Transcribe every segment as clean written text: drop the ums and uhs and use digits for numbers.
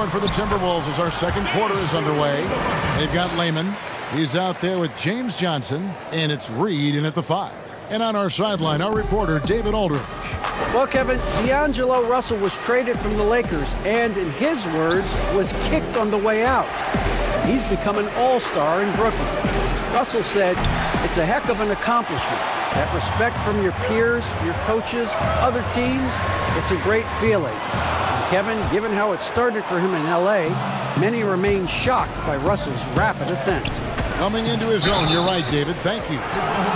court for the Timberwolves as our second quarter is underway. They've got Lehman. He's out there with James Johnson, and it's Reed in at the 5. And on our sideline, our reporter, David Aldridge. Well, Kevin, D'Angelo Russell was traded from the Lakers and, in his words, was kicked on the way out. He's become an all-star in Brooklyn. Russell said, "It's a heck of an accomplishment. That respect from your peers, your coaches, other teams, it's a great feeling." And Kevin, given how it started for him in L.A., many remain shocked by Russell's rapid ascent. Coming into his own, you're right, David. Thank you.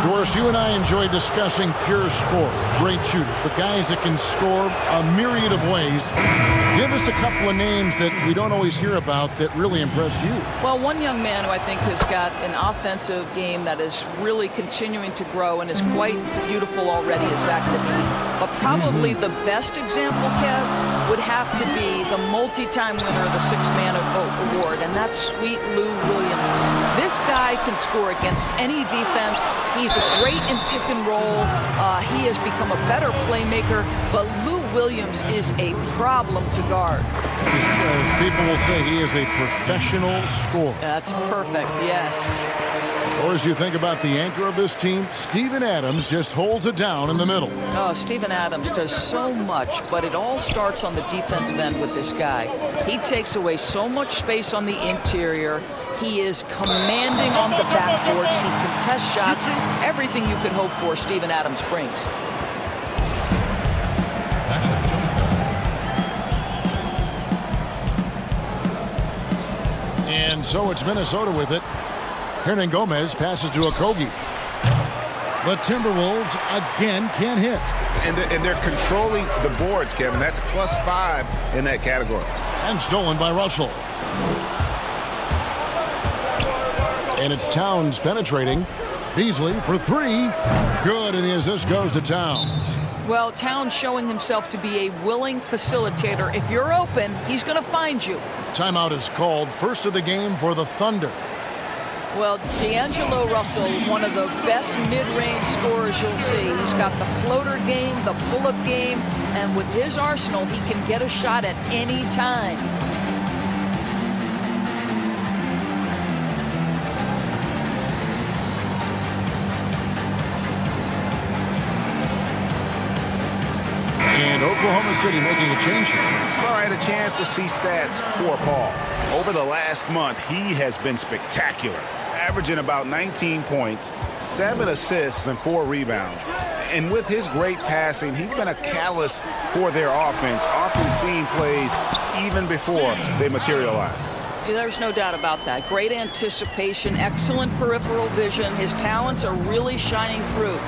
Doris, you and I enjoy discussing pure scorers, great shooters, but guys that can score a myriad of ways. Give us a couple of names that we don't always hear about that really impressed you. Well, one young man who I think has got an offensive game that is really continuing to grow and is quite beautiful already is Zach LaVine. But probably the best example, Kev, would have to be the multi-time winner of the Six-Man Award, and that's Sweet Lou Williams. This guy can score against any defense. He's great in pick and roll. He has become a better playmaker, but Lou Williams is a problem to guard. As people will say, he is a professional scorer. That's perfect, yes. Or as you think about the anchor of this team, Steven Adams just holds it down in the middle. Oh, Steven Adams does so much, but it all starts on the defensive end with this guy. He takes away so much space on the interior. He is commanding on the backboards. He contests shots. Everything you could hope for, Steven Adams brings. And so it's Minnesota with it. Hernan Gomez passes to Okogie. The Timberwolves again can't hit. And they're controlling the boards, Kevin. That's +5 in that category. And stolen by Russell. And it's Towns penetrating. Beasley for 3. Good, and the assist goes to Towns. Well, Towns showing himself to be a willing facilitator. If you're open, he's going to find you. Timeout is called. First of the game for the Thunder. Well, D'Angelo Russell, one of the best mid-range scorers you'll see. He's got the floater game, the pull-up game, and with his arsenal, he can get a shot at any time. And Oklahoma City making a change here. Well, I had a chance to see stats for Paul. Over the last month, he has been spectacular, averaging about 19 points, 7 assists, and 4 rebounds. And with his great passing, he's been a catalyst for their offense, often seeing plays even before they materialize. There's no doubt about that. Great anticipation, excellent peripheral vision. His talents are really shining through.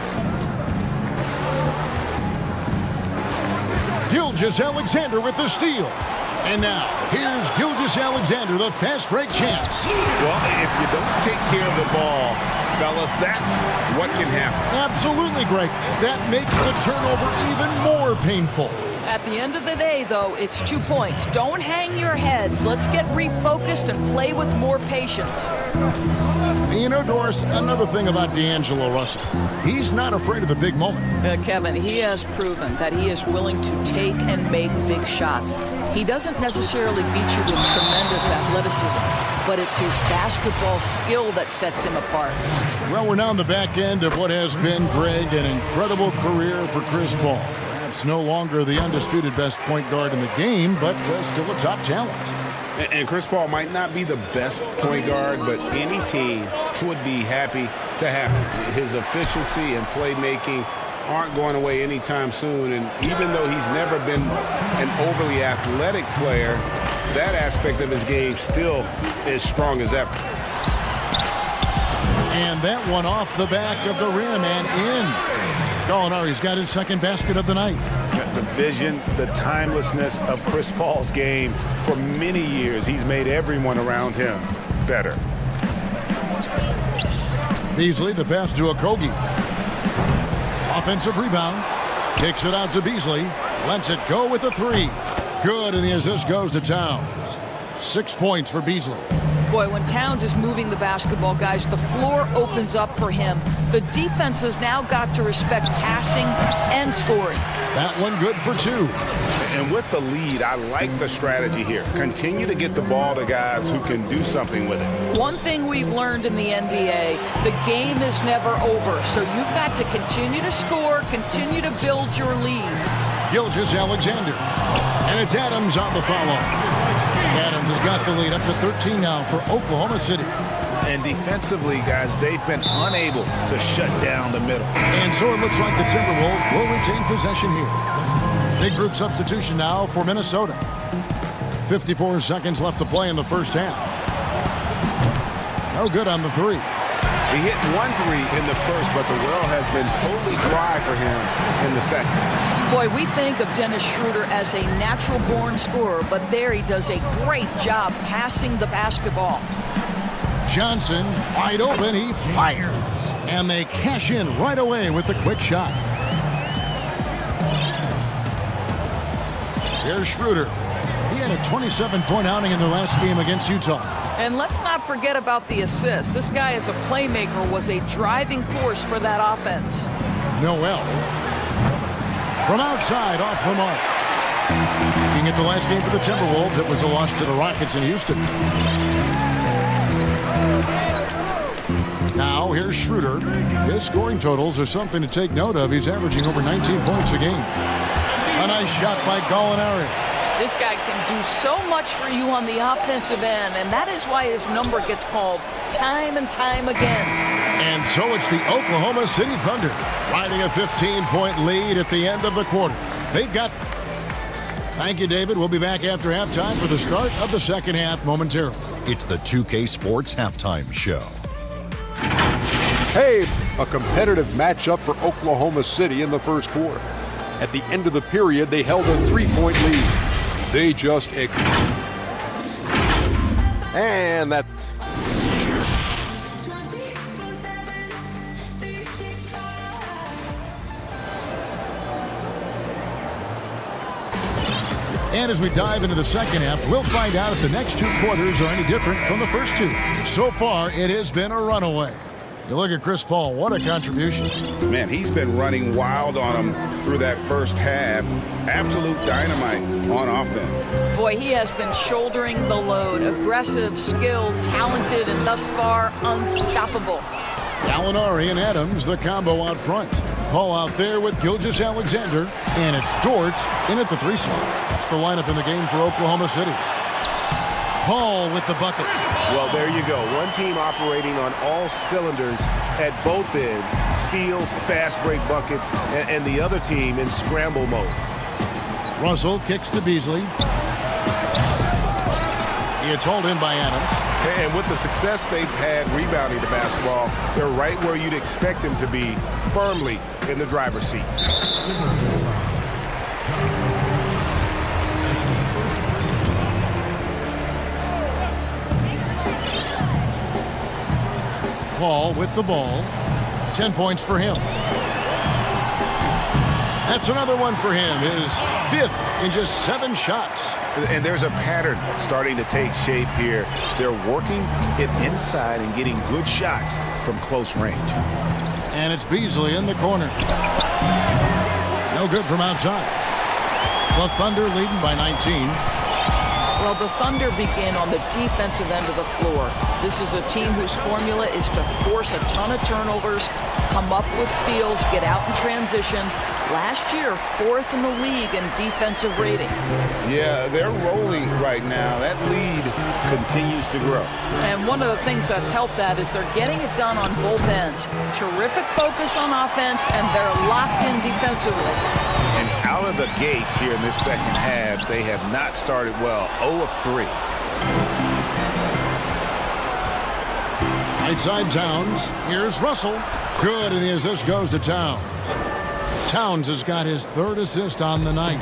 Gilgeous-Alexander with the steal. And now, here's Gilgeous-Alexander, the fast break champs. Well, if you don't take care of the ball, fellas, that's what can happen. Absolutely, Greg. That makes the turnover even more painful. At the end of the day, though, it's 2 points. Don't hang your heads. Let's get refocused and play with more patience. You know, Doris, another thing about D'Angelo Russell, he's not afraid of the big moment. Kevin, he has proven that he is willing to take and make big shots. He doesn't necessarily beat you with tremendous athleticism, but it's his basketball skill that sets him apart. Well, we're now on the back end of what has been, Greg, an incredible career for Chris Paul. Perhaps no longer the undisputed best point guard in the game, but still a top talent. And Chris Paul might not be the best point guard, but any team would be happy to have him. His efficiency and playmaking aren't going away anytime soon. And even though he's never been an overly athletic player, that aspect of his game still is strong as ever. And that one off the back of the rim and in. Gallinari's got his second basket of the night. The vision, the timelessness of Chris Paul's game. For many years, he's made everyone around him better. Beasley, the pass to Okogie. Offensive rebound. Kicks it out to Beasley. Lets it go with a 3. Good, and the assist goes to Towns. 6 points for Beasley. Boy, when Towns is moving the basketball, guys, the floor opens up for him. The defense has now got to respect passing and scoring. That one good for 2. And with the lead, I like the strategy here. Continue to get the ball to guys who can do something with it. One thing we've learned in the NBA, the game is never over. So you've got to continue to score, continue to build your lead. Gilgeous-Alexander. And it's Adams on the foul-off. Adams has got the lead up to 13 now for Oklahoma City. And defensively, guys, they've been unable to shut down the middle. And so it looks like the Timberwolves will retain possession here. Big group substitution now for Minnesota. 54 seconds left to play in the first half. No good on the 3. He hit 1 3 in the first, but the well has been totally dry for him in the second. Boy, we think of Dennis Schroeder as a natural-born scorer, but there he does a great job passing the basketball. Johnson, wide open, he fires. And they cash in right away with the quick shot. Here's Schroeder. He had a 27-point outing in their last game against Utah. And let's not forget about the assist. This guy as a playmaker was a driving force for that offense. Noel. From outside, off the mark. Looking at the last game for the Timberwolves, it was a loss to the Rockets in Houston. Now, here's Schroeder. His scoring totals are something to take note of. He's averaging over 19 points a game. A nice shot by Gallinari. This guy can do so much for you on the offensive end, and that is why his number gets called time and time again. And so it's the Oklahoma City Thunder riding a 15-point lead at the end of the quarter. They've got... Thank you, David. We'll be back after halftime for the start of the second half momentarily. It's the 2K Sports Halftime Show. Hey, a competitive matchup for Oklahoma City in the first quarter. At the end of the period, they held a 3-point lead. They just... And that... And as we dive into the second half, we'll find out if the next 2 quarters are any different from the first 2. So far, it has been a runaway. You look at Chris Paul, what a contribution. Man, he's been running wild on him through that first half. Absolute dynamite on offense. Boy, he has been shouldering the load. Aggressive, skilled, talented, and thus far unstoppable. Gallinari and Adams, the combo out front. Paul out there with Gilgeous-Alexander. And it's George in at the 3 slot. That's the lineup in the game for Oklahoma City. Paul with the buckets. Well, there you go. One team operating on all cylinders at both ends. Steals, fast break buckets, and the other team in scramble mode. Russell kicks to Beasley. It's hauled in by Adams. And with the success they've had rebounding the basketball, they're right where you'd expect them to be, firmly in the driver's seat. Paul with the ball. 10 points for him. That's another one for him. His 5th in just 7 shots. And there's a pattern starting to take shape here. They're working it inside and getting good shots from close range. And it's Beasley in the corner. No good from outside. The Thunder leading by 19. Well, the Thunder begin on the defensive end of the floor. This is a team whose formula is to force a ton of turnovers, come up with steals, get out in transition. Last year, 4th in the league in defensive rating. Yeah, they're rolling right now. That lead continues to grow. And one of the things that's helped that is they're getting it done on both ends. Terrific focus on offense, and they're locked in defensively. And out of the gates here in this second half, they have not started well. 0 of 3. Right side Towns. Here's Russell. Good, and the assist goes to Towns. Towns has got his 3rd assist on the night.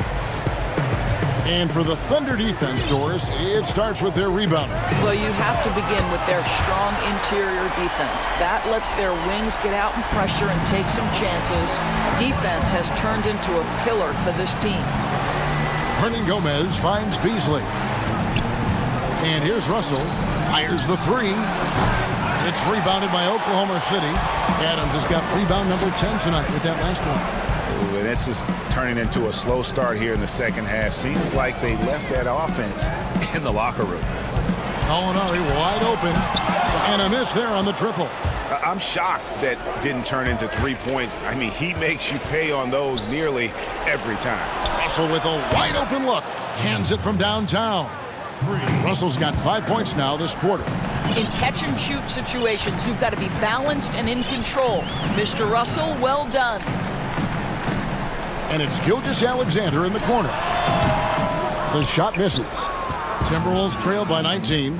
And for the Thunder defense, Doris, it starts with their rebounding. Well, you have to begin with their strong interior defense. That lets their wings get out and pressure and take some chances. Defense has turned into a pillar for this team. Hernan Gomez finds Beasley. And here's Russell. Fires the three. It's rebounded by Oklahoma City. Adams has got rebound number 10 tonight with that last one. Ooh, and this is turning into a slow start here in the second half. Seems like they left that offense in the locker room. Gallinari wide open. And a miss there on the triple. I'm shocked that didn't turn into 3 points. I mean, he makes you pay on those nearly every time. Russell with a wide open look. Cans it from downtown. Russell's got 5 points now this quarter. In catch-and-shoot situations, you've got to be balanced and in control. Mr. Russell, well done. And it's Gilgeous-Alexander in the corner. The shot misses. Timberwolves trail by 19.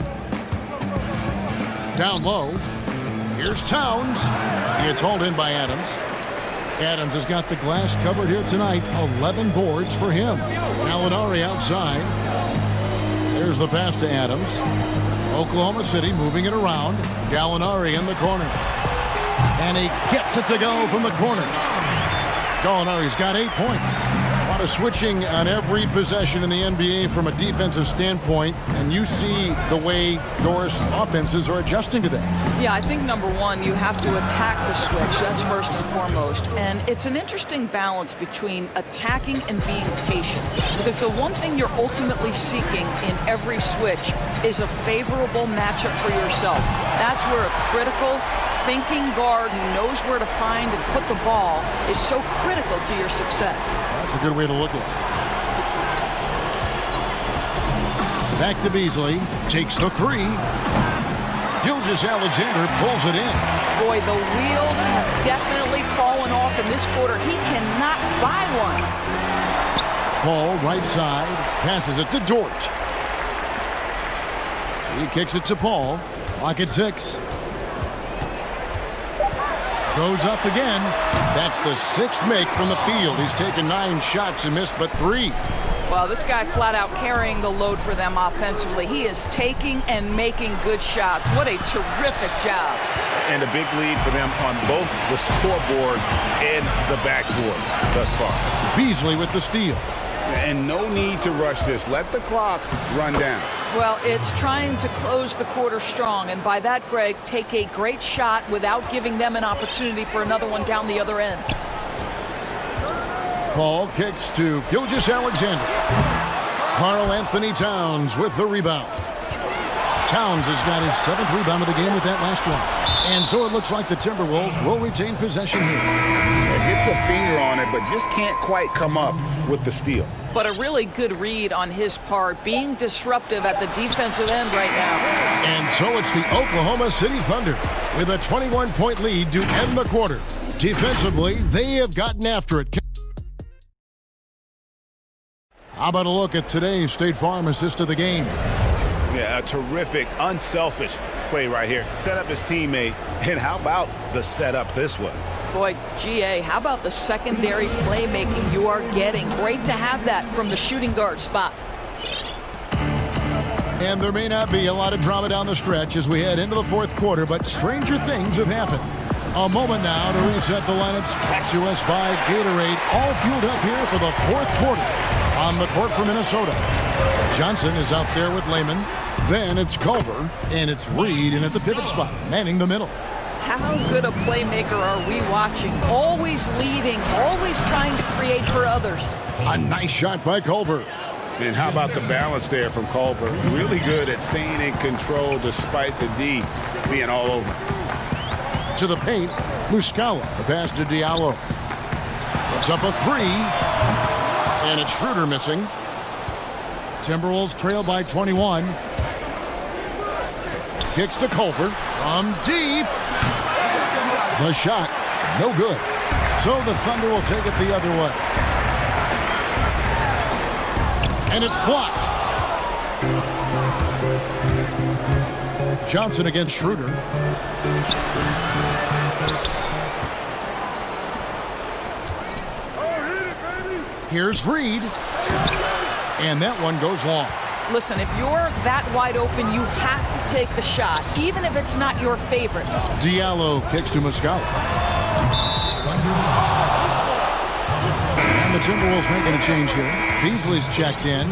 Down low. Here's Towns. It's hauled in by Adams. Adams has got the glass covered here tonight. 11 boards for him. Gallinari outside. There's the pass to Adams. Oklahoma City moving it around. Gallinari in the corner. And he gets it to go from the corner. Gallinari's got 8 points. A lot of switching on every possession in the NBA from a defensive standpoint, and you see the way Doris offenses are adjusting to that. Yeah, I think number one, you have to attack the switch. That's first and foremost. And it's an interesting balance between attacking and being patient. Because the one thing you're ultimately seeking in every switch is a favorable matchup for yourself. That's where a critical thinking guard who knows where to find and put the ball is so critical to your success. That's a good way to look at it. Back to Beasley. Takes the three. Gilgeous-Alexander pulls it in. Boy, the wheels have definitely fallen off in this quarter. He cannot buy one. Paul, right side. Passes it to Dort. He kicks it to Paul. Clock at 6. Goes up again. That's the 6th make from the field. He's taken 9 shots and missed but 3. Well, this guy flat out carrying the load for them offensively. He is taking and making good shots. What a terrific job. And a big lead for them on both the scoreboard and the backboard thus far. Beasley with the steal. And no need to rush this. Let the clock run down. Well, it's trying to close the quarter strong, and by that, Greg, take a great shot without giving them an opportunity for another one down the other end. Paul kicks to Gilgeous-Alexander. Karl Anthony Towns with the rebound. Towns has got his 7th rebound of the game with that last one. And so it looks like the Timberwolves will retain possession here. Gets a finger on it, but just can't quite come up with the steal. But a really good read on his part, being disruptive at the defensive end right now. And so it's the Oklahoma City Thunder with a 21-point lead to end the quarter. Defensively, they have gotten after it. How about a look at today's State Farm assist of the game? Yeah, a terrific, unselfish play right here. Set up his teammate, and how about the setup this was? Boy, GA, how about the secondary playmaking you are getting? Great to have that from the shooting guard spot. And there may not be a lot of drama down the stretch as we head into the 4th quarter, but stranger things have happened. A moment now to reset the lineups. Back to us by Gatorade, all fueled up here for the 4th quarter. On the court for Minnesota, Johnson is out there with Lehman. Then it's Culver, and it's Reed in at the pivot spot, manning the middle. How good a playmaker are we watching? Always leading, always trying to create for others. A nice shot by Culver. And how about the balance there from Culver? Really good at staying in control despite the D being all over. To the paint, Muscala, the pass to Diallo. Puts up a 3. And it's Schroeder missing. Timberwolves trail by 21. Kicks to Culver from deep. The shot, no good. So the Thunder will take it the other way. And it's blocked. Johnson against Schroeder. Here's Reed. And that one goes long. Listen, if you're that wide open, you have to take the shot, even if it's not your favorite. Diallo kicks to Muscala. And the Timberwolves making a change here. Beasley's checked in.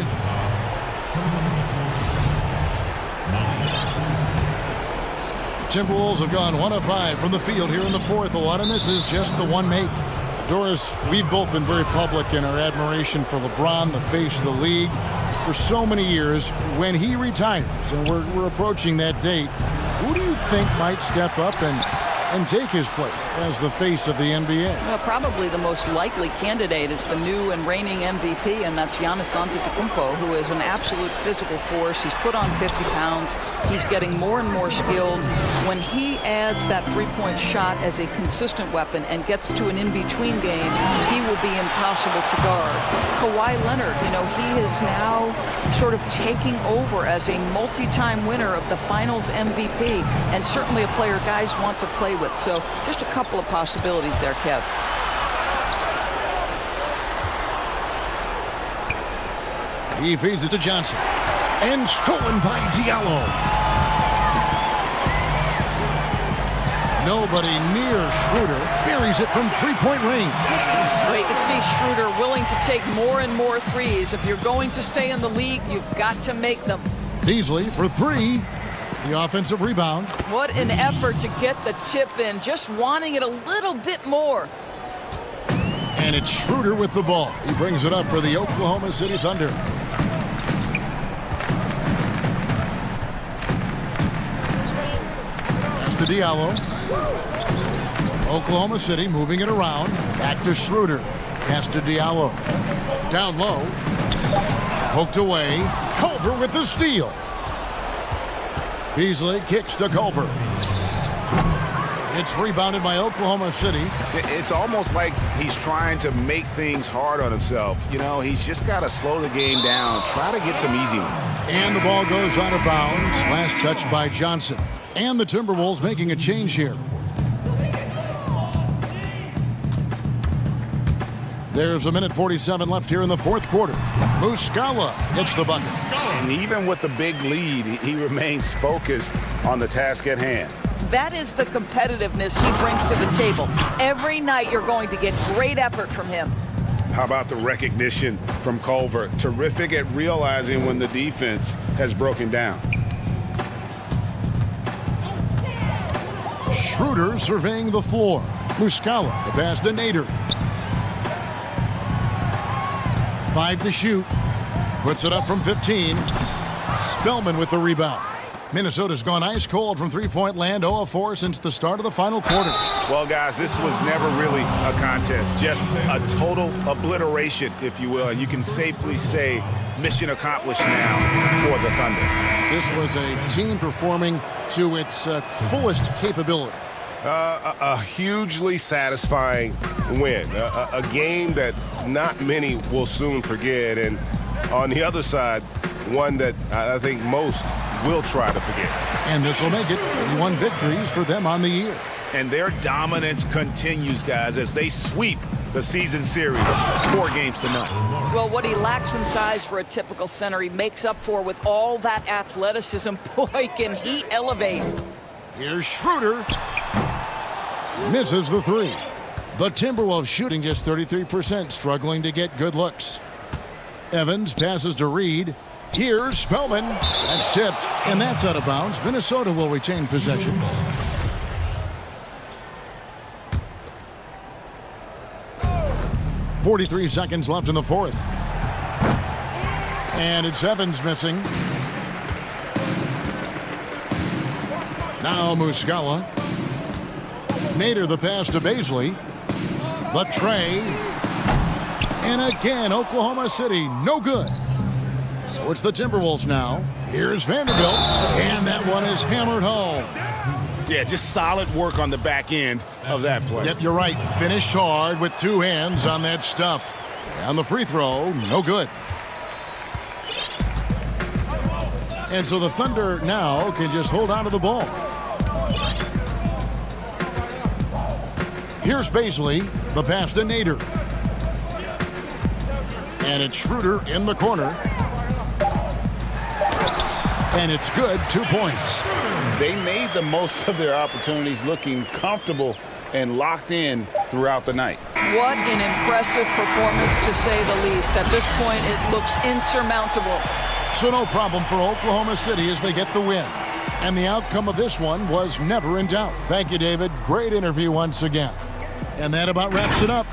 Timberwolves have gone 1 of 5 from the field here in the fourth. A lot of misses, just the one make. Doris, we've both been very public in our admiration for LeBron, the face of the league, for so many years. When he retires, and we're approaching that date, who do you think might step up and take his place as the face of the NBA? Well, probably the most likely candidate is the new and reigning MVP, and that's Giannis Antetokounmpo, who is an absolute physical force. He's put on 50 pounds. He's getting more and more skilled. When he adds that three-point shot as a consistent weapon and gets to an in-between game, he will be impossible to guard. Kawhi Leonard, he is now sort of taking over as a multi-time winner of the Finals MVP, and certainly a player guys want to play with. So just a couple of possibilities there, Kev. He feeds it to Johnson. And stolen by Diallo. Nobody near Schroeder. Buries it from three-point range. Well, you can see Schroeder willing to take more and more threes. If you're going to stay in the league, you've got to make them. Beasley for three. The offensive rebound. What an effort to get the tip in. Just wanting it a little bit more. And it's Schroeder with the ball. He brings it up for the Oklahoma City Thunder. Pass to Diallo. Oklahoma City moving it around. Back to Schroeder. Pass to Diallo. Down low. Poked away. Culver with the steal. Beasley kicks to Culver. It's rebounded by Oklahoma City. It's almost like he's trying to make things hard on himself. He's just got to slow the game down. Try to get some easy ones. And the ball goes out of bounds. Last touch by Johnson. And the Timberwolves making a change here. There's 1:47 left here in the fourth quarter. Muscala gets the bucket. And even with the big lead, he remains focused on the task at hand. That is the competitiveness he brings to the table. Every night you're going to get great effort from him. How about the recognition from Culver? Terrific at realizing when the defense has broken down. Schroeder surveying the floor. Muscala, the pass to Nader. 5 to shoot. Puts it up from 15. Spellman with the rebound. Minnesota's gone ice cold from three-point land, 0 of 4 since the start of the final quarter. Well, guys, this was never really a contest. Just a total obliteration, if you will. And you can safely say mission accomplished now for the Thunder. This was a team performing to its fullest capability. A hugely satisfying win. A game that not many will soon forget. And on the other side, one that I think most will try to forget. And this will make it 1 victories for them on the year. And their dominance continues, guys, as they sweep the season series 4 games to none. Well, what he lacks in size for a typical center, he makes up for with all that athleticism. Boy, can he elevate. Here's Schroeder. Misses the three. The Timberwolves shooting just 33%, struggling to get good looks. Evans passes to Reed. Here's Spellman. That's tipped, and that's out of bounds. Minnesota will retain possession. .43 seconds left in the fourth. And it's Evans missing. Now Muscala. Nader the pass to Beasley. The tray. And again, Oklahoma City, no good. So it's the Timberwolves now. Here's Vanderbilt. And that one is hammered home. Yeah, just solid work on the back end of that play. Yep, you're right. Finished hard with 2 hands on that stuff. And the free throw, no good. And so the Thunder now can just hold on to the ball. Here's Beasley, the pass to Nader. And it's Schroeder in the corner. And it's good, 2 points. They made the most of their opportunities, looking comfortable and locked in throughout the night. What an impressive performance, to say the least. At this point, it looks insurmountable. So no problem for Oklahoma City as they get the win. And the outcome of this one was never in doubt. Thank you, David. Great interview once again. And that about wraps it up.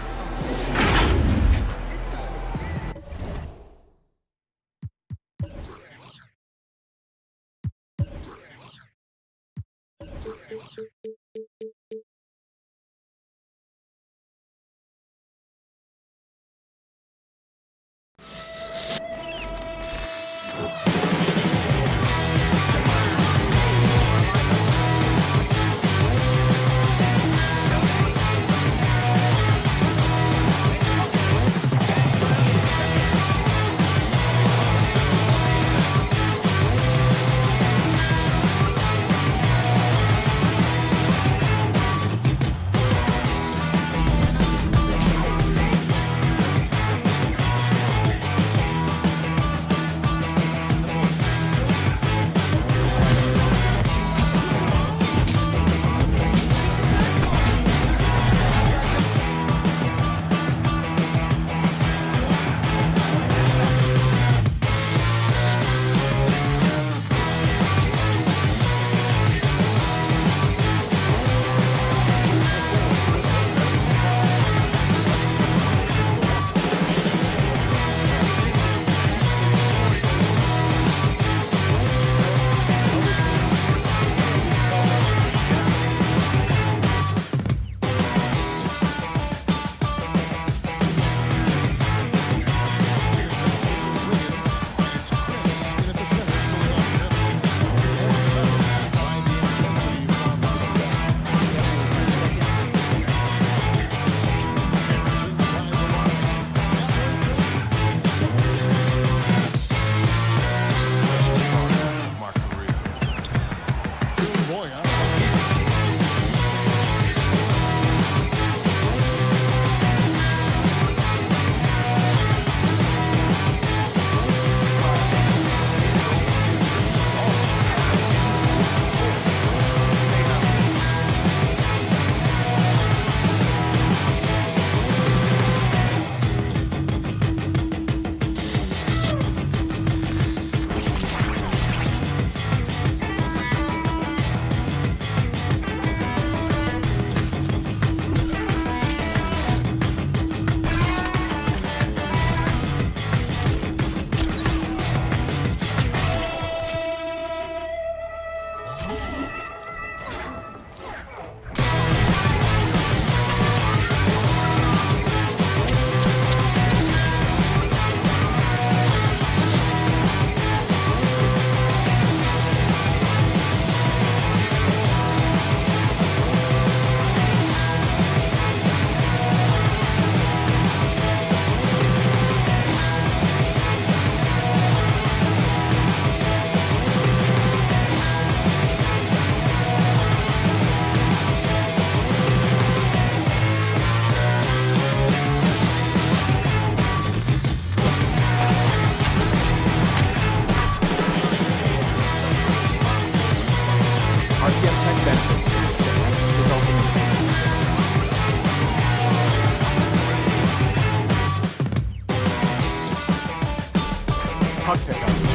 puck pickups,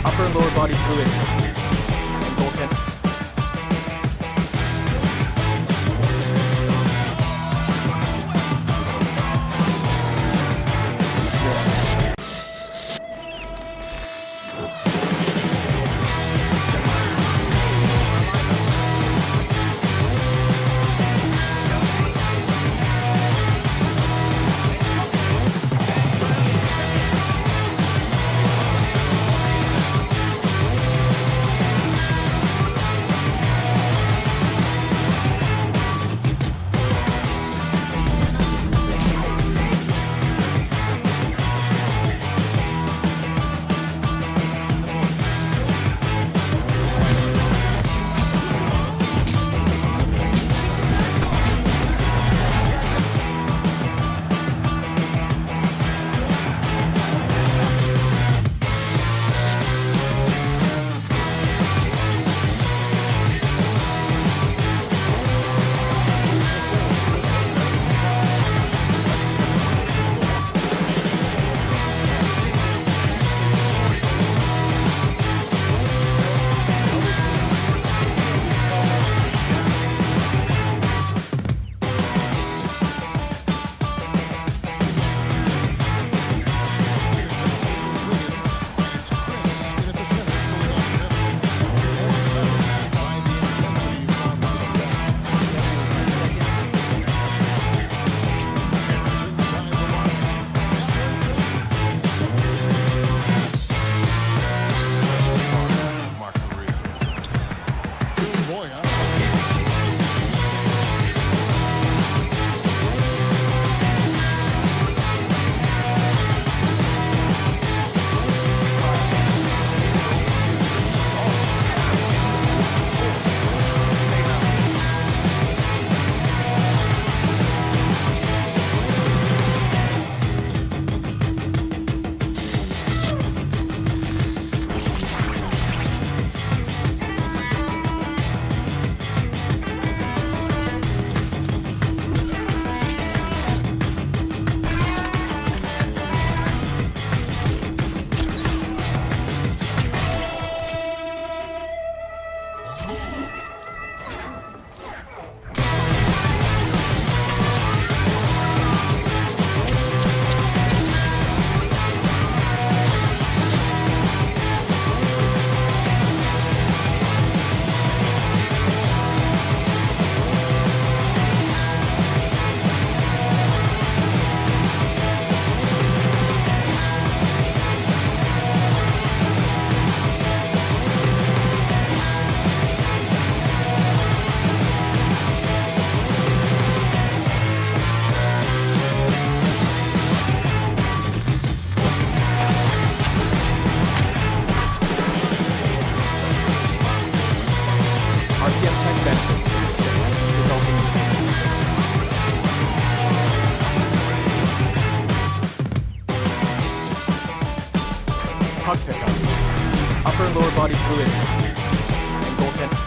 upper and lower body fluid, and goaltend. fluid. And goaltending.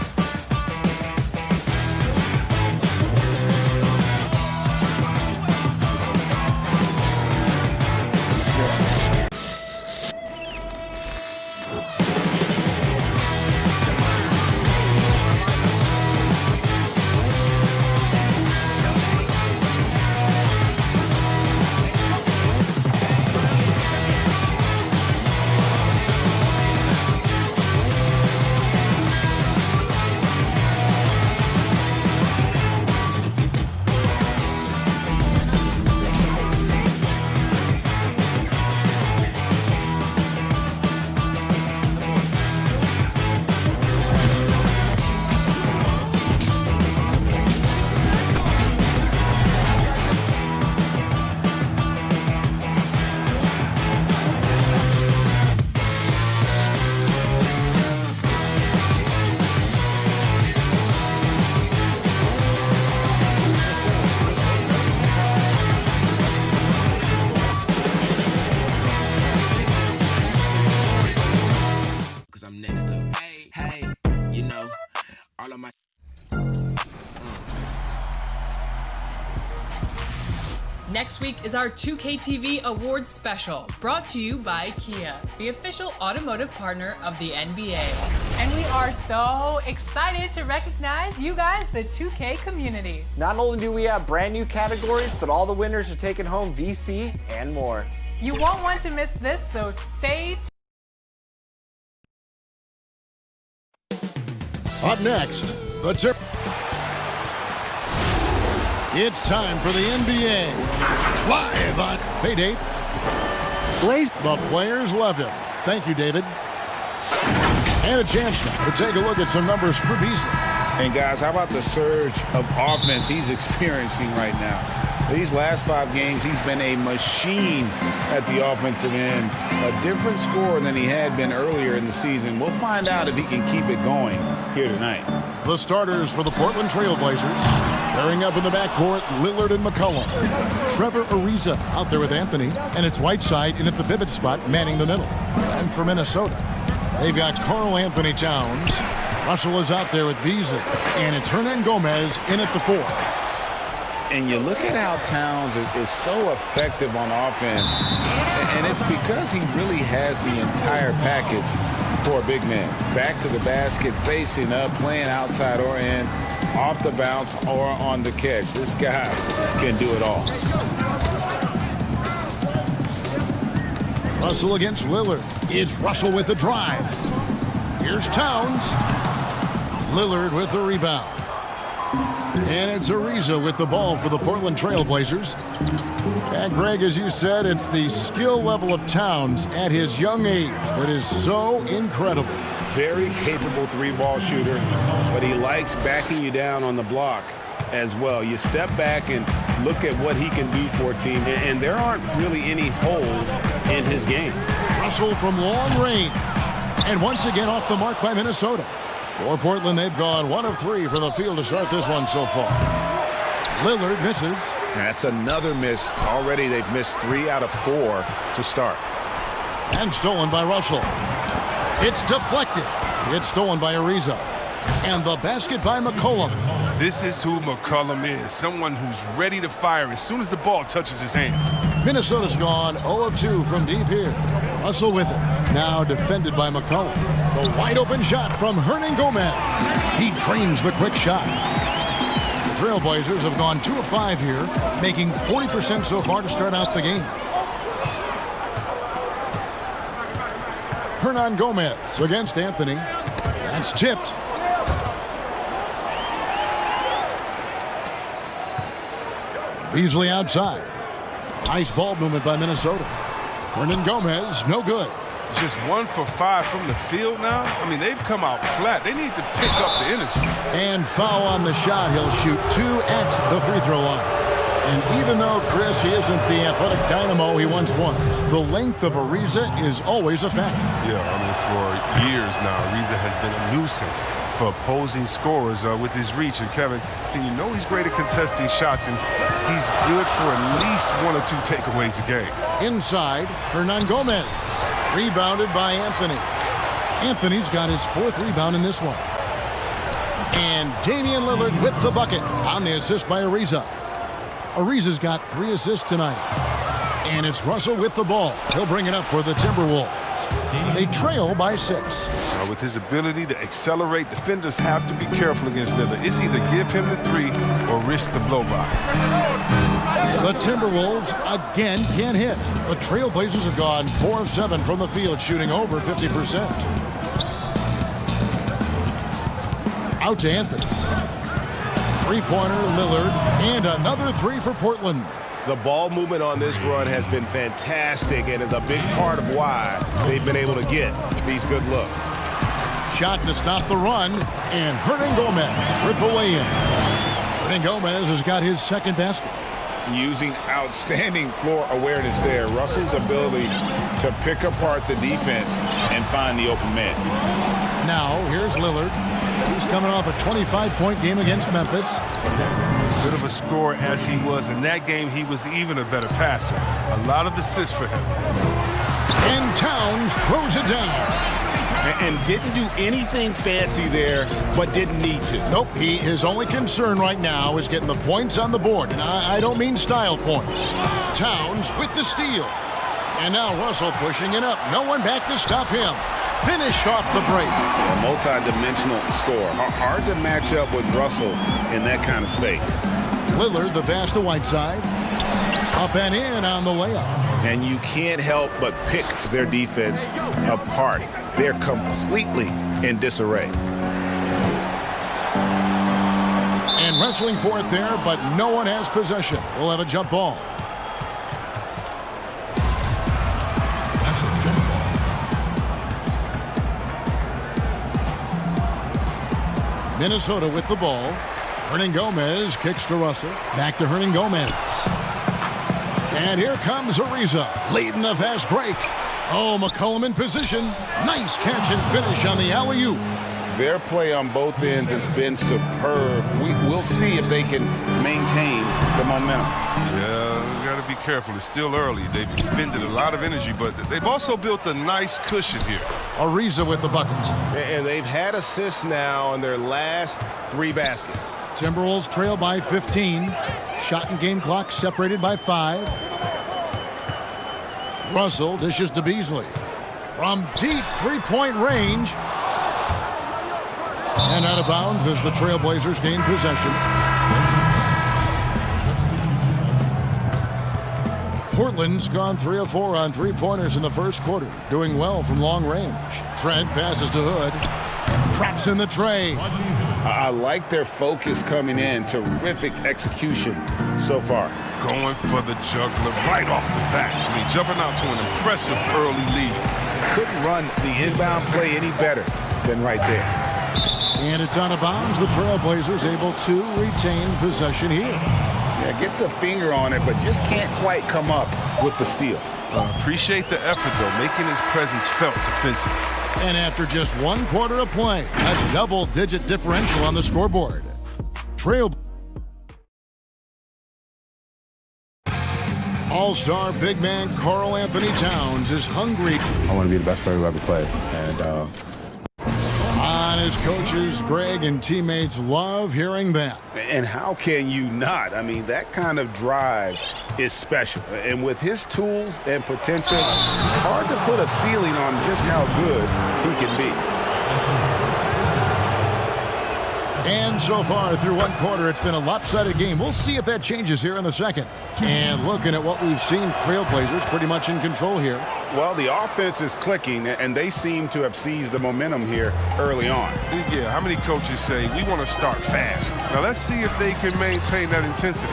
Next week is our 2KTV Awards Special, brought to you by Kia, the official automotive partner of the NBA. And we are so excited to recognize you guys, the 2K community. Not only do we have brand new categories, but all the winners are taking home VC and more. You won't want to miss this, so stay tuned. Up next, it's time for the NBA. Live on... Hey, Dave. The players love him. Thank you, David. And a chance now to take a look at some numbers for Beasley. And, guys, how about the surge of offense he's experiencing right now? These last 5 games, he's been a machine at the offensive end. A different scorer than he had been earlier in the season. We'll find out if he can keep it going here tonight. The starters for the Portland Trail Blazers. Pairing up in the backcourt, Lillard and McCollum. Trevor Ariza out there with Anthony. And it's Whiteside in at the pivot spot, manning the middle. And for Minnesota, they've got Karl Anthony Towns. Russell is out there with Beasley. And it's Hernan Gomez in at the 4. And you look at how Towns is so effective on offense. And it's because he really has the entire package for a big man. Back to the basket, facing up, playing outside or in, off the bounce or on the catch. This guy can do it all. Russell against Lillard. It's Russell with the drive. Here's Towns. Lillard with the rebound. And it's Ariza with the ball for the Portland Trail Blazers. And Greg, as you said, it's the skill level of Towns at his young age that is so incredible. Very capable 3-ball shooter, but he likes backing you down on the block as well. You step back and look at what he can do for a team, and there aren't really any holes in his game. Russell from long range. And once again off the mark by Minnesota. For Portland, they've gone 1 of 3 from the field to start this one so far. Lillard misses. That's another miss. Already they've missed 3 out of 4 to start. And stolen by Russell. It's deflected. It's stolen by Ariza. And the basket by McCollum. This is who McCollum is. Someone who's ready to fire as soon as the ball touches his hands. Minnesota's gone 0 of 2 from deep here. Russell with it. Now defended by McCollum. The wide open shot from Hernan Gomez. He drains the quick shot. The Trailblazers have gone 2 of 5 here, making 40% so far to start out the game. Hernan Gomez against Anthony. That's tipped. Beasley outside. Nice ball movement by Minnesota. Hernan Gomez, no good. Just 1 for 5 from the field now. I mean, they've come out flat. They need to pick up the energy. And foul on the shot. He'll shoot 2 at the free throw line. And even though, Chris, he isn't the athletic dynamo he once was, the length of Ariza is always a factor. Yeah, I mean, for years now, Ariza has been a nuisance for opposing scorers with his reach. And, Kevin, then you know he's great at contesting shots, and he's good for at least 1 or 2 takeaways a game. Inside, Hernan Gomez. Rebounded by Anthony. Anthony's got his 4th rebound in this one. And Damian Lillard with the bucket on the assist by Ariza. Ariza's got 3 assists tonight. And it's Russell with the ball. He'll bring it up for the Timberwolves. They trail by 6. With his ability to accelerate, defenders have to be careful against Lillard. It's either give him the 3 or risk the blow-by. The Timberwolves again can't hit. The Trailblazers have gone 4 of 7 from the field, shooting over 50%. Out to Anthony. 3-pointer, Lillard, and another 3 for Portland. The ball movement on this run has been fantastic and is a big part of why they've been able to get these good looks. Shot to stop the run, and Hernangomez rip away in. Hernangomez has got his 2nd basket. Using outstanding floor awareness there. Russell's ability to pick apart the defense and find the open man. Now, here's Lillard. He's coming off a 25-point game against Memphis. Bit of a scorer as he was in that game. He was even a better passer. A lot of assists for him. And Towns throws it down. And didn't do anything fancy there, but didn't need to. Nope, his only concern right now is getting the points on the board. And I don't mean style points. Towns with the steal. And now Russell pushing it up. No one back to stop him. Finished off the break. A multi-dimensional score. Hard to match up with Russell in that kind of space. Lillard, the pass to Whiteside. Up and in on the layup. And you can't help but pick their defense apart. They're completely in disarray. And wrestling for it there, but no one has possession. We'll have a jump ball. Minnesota with the ball. Hernangomez kicks to Russell. Back to Hernangomez. And here comes Ariza, leading the fast break. Oh, McCollum in position. Nice catch and finish on the alley-oop. Their play on both ends has been superb. We'll see if they can maintain the momentum. Yeah, you got to be careful. It's still early. They've expended a lot of energy, but they've also built a nice cushion here. Ariza with the buckets. And they've had assists now on their last 3 baskets. Timberwolves trail by 15. Shot and game clock separated by 5. Russell dishes to Beasley. From deep 3-point range. And out of bounds as the Trailblazers gain possession. Portland's gone 3 of 4 on 3-pointers in the first quarter. Doing well from long range. Trent passes to Hood. Traps in the tray. I like their focus coming in. Terrific execution so far. Going for the juggler right off the bat. I mean, jumping out to an impressive early lead. Couldn't run the inbound play any better than right there. And it's out of bounds. The Trailblazers able to retain possession here. Yeah, gets a finger on it, but just can't quite come up with the steal. Appreciate the effort, though, making his presence felt defensively. And after just 1 quarter of play, a double-digit differential on the scoreboard. All-star big man Karl Anthony Towns is hungry. I want to be the best player who ever played. And on his coaches, Greg, and teammates love hearing that. And how can you not? I mean, that kind of drive is special. And with his tools and potential, it's hard to put a ceiling on just how good he can be. And so far, through 1 quarter, it's been a lopsided game. We'll see if that changes here in the second. And looking at what we've seen, Trailblazers pretty much in control here. Well, the offense is clicking, and they seem to have seized the momentum here early on. Yeah, how many coaches say, we want to start fast? Now, let's see if they can maintain that intensity.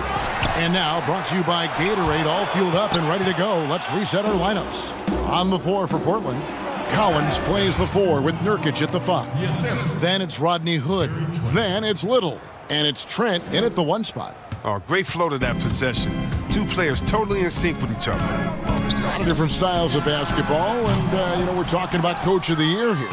And now, brought to you by Gatorade, all fueled up and ready to go. Let's reset our lineups. On the floor for Portland, Collins plays the 4 with Nurkic at the 5. Then it's Rodney Hood. Then it's Little. And it's Trent in at the 1 spot. Oh, great flow to that possession. 2 players totally in sync with each other. A lot of different styles of basketball. And, we're talking about Coach of the Year here.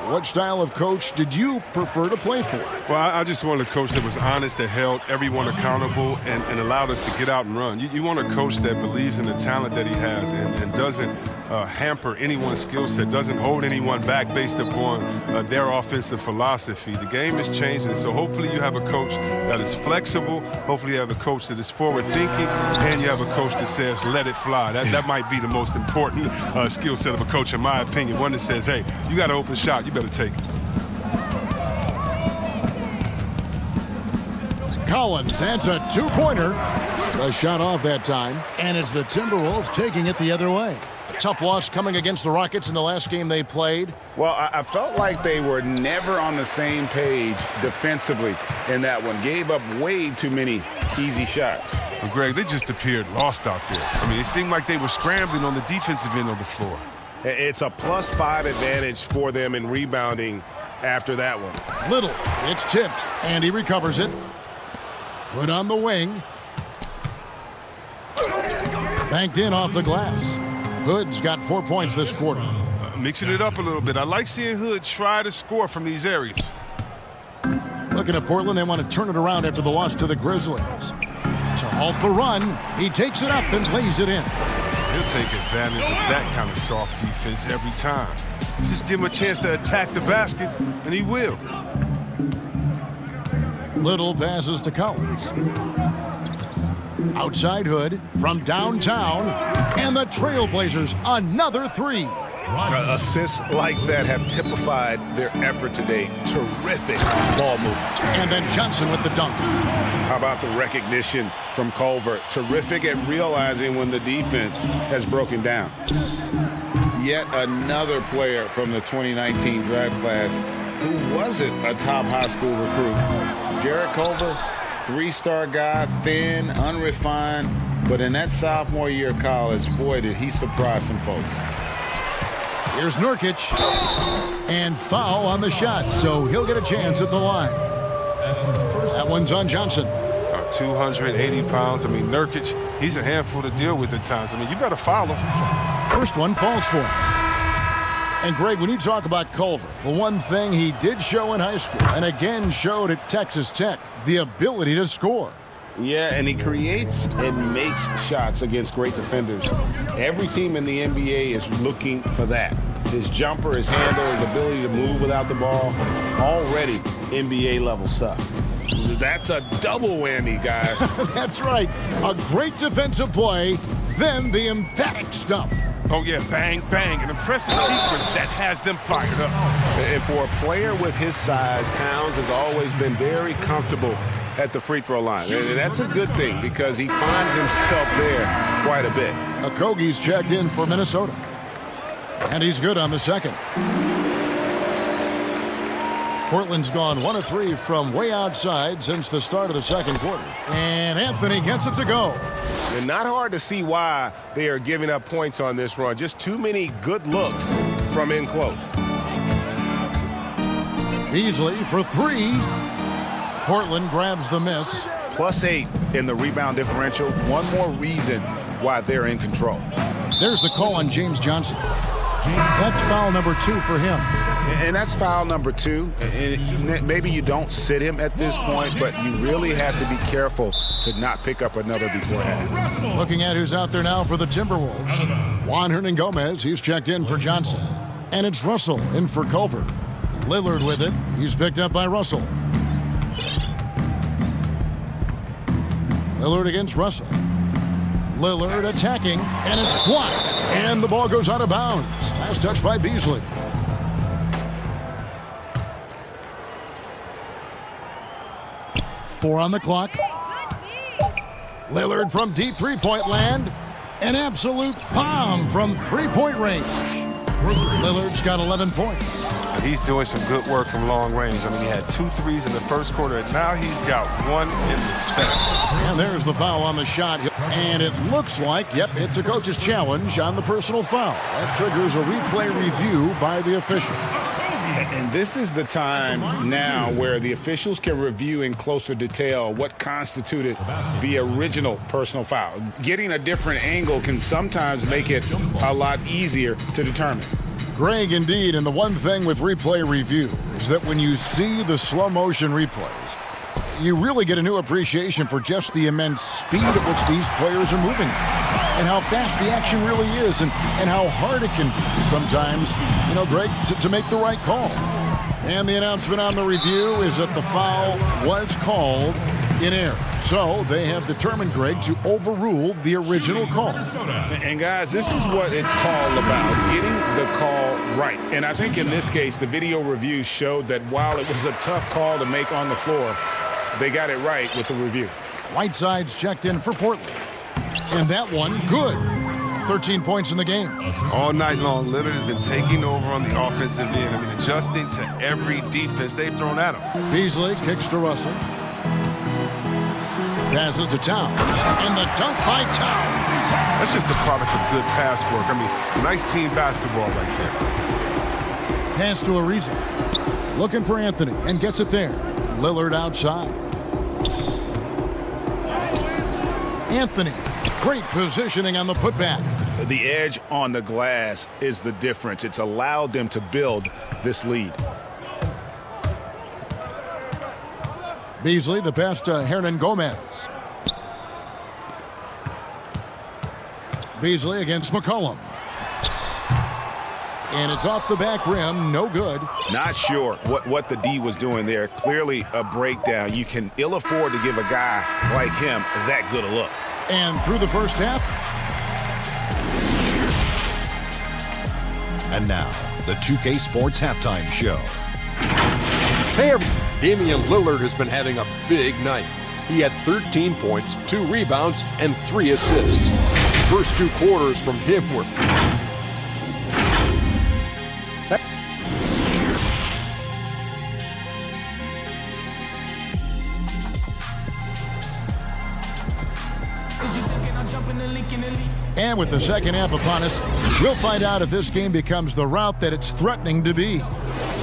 What style of coach did you prefer to play for? Well, I just wanted a coach that was honest, that held everyone accountable, and allowed us to get out and run. You want a coach that believes in the talent that he has and doesn't hamper anyone's skill set, doesn't hold anyone back based upon their offensive philosophy. The game is changing, so hopefully you have a coach that is flexible. Hopefully you have a coach that is forward-thinking, and you have a coach that says, let it fly. That might be the most important skill set of a coach, in my opinion. One that says, hey, you got an open shot, you better take it. Collins, that's a two-pointer. A shot off that time, and it's the Timberwolves taking it the other way. Tough loss coming against the Rockets in the last game they played. Well, I felt like they were never on the same page defensively in that one. Gave up way too many easy shots. Well, Greg, they just appeared lost out there. I mean, it seemed like they were scrambling on the defensive end of the floor. It's a +5 advantage for them in rebounding after that one. Little, it's tipped, and he recovers it. Put on the wing. Banked in off the glass. Hood's got 4 points this quarter. Mixing it up a little bit. I like seeing Hood try to score from these areas. Looking at Portland, they want to turn it around after the loss to the Grizzlies. To halt the run, he takes it up and lays it in. He'll take advantage of that kind of soft defense every time. Just give him a chance to attack the basket, and he will. Little passes to Collins. Outside Hood from downtown, and the Trailblazers another three. Assists like that have typified their effort today. Terrific ball movement. And then Johnson with the dunk. How about the recognition from Culver? Terrific at realizing when the defense has broken down. Yet another player from the 2019 draft class who wasn't a top high school recruit. Jarrett Culver, three-star guy, thin, unrefined, but in that sophomore year of college, boy, did he surprise some folks. Here's Nurkic, and foul on the shot, so he'll get a chance at the line. That one's on Johnson. 280 pounds. I mean, Nurkic, he's a handful to deal with at times. I mean, you better foul him. First one falls for him. And, Greg, when you talk about Culver, the one thing he did show in high school and again showed at Texas Tech, the ability to score. Yeah, and he creates and makes shots against great defenders. Every team in the NBA is looking for that. His jumper, his handle, his ability to move without the ball, already NBA-level stuff. That's a double whammy, guys. That's right. A great defensive play, then the emphatic stuff. Oh, yeah, bang, bang. An impressive sequence that has them fired up. And for a player with his size, Towns has always been very comfortable at the free throw line. And that's a good thing because he finds himself there quite a bit. Okogie's checked in for Minnesota. And he's good on the second. Portland's gone 1 of 3 from way outside since the start of the second quarter. And Anthony gets it to go. And not hard to see why they are giving up points on this run. Just too many good looks from in close. Beasley for 3. Portland grabs the miss. +8 in the rebound differential. One more reason why they're in control. There's the call on James Johnson. That's foul number 2 for him. And that's foul number 2. And maybe you don't sit him at this point, but you really have to be careful to not pick up another beforehand. Looking at who's out there now for the Timberwolves. Juan Hernan-Gomez, he's checked in for Johnson. And it's Russell in for Culver. Lillard with it. He's picked up by Russell. Lillard against Russell. Lillard attacking, and it's blocked. And the ball goes out of bounds. Last touch by Beasley. Four on the clock. Lillard from deep three-point land. An absolute bomb from three-point range. Lillard's got 11 points. He's doing some good work from long range. I mean, he had 2 threes in the first quarter, and now he's got 1 in the second. And there's the foul on the shot. And it looks like, yep, it's a coach's challenge on the personal foul. That triggers a replay review by the official. And this is the time now where the officials can review in closer detail what constituted the original personal foul. Getting a different angle can sometimes make it a lot easier to determine. Greg, indeed, and the one thing with replay review is that when you see the slow motion replays, you really get a new appreciation for just the immense speed at which these players are moving. and how fast the action really is and how hard it can be sometimes, Greg, to make the right call. And the announcement on the review is that the foul was called in error. So they have determined, Greg, to overrule the original call. And guys, this is what it's called about, getting the call right. And I think in this case, the video review showed that while it was a tough call to make on the floor, they got it right with the review. Whiteside's checked in for Portland. And that one, good. 13 points in the game. All night long, Lillard has been taking over on the offensive end. I mean, adjusting to every defense they've thrown at him. Beasley kicks to Russell. Passes to Towns. And the dunk by Towns. That's just the product of good pass work. I mean, nice team basketball right there. Pass to Ariza. Looking for Anthony and gets it there. Lillard outside. Anthony, great positioning on the putback. The edge on the glass is the difference. It's allowed them to build this lead. Beasley, the pass to Hernan Gomez. Beasley against McCollum. And it's off the back rim, no good. Not sure what the D was doing there. Clearly a breakdown. You can ill afford to give a guy like him that good a look. And through the first half. And now, the 2K Sports Halftime Show. Hey, Damian Lillard has been having a big night. He had 13 points, 2 rebounds, and 3 assists. First 2 quarters from him were And with the second half upon us, we'll find out if this game becomes the route that it's threatening to be.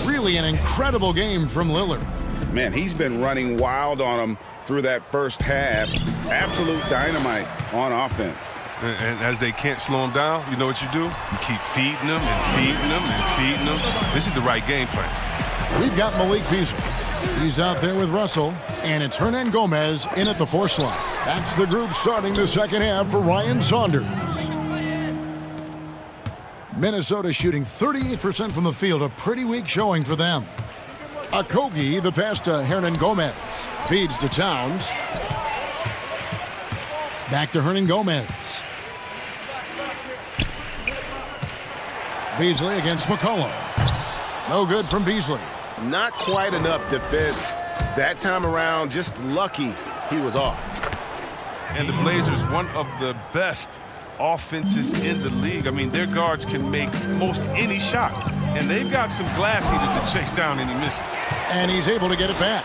Really an incredible game from Lillard. Man, he's been running wild on them through that first half. Absolute dynamite on offense. And as they can't slow him down, you know what you do? You keep feeding them and feeding them and feeding them. This is the right game plan. We've got Malik Beasley. He's out there with Russell, and it's Hernan Gomez in at the 4 slot. That's the group starting the second half for Ryan Saunders. Minnesota shooting 38% from the field, a pretty weak showing for them. Okogie, the pass to Hernan Gomez. Feeds to Towns. Back to Hernan Gomez. Beasley against McCollum. No good from Beasley. Not quite enough defense that time around. Just lucky he was off. And the Blazers, one of the best offenses in the league. I mean, their guards can make most any shot. And they've got some glass heaters to chase down any misses. And he's able to get it back.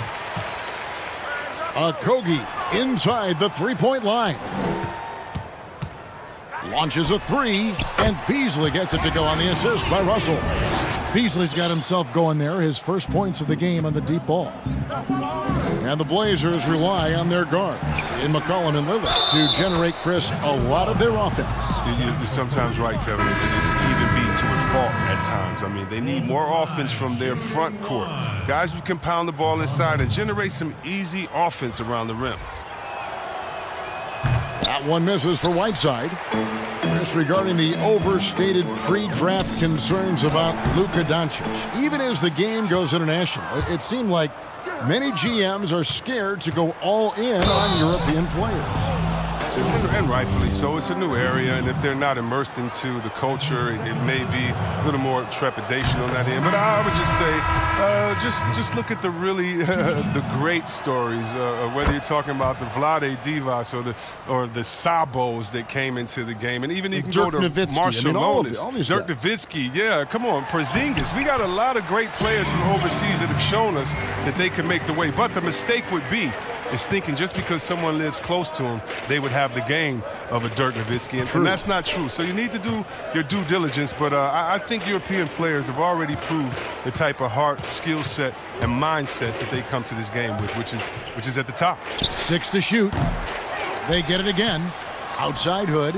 Okogie inside the 3-point line. Launches a 3, and Beasley gets it to go on the assist by Russell. Beasley's got himself going there, his first points of the game on the deep ball. And the Blazers rely on their guards in McCollum and Lillard to generate, Chris, a lot of their offense. You're sometimes right, Kevin. It can even be to a fault at times. I mean, they need more offense from their front court. Guys who can pound the ball inside and generate some easy offense around the rim. That one misses for Whiteside. Chris, regarding the overstated pre-draft concerns about Luka Doncic, even as the game goes international, it seemed like many GMs are scared to go all in on European players. And rightfully so. It's a new area, and if they're not immersed into the culture, it may be a little more trepidation on that end. But I would just say, just look at the really the great stories, whether you're talking about the Vlade Divas or the Sabos that came into the game, and even you can Dirk go to Nowitzki. Marshall Lonis, Dirk guys. Nowitzki. Yeah, come on, Porzingis. We got a lot of great players from overseas that have shown us that they can make the way. But the mistake would be is thinking just because someone lives close to him, they would have the game of a Dirk Nowitzki, and that's not true. So you need to do your due diligence, but I think European players have already proved the type of heart, skill set, and mindset that they come to this game with, which is at the top. 6 to shoot. They get it again. Outside Hood.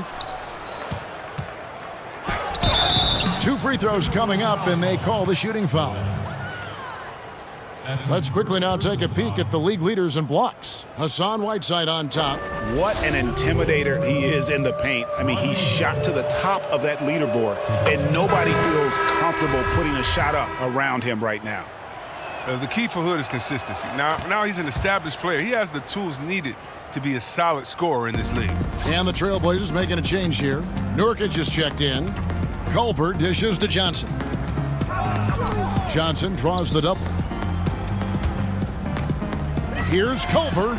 2 free throws coming up, and they call the shooting foul. Let's quickly now take a peek at the league leaders in blocks. Hassan Whiteside on top. What an intimidator he is in the paint. I mean, he shot to the top of that leaderboard, and nobody feels comfortable putting a shot up around him right now. The key for Hood is consistency. Now he's an established player. He has the tools needed to be a solid scorer in this league. And the Trailblazers making a change here. Nurkic is checked in. Culver dishes to Johnson. Johnson draws the double. Here's Culver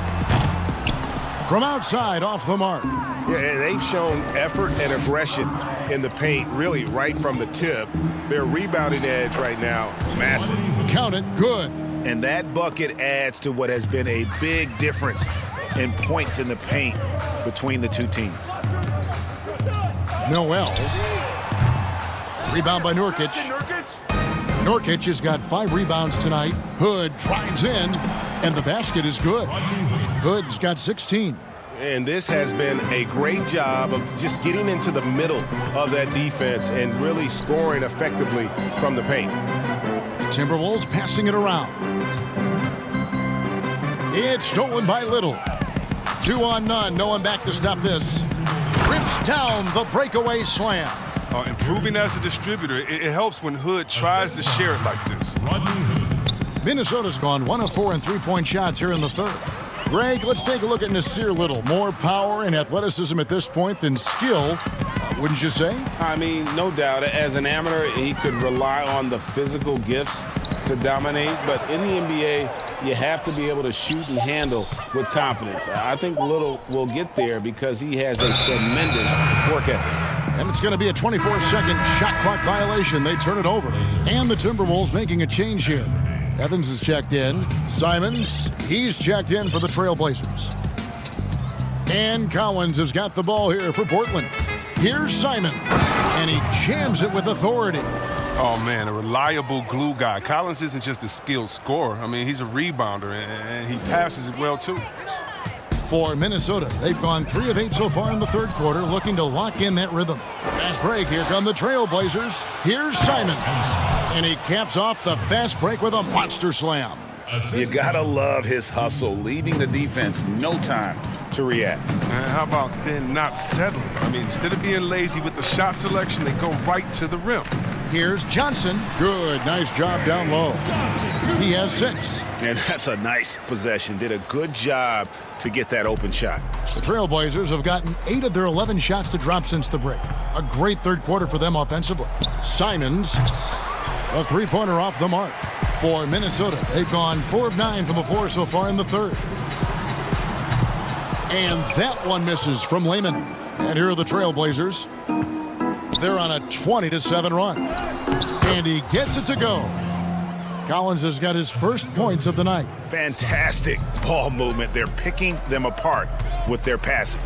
from outside off the mark. Yeah, they've shown effort and aggression in the paint, really right from the tip. Their rebounding edge right now, massive. Count it, good. And that bucket adds to what has been a big difference in points in the paint between the two teams. Noel. Rebound by Nurkic. Nurkic has got 5 rebounds tonight. Hood drives in, and the basket is good. Hood's got 16. And this has been a great job of just getting into the middle of that defense and really scoring effectively from the paint. Timberwolves passing it around. It's stolen by Little. 2 on none. No one back to stop this. Rips down the breakaway slam. Improving as a distributor, it helps when Hood tries to share it like this. Minnesota's gone 1 of 4 in three-point shots here in the third. Greg, let's take a look at Nasir Little. More power and athleticism at this point than skill, wouldn't you say? I mean, no doubt. As an amateur, he could rely on the physical gifts to dominate. But in the NBA, you have to be able to shoot and handle with confidence. I think Little will get there because he has a tremendous work ethic. And it's going to be a 24-second shot clock violation. They turn it over. And the Timberwolves making a change here. Evans is checked in. Simons, he's checked in for the Trailblazers. And Collins has got the ball here for Portland. Here's Simons, and he jams it with authority. Oh, man, a reliable glue guy. Collins isn't just a skilled scorer. I mean, he's a rebounder, and he passes it well, too. For Minnesota, they've gone 3 of 8 so far in the third quarter, looking to lock in that rhythm. Fast break, here come the Trailblazers. Here's Simons, and he caps off the fast break with a monster slam. You gotta love his hustle, leaving the defense no time to react. And how about then not settling? I mean, instead of being lazy with the shot selection, they go right to the rim. Here's Johnson. Good, nice job down low. He has 6. And that's a nice possession. Did a good job to get that open shot. The Trailblazers have gotten 8 of their 11 shots to drop since the break. A great third quarter for them offensively. Simons, a three-pointer off the mark. For Minnesota, they've gone 4 of 9 from the floor so far in the third. And that one misses from Lehman. And here are the Trailblazers. They're on a 20-7 run. And he gets it to go. Collins has got his first points of the night. Fantastic ball movement. They're picking them apart with their passing.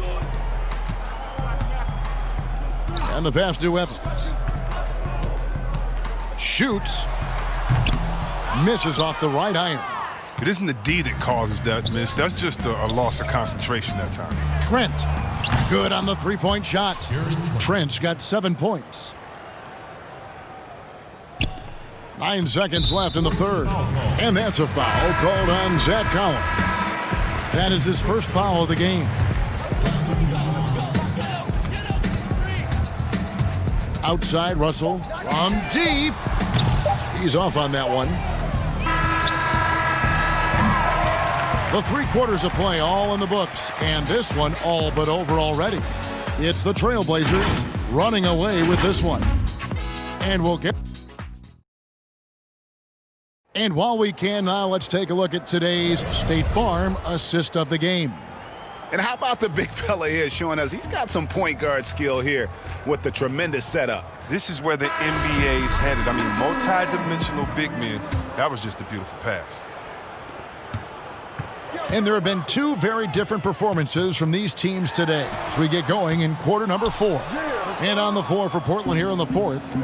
And the pass to Evans. Shoots. Misses off the right iron. It isn't the D that causes that miss. That's just a loss of concentration that time. Trent. Good on the three-point shot. Trent's got 7 points. 9 seconds left in the third. And that's a foul called on Zach Collins. That is his first foul of the game. Outside, Russell from deep. He's off on that one. The 3 quarters of play all in the books, and this one all but over already. It's the Trailblazers running away with this one. And we'll get... And while we can now, let's take a look at today's State Farm assist of the game. And how about the big fella here showing us he's got some point guard skill here with the tremendous setup. This is where the NBA's headed. I mean, multi-dimensional big men. That was just a beautiful pass. And there have been 2 very different performances from these teams today as we get going in quarter number 4. And on the floor for Portland here in the fourth, the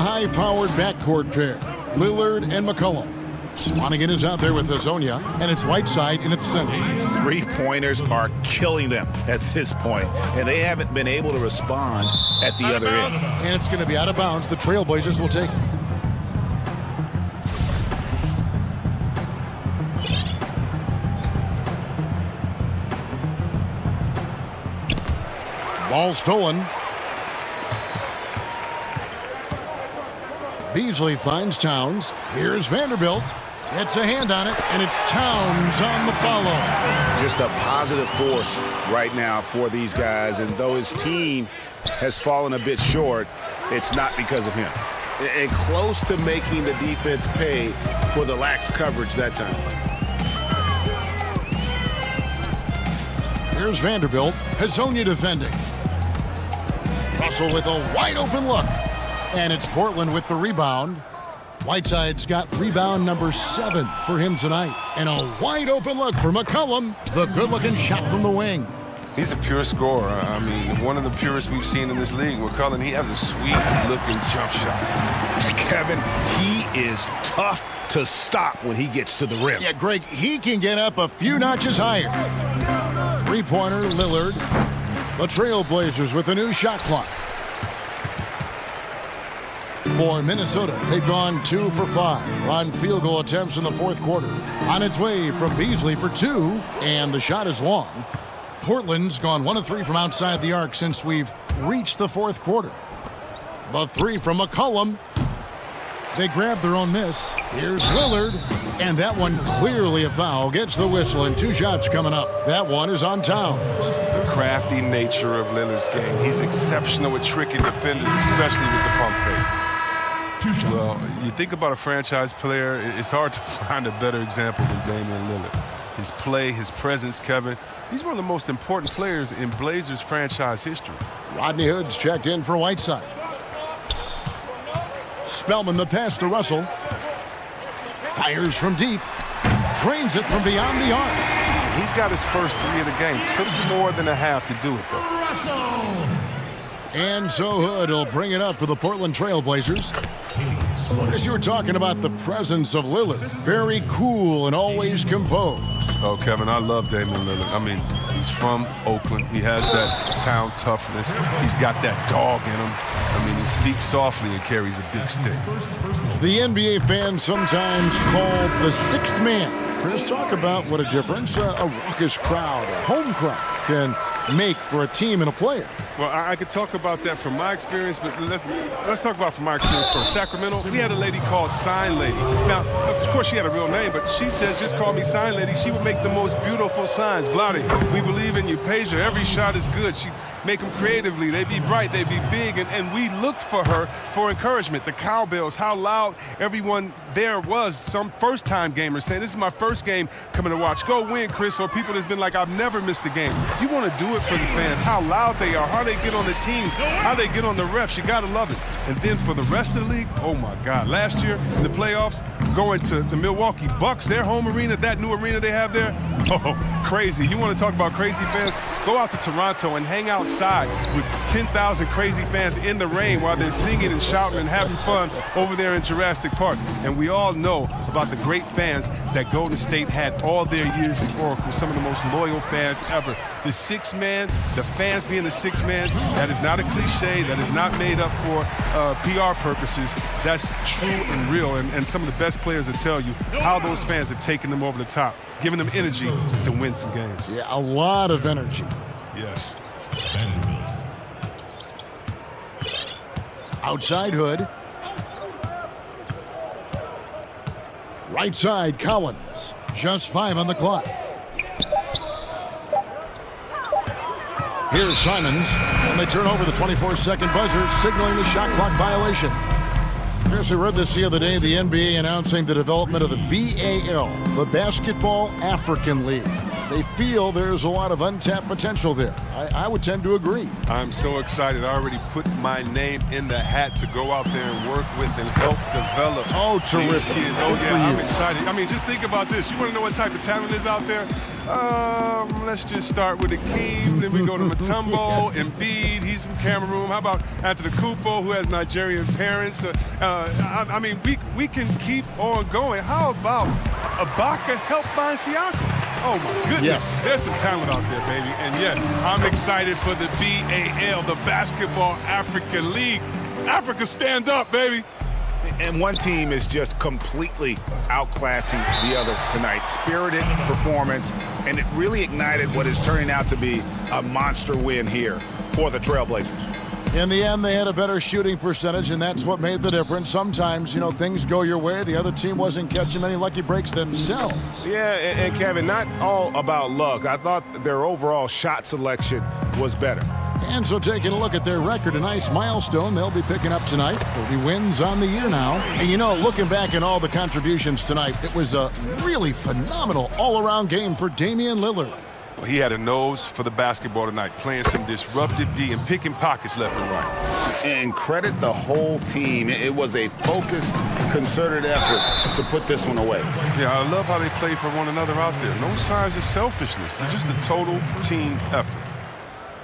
high-powered backcourt pair, Lillard and McCollum. Swanigan is out there with Hazonia, and it's Whiteside in its center. 3-pointers are killing them at this point, and they haven't been able to respond at the other end. And it's going to be out of bounds. The Trailblazers will take it. Ball stolen. Beasley finds Towns. Here's Vanderbilt. Gets a hand on it, and it's Towns on the follow. Just a positive force right now for these guys, and though his team has fallen a bit short, it's not because of him. And close to making the defense pay for the lax coverage that time. Here's Vanderbilt. Hezonja defending. Russell with a wide open look. And it's Portland with the rebound. Whiteside's got rebound number 7 for him tonight. And a wide open look for McCollum. The good-looking shot from the wing. He's a pure scorer. I mean, one of the purest we've seen in this league. McCollum, he has a sweet-looking jump shot. Kevin, he is tough to stop when he gets to the rim. Yeah, Greg, he can get up a few notches higher. Three-pointer, Lillard. The Trailblazers with a new shot clock. For Minnesota, they've gone 2 for 5 on field goal attempts in the fourth quarter. On its way from Beasley for 2, and the shot is long. Portland's gone 1 of 3 from outside the arc since we've reached the fourth quarter. The 3 from McCollum. They grab their own miss. Here's Lillard, and that one clearly a foul. Gets the whistle, and 2 shots coming up. That one is on Towns. The crafty nature of Lillard's game. He's exceptional at tricking defenders, especially with the pump fake. Well, you think about a franchise player, it's hard to find a better example than Damian Lillard. His play, his presence, Kevin, he's one of the most important players in Blazers franchise history. Rodney Hood's checked in for Whiteside. Spellman the pass to Russell. Fires from deep. Drains it from beyond the arc. He's got his first 3 of the game. Took more than a half to do it, though. And so Hood will bring it up for the Portland Trailblazers. As you were talking about the presence of Lillard. Very cool and always composed. Oh, Kevin, I love Damian Lillard. I mean, he's from Oakland. He has that town toughness. He's got that dog in him. I mean, he speaks softly and carries a big stick. The NBA fans sometimes called the 6th man. Chris, talk about what a difference a raucous crowd, a home crowd, can make for a team and a player. Well, I could talk about that from my experience, but let's talk about from my experience first. Sacramento, we had a lady called Sign Lady. Now, of course, she had a real name, but she says, just call me Sign Lady. She would make the most beautiful signs. Vlade, we believe in you. Peja, every shot is good. She make them creatively. They be bright. They be big. And we looked for her for encouragement. The cowbells, how loud everyone there was. Some first-time gamers saying, this is my first game coming to watch. Go win, Chris. Or people that's been like, I've never missed a game. You want to do it for the fans, how loud they are, how they get on the teams, how they get on the refs. You got to love it. And then for the rest of the league, oh, my God. Last year in the playoffs, going to the Milwaukee Bucks, their home arena, that new arena they have there, oh, crazy. You want to talk about crazy fans? Go out to Toronto and hang outside with 10,000 crazy fans in the rain while they're singing and shouting and having fun over there in Jurassic Park. And we all know about the great fans that Golden State had all their years in Oracle, some of the most loyal fans ever. The 6th man, the fans being the 6th man, that is not a cliche. That is not made up for PR purposes. That's true and real. And some of the best players will tell you how those fans have taken them over the top, giving them energy to win some games. Yeah, a lot of energy. Yes. Outside Hood. Right side, Collins. Just 5 on the clock. Here's Simons, and they turn over the 24-second buzzer, signaling the shot clock violation. Chris, we read this the other day, the NBA announcing the development of the BAL, the Basketball African League. They feel there's a lot of untapped potential there. I would tend to agree. I'm so excited. I already put my name in the hat to go out there and work with and help develop these kids. Oh, yeah, I'm excited. I mean, just think about this. You want to know what type of talent is out there? Let's just start with Akeem. Then we go to Mutombo, Embiid. He's from Cameroon. How about Antetokounmpo, who has Nigerian parents? I mean, we can keep on going. How about Ibaka helped by Siakam? Oh, my goodness. Yes. There's some talent out there, baby. And, yes, I'm excited for the BAL, the Basketball African League. Africa, stand up, baby. And one team is just completely outclassing the other tonight. Spirited performance, and it really ignited what is turning out to be a monster win here for the Trailblazers. In the end, they had a better shooting percentage, and that's what made the difference. Sometimes, things go your way. The other team wasn't catching many lucky breaks themselves. Yeah, and Kevin, not all about luck. I thought their overall shot selection was better. And so taking a look at their record, a nice milestone they'll be picking up tonight. 30 wins on the year now. And looking back at all the contributions tonight, it was a really phenomenal all-around game for Damian Lillard. He had a nose for the basketball tonight, playing some disruptive D and picking pockets left and right. And credit the whole team. It was a focused, concerted effort to put this one away. Yeah, I love how they play for one another out there. No signs of selfishness. They're just a total team effort.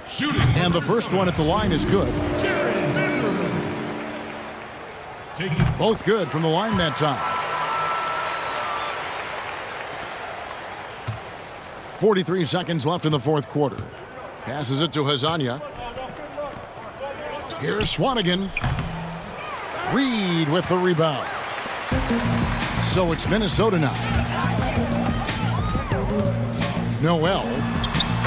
Shooting. And the first one at the line is good. Both good from the line that time. 43 seconds left in the fourth quarter. Passes it to Hazanya. Here's Swanigan. Reed with the rebound. So it's Minnesota now. Noel.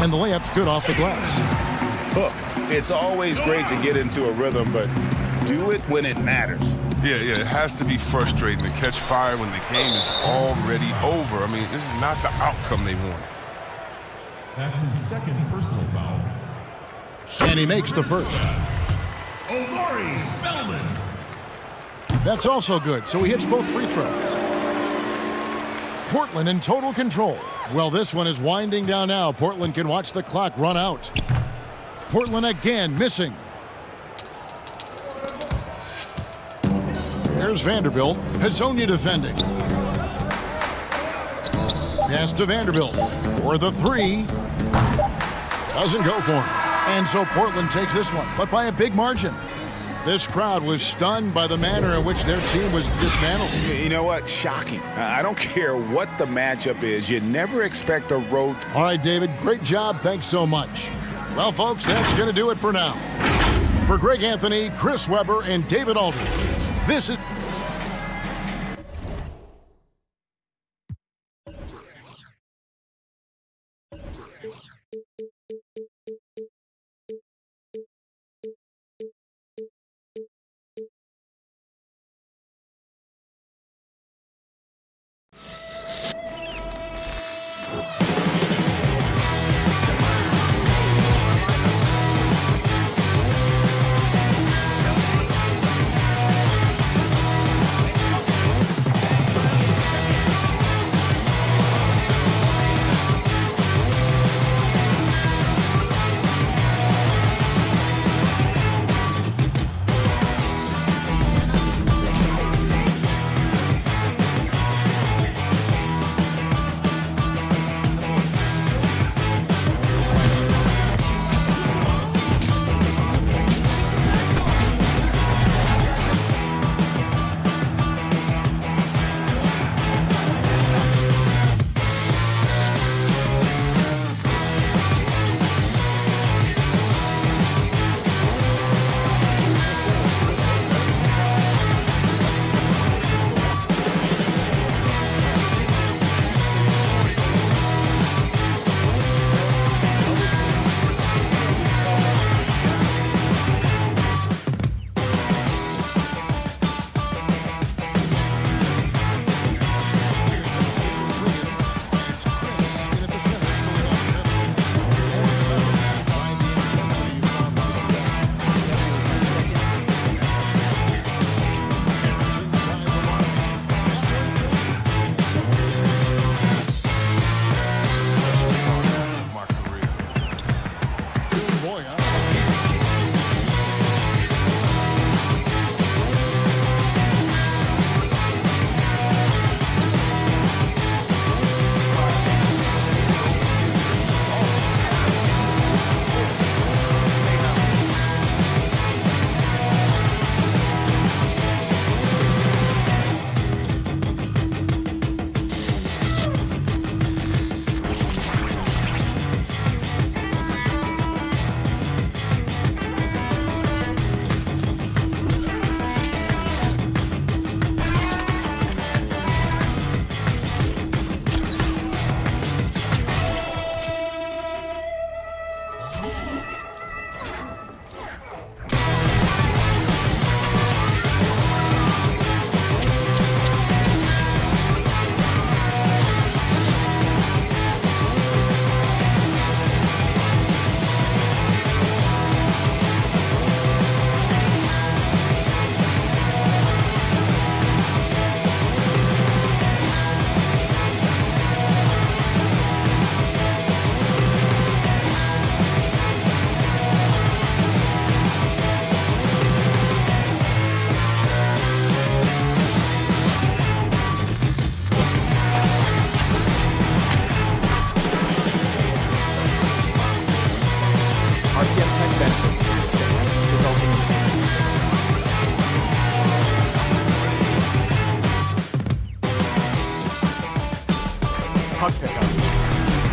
And the layup's good off the glass. Look, it's always great to get into a rhythm, but do it when it matters. Yeah, it has to be frustrating to catch fire when the game is already over. I mean, this is not the outcome they wanted. That's his second personal foul. And he makes the first. Omari Spellman. That's also good, so he hits both free throws. Portland in total control. Well, this one is winding down now. Portland can watch the clock run out. Portland again missing. There's Vanderbilt. Hazonia defending. Pass to Vanderbilt for the three. Doesn't go for him. And so Portland takes this one, but by a big margin. This crowd was stunned by the manner in which their team was dismantled. You know what? Shocking. I don't care what the matchup is. You never expect a road. All right, David, great job. Thanks so much. Well, folks, that's going to do it for now. For Greg Anthony, Chris Webber, and David Aldridge, this is...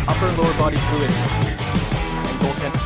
Upper and lower body fluidity. And goaltending.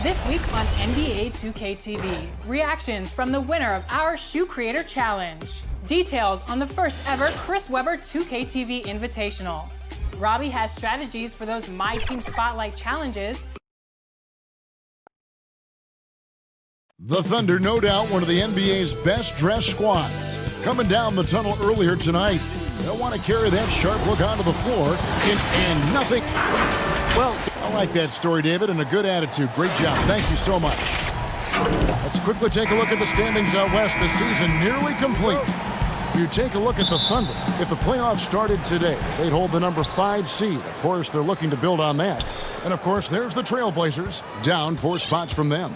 This week on NBA 2K TV, reactions from the winner of our Shoe Creator Challenge. Details on the first ever Chris Webber 2K TV Invitational. Robbie has strategies for those My Team Spotlight challenges. The Thunder, no doubt, one of the NBA's best-dressed squads. Coming down the tunnel earlier tonight. They'll want to carry that sharp look onto the floor and nothing. Well, I like that story, David, and a good attitude. Great job. Thank you so much. Let's quickly take a look at the standings out west. The season nearly complete. You take a look at the Thunder. If the playoffs started today, they'd hold the number 5 seed. Of course, they're looking to build on that. And, of course, there's the Trailblazers, down 4 spots from them.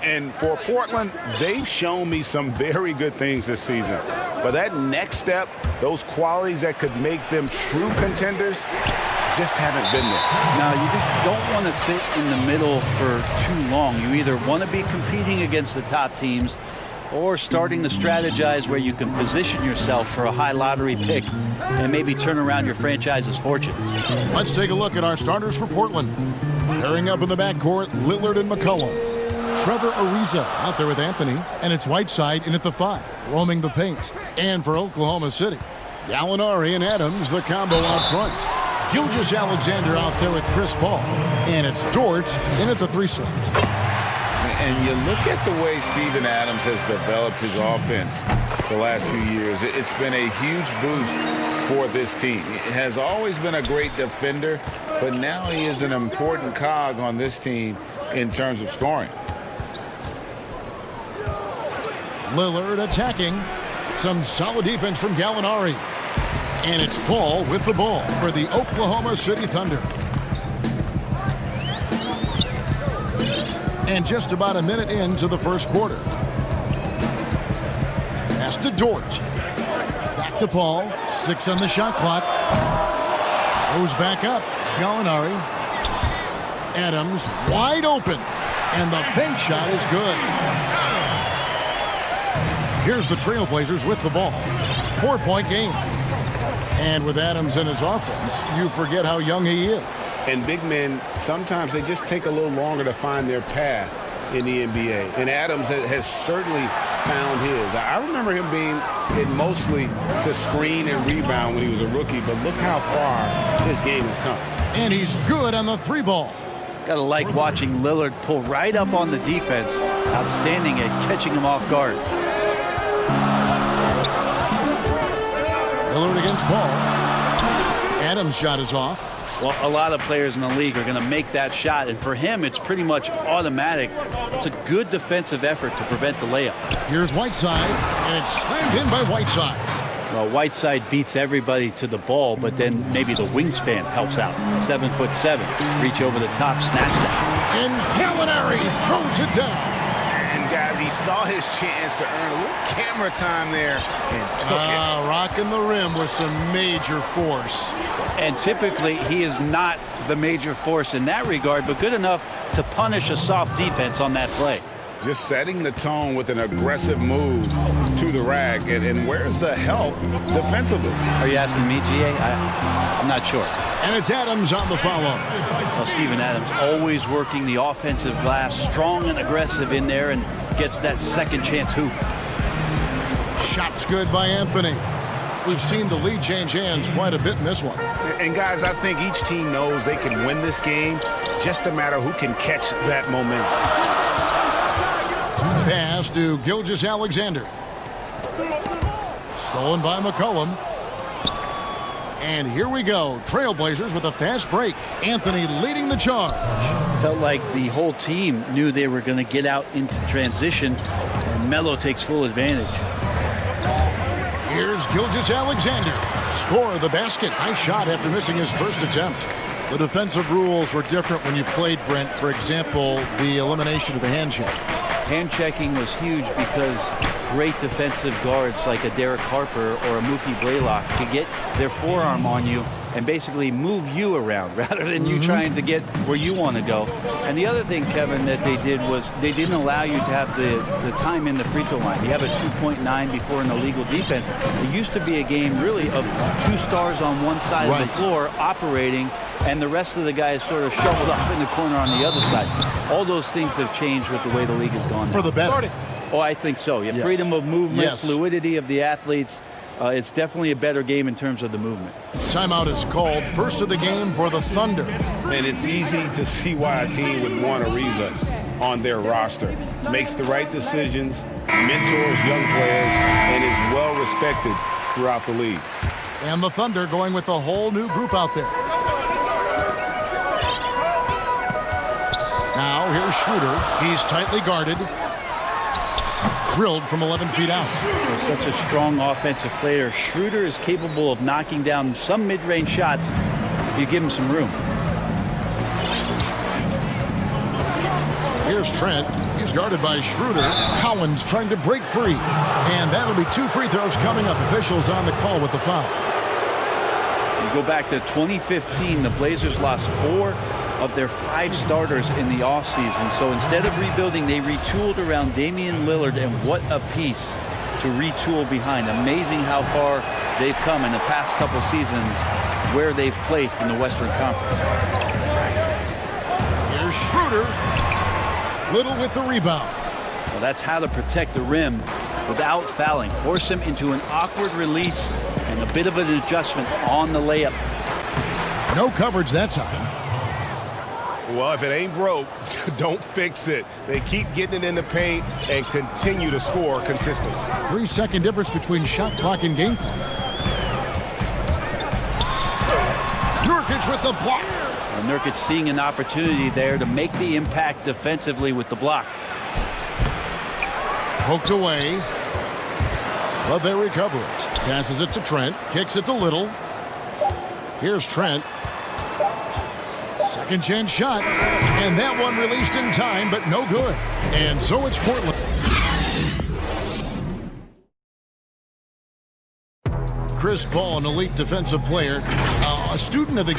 And for Portland, they've shown me some very good things this season. But that next step, those qualities that could make them true contenders, just haven't been there. Now, you just don't want to sit in the middle for too long. You either want to be competing against the top teams or starting to strategize where you can position yourself for a high lottery pick and maybe turn around your franchise's fortunes. Let's take a look at our starters for Portland. Pairing up in the backcourt, Lillard and McCollum. Trevor Ariza out there with Anthony, and it's Whiteside in at the 5, roaming the paint. And for Oklahoma City, Gallinari and Adams, the combo out front. Gilgeous-Alexander out there with Chris Paul, and it's Dort in at the 3 slot. And you look at the way Steven Adams has developed his offense the last few years. It's been a huge boost for this team. He has always been a great defender, but now he is an important cog on this team in terms of scoring. Lillard attacking. Some solid defense from Gallinari. And it's Paul with the ball for the Oklahoma City Thunder. And just about a minute into the first quarter. Pass to Dort. Back to Paul. 6 on the shot clock. Goes back up. Gallinari. Adams wide open. And the bank shot is good. Here's the Trailblazers with the ball. 4-point game. And with Adams in his offense, you forget how young he is. And big men, sometimes they just take a little longer to find their path in the NBA. And Adams has certainly found his. I remember him being mostly to screen and rebound when he was a rookie, but look how far his game has come. And he's good on the 3-ball. Gotta like watching Lillard pull right up on the defense. Outstanding at catching him off guard. Lillard against Paul. Adams' shot is off. Well, a lot of players in the league are going to make that shot, and for him, it's pretty much automatic. It's a good defensive effort to prevent the layup. Here's Whiteside, and it's slammed in by Whiteside. Well, Whiteside beats everybody to the ball, but then maybe the wingspan helps out. 7'7", reach over the top, snatch that. And Gallinari throws it down. And guys, he saw his chance to earn a little camera time there and took it. Rocking the rim with some major force. And typically, he is not the major force in that regard, but good enough to punish a soft defense on that play. Just setting the tone with an aggressive move to the rack. And where's the help defensively? Are you asking me, GA? I'm not sure. And it's Adams on the follow. Well, Steven Adams always working the offensive glass, strong and aggressive in there, and gets that second chance hoop. Shot's good by Anthony. We've seen the lead change hands quite a bit in this one. And guys, I think each team knows they can win this game. Just a matter who can catch that momentum. Pass to Gilgeous-Alexander. Stolen by McCollum. And here we go. Trailblazers with a fast break. Anthony leading the charge. Felt like the whole team knew they were going to get out into transition, and Melo takes full advantage. Here's Gilgeous-Alexander. Score the basket. Nice shot after missing his first attempt. The defensive rules were different when you played, Brent. For example, the elimination of the hand check. Hand checking was huge because great defensive guards like a Derek Harper or a Mookie Blaylock could get their forearm on you and basically move you around rather than you trying to get where you want to go. And the other thing, Kevin, that they did was they didn't allow you to have the time in the free throw line. You have a 2.9 before an illegal defense. It used to be a game really of two stars on one side of the floor operating, and the rest of the guys sort of shoveled up in the corner on the other side. All those things have changed with the way the league has gone now. For the better. Oh, I think so. You have freedom of movement, fluidity of the athletes. It's definitely a better game in terms of the movement. Timeout is called. First of the game for the Thunder. And it's easy to see why a team would want Ariza on their roster. Makes the right decisions, mentors young players, and is well respected throughout the league. And the Thunder going with a whole new group out there. Now here's Schroeder. He's tightly guarded. Drilled from 11 feet out. Such a strong offensive player. Schroeder is capable of knocking down some mid-range shots if you give him some room. Here's Trent. He's guarded by Schroeder. Collins trying to break free. And that'll be 2 free throws coming up. Officials on the call with the foul. You go back to 2015, the Blazers lost 4 of their 5 starters in the offseason. So instead of rebuilding, they retooled around Damian Lillard, and what a piece to retool behind. Amazing how far they've come in the past couple seasons where they've placed in the Western Conference. Here's Schroeder. Little with the rebound. Well, that's how to protect the rim without fouling. Force him into an awkward release and a bit of an adjustment on the layup. No coverage that time. Well, if it ain't broke, don't fix it. They keep getting it in the paint and continue to score consistently. 3-second difference between shot clock and game clock. Nurkic with the block. And Nurkic seeing an opportunity there to make the impact defensively with the block. Poked away. But they recover it. Passes it to Trent. Kicks it to Little. Here's Trent. Second chance shot. And that one released in time, but no good. And so it's Portland. Chris Paul, an elite defensive player, a student of the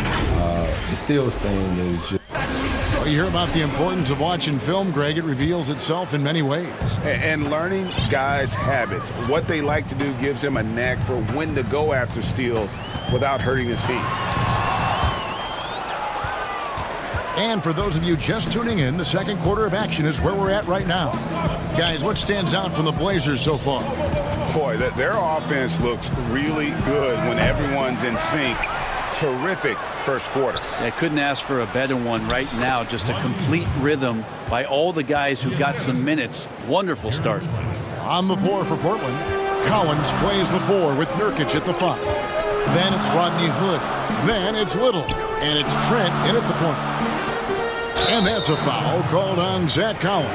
steals thing is just... Well, you hear about the importance of watching film, Greg. It reveals itself in many ways. And learning guys' habits. What they like to do gives him a knack for when to go after steals without hurting his team. And for those of you just tuning in, the second quarter of action is where we're at right now. Guys, what stands out from the Blazers so far? Boy, their offense looks really good when everyone's in sync. Terrific first quarter. I couldn't ask for a better one right now. Just a complete rhythm by all the guys who got some minutes. Wonderful start. On the floor for Portland, Collins plays the 4 with Nurkic at the 5. Then it's Rodney Hood. Then it's Little. And it's Trent in at the point. And that's a foul called on Zach Collins.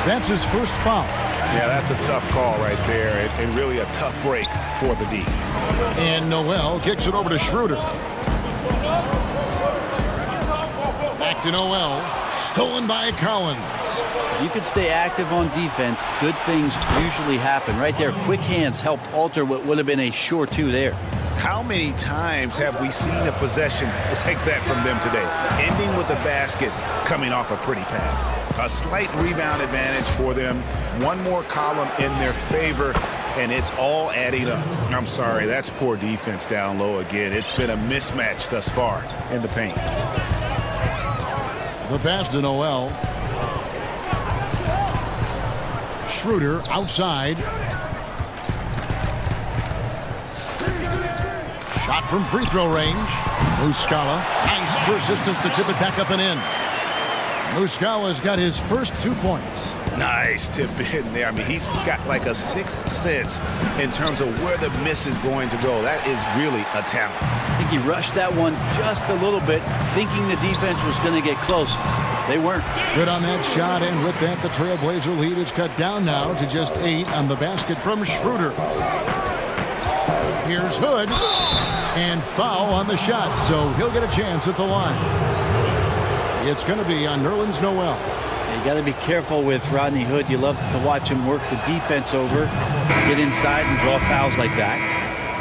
That's his first foul. Yeah, that's a tough call right there, and really a tough break for the D. And Noel kicks it over to Schroeder. Back to Noel. Stolen by Collins. You could stay active on defense. Good things usually happen. Right there, quick hands helped alter what would have been a sure 2 there. How many times have we seen a possession like that from them today? Ending with a basket coming off a pretty pass. A slight rebound advantage for them. One more column in their favor, and it's all adding up. I'm sorry, that's poor defense down low again. It's been a mismatch thus far in the paint. The pass to Noel. Schroeder outside. Shot from free throw range. Muscala. Nice persistence to tip it back up and in. Muscala's got his first 2 points. Nice tip in there. I mean, he's got like a sixth sense in terms of where the miss is going to go. That is really a talent. I think he rushed that one just a little bit, thinking the defense was going to get close. They weren't. Good on that shot, and with that, the Trailblazer lead is cut down now to just 8 on the basket from Schroeder. Here's Hood, and foul on the shot, so he'll get a chance at the line. It's going to be on Nerlens Noel. You got to be careful with Rodney Hood. You love to watch him work the defense over, get inside and draw fouls like that.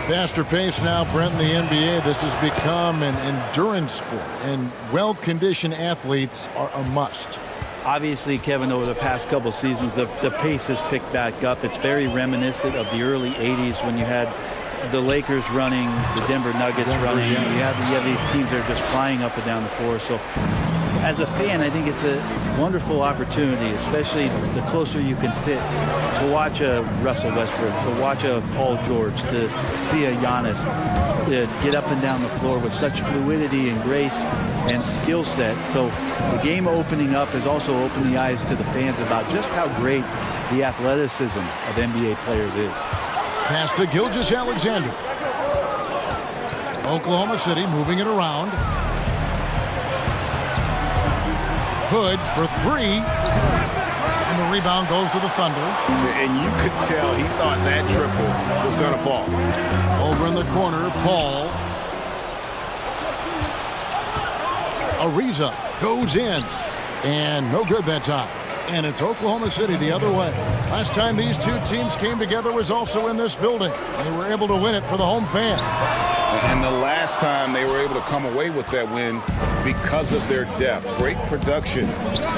Faster pace now, Brent, in the NBA. This has become an endurance sport, and well-conditioned athletes are a must. Obviously, Kevin, over the past couple seasons, the pace has picked back up. It's very reminiscent of the early 80s when you had the Lakers running, the Denver Nuggets running. Yes. You have these teams that are just flying up and down the floor. So as a fan, I think it's a wonderful opportunity, especially the closer you can sit, to watch a Russell Westbrook, to watch a Paul George, to see a Giannis get up and down the floor with such fluidity and grace and skill set. So the game opening up has also opened the eyes to the fans about just how great the athleticism of NBA players is. Pass to Gilgeous-Alexander. Oklahoma City moving it around. Hood for 3. And the rebound goes to the Thunder. And you could tell he thought that triple was going to fall. Over in the corner, Paul. Ariza goes in. And no good that time. And it's Oklahoma City the other way. Last time these two teams came together was also in this building. They were able to win it for the home fans. And the last time they were able to come away with that win because of their depth. Great production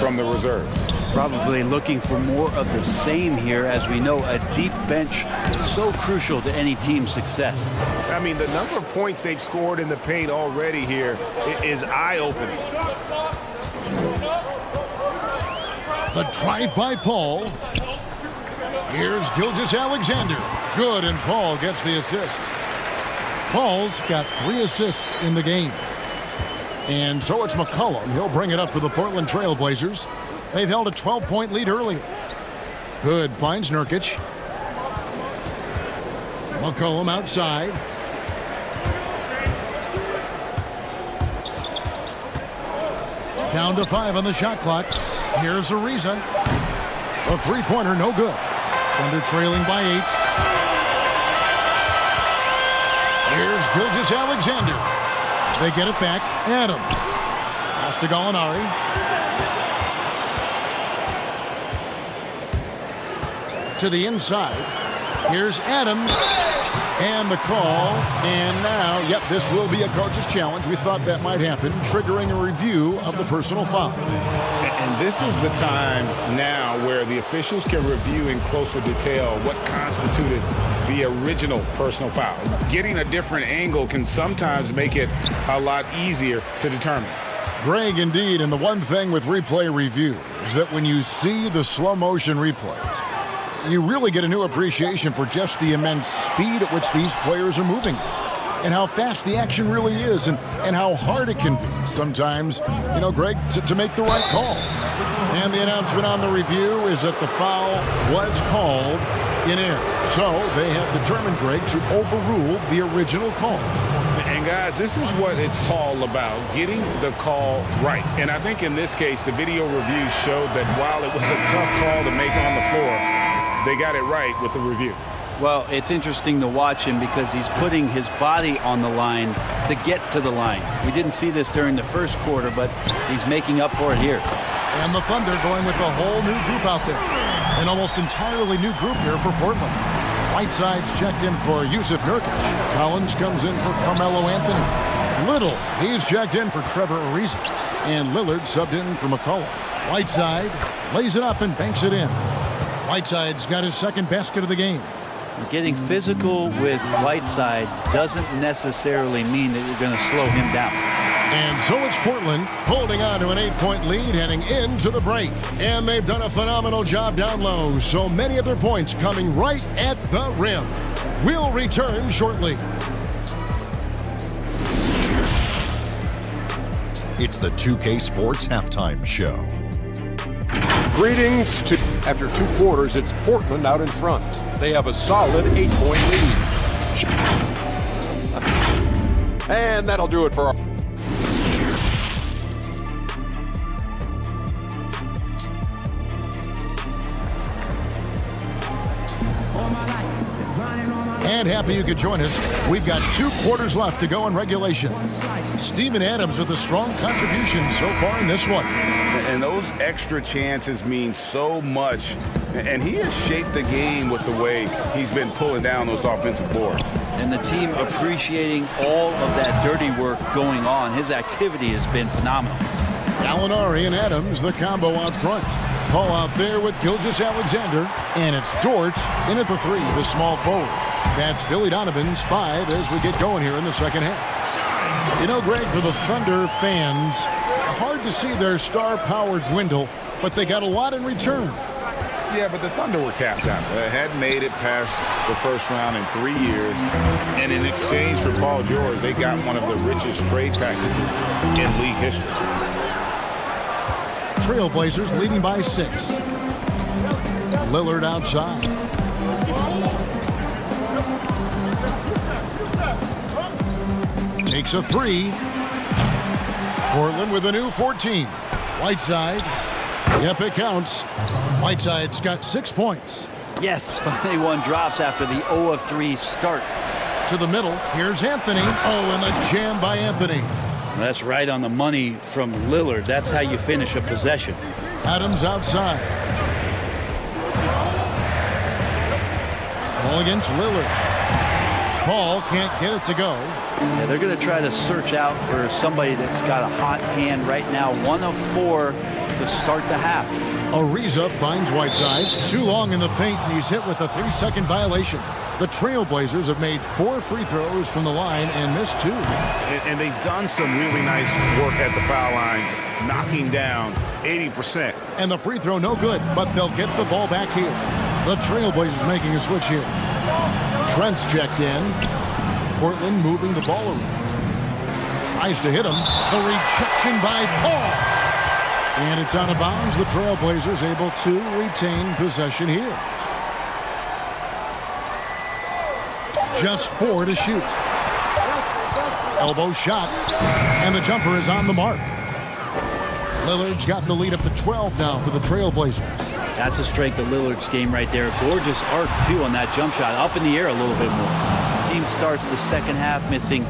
from the reserve. Probably looking for more of the same here. As we know, a deep bench so crucial to any team's success. I mean, the number of points they've scored in the paint already here is eye-opening. The drive by Paul. Here's Gilgeous-Alexander. Good, and Paul gets the assist. Paul's got 3 assists in the game. And so it's McCollum. He'll bring it up for the Portland Trailblazers. They've held a 12-point lead earlier. Hood finds Nurkic. McCollum outside. Down to 5 on the shot clock. Here's Ariza. A three-pointer, no good. Thunder trailing by 8. Here's Gilgeous-Alexander. They get it back. Adams. Pass to Gallinari. To the inside. Here's Adams. And the call. And now, yep, this will be a coach's challenge. We thought that might happen, triggering a review of the personal foul. And this is the time now where the officials can review in closer detail what constituted the original personal foul. Getting a different angle can sometimes make it a lot easier to determine. Greg, indeed, and the one thing with replay review is that when you see the slow motion replays, you really get a new appreciation for just the immense speed at which these players are moving and how fast the action really is and how hard it can be sometimes, Greg, to make the right call. And the announcement on the review is that the foul was called in air. So they have determined, Greg, to overrule the original call. And guys, this is what it's all about, getting the call right. And I think in this case, the video review showed that while it was a tough call to make on the floor, they got it right with the review. Well, it's interesting to watch him because he's putting his body on the line to get to the line. We didn't see this during the first quarter, but he's making up for it here. And the Thunder going with a whole new group out there. An almost entirely new group here for Portland. Whiteside's checked in for Yusuf Nurkic. Collins comes in for Carmelo Anthony. Little, he's checked in for Trevor Ariza. And Lillard subbed in for McCollum. Whiteside lays it up and banks it in. Whiteside's got his second basket of the game. Getting physical with Whiteside doesn't necessarily mean that you're going to slow him down. And so it's Portland holding on to an 8-point lead heading into the break. And they've done a phenomenal job down low. So many of their points coming right at the rim. We'll return shortly. It's the 2K Sports Halftime Show. Greetings to... After 2 quarters, it's Portland out in front. They have a solid 8-point lead. And that'll do it for our... And happy you could join us. We've got 2 quarters left to go in regulation. Steven Adams with a strong contribution so far in this one. And those extra chances mean so much. And he has shaped the game with the way he's been pulling down those offensive boards. And the team appreciating all of that dirty work going on. His activity has been phenomenal. Gallinari and Adams, the combo out front. Paul out there with Gilgeous-Alexander. And it's Dort in at the 3, the small forward. That's Billy Donovan's 5 as we get going here in the second half. Greg, for the Thunder fans, hard to see their star power dwindle, but they got a lot in return. Yeah, but the Thunder were capped out. Hadn't made it past the first round in 3 years. And in exchange for Paul George, they got one of the richest trade packages in league history. Trailblazers leading by 6. Lillard outside. Takes a 3. Portland with a new 14. Whiteside. Yep, it counts. Whiteside's got 6 points. Yes, finally one drops after the 0 of 3 start. To the middle, here's Anthony. Oh, and the jam by Anthony. That's right on the money from Lillard. That's how you finish a possession. Adams outside. Ball against Lillard. Paul can't get it to go. Yeah, they're going to try to search out for somebody that's got a hot hand right now. 1 of 4 to start the half. Ariza finds Whiteside. Too long in the paint, and he's hit with a 3-second violation. The Trailblazers have made 4 free throws from the line and missed 2. And they've done some really nice work at the foul line, knocking down 80%. And the free throw no good, but they'll get the ball back here. The Trailblazers making a switch here. Trent's checked in. Portland moving the ball around. Tries to hit him. The rejection by Paul. And it's out of bounds. The Trailblazers able to retain possession here. Just 4 to shoot. Elbow shot. And the jumper is on the mark. Lillard's got the lead up to 12 now for the Trailblazers. That's the strength of Lillard's game right there. Gorgeous arc, too, on that jump shot. Up in the air a little bit more. The team starts the second half missing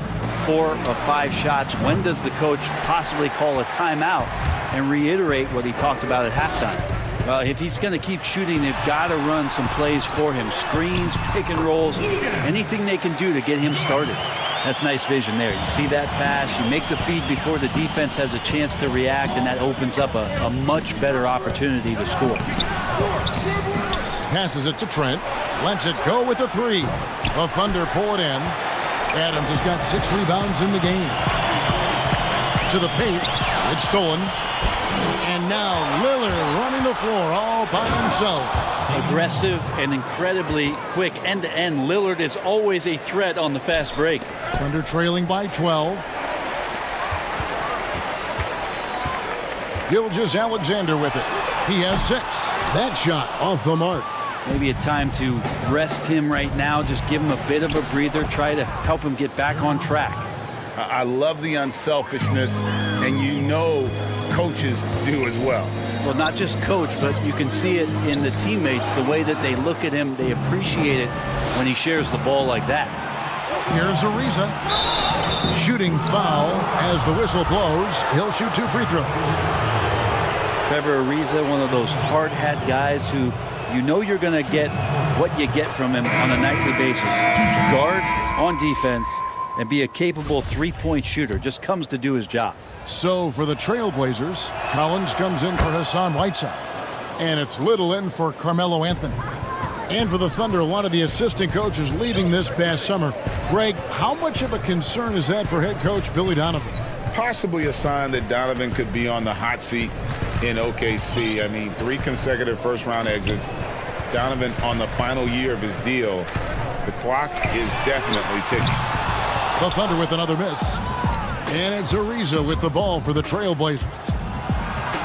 4 of 5 shots. When does the coach possibly call a timeout and reiterate what he talked about at halftime? Well, if he's going to keep shooting, they've got to run some plays for him. Screens, pick and rolls, anything they can do to get him started. That's nice vision there. You see that pass, you make the feed before the defense has a chance to react, and that opens up a much better opportunity to score. Passes it to Trent. Lets it go with the 3. The Thunder pull it in. Adams has got 6 rebounds in the game. To the paint. It's stolen. And now Lillard running the floor all by himself. Aggressive and incredibly quick end-to-end. Lillard is always a threat on the fast break. Thunder trailing by 12. Gilgeous-Alexander with it. He has 6. That shot off the mark. Maybe a time to rest him right now. Just give him a bit of a breather. Try to help him get back on track. I love the unselfishness, and you know coaches do as well. Well, not just coach, but you can see it in the teammates, the way that they look at him. They appreciate it when he shares the ball like that. Here's Ariza. Shooting foul as the whistle blows. He'll shoot 2 free throws. Trevor Ariza, one of those hard hat guys who you know you're going to get what you get from him on a nightly basis. Guard on defense and be a capable three-point shooter. Just comes to do his job. So for the Trailblazers, Collins comes in for Hassan Whiteside. And it's Little in for Carmelo Anthony. And for the Thunder, a lot of the assistant coaches leaving this past summer. Greg, how much of a concern is that for head coach Billy Donovan? Possibly a sign that Donovan could be on the hot seat in OKC. I mean, 3 consecutive first-round exits. Donovan on the final year of his deal. The clock is definitely ticking. The Thunder with another miss. And it's Ariza with the ball for the Trailblazers.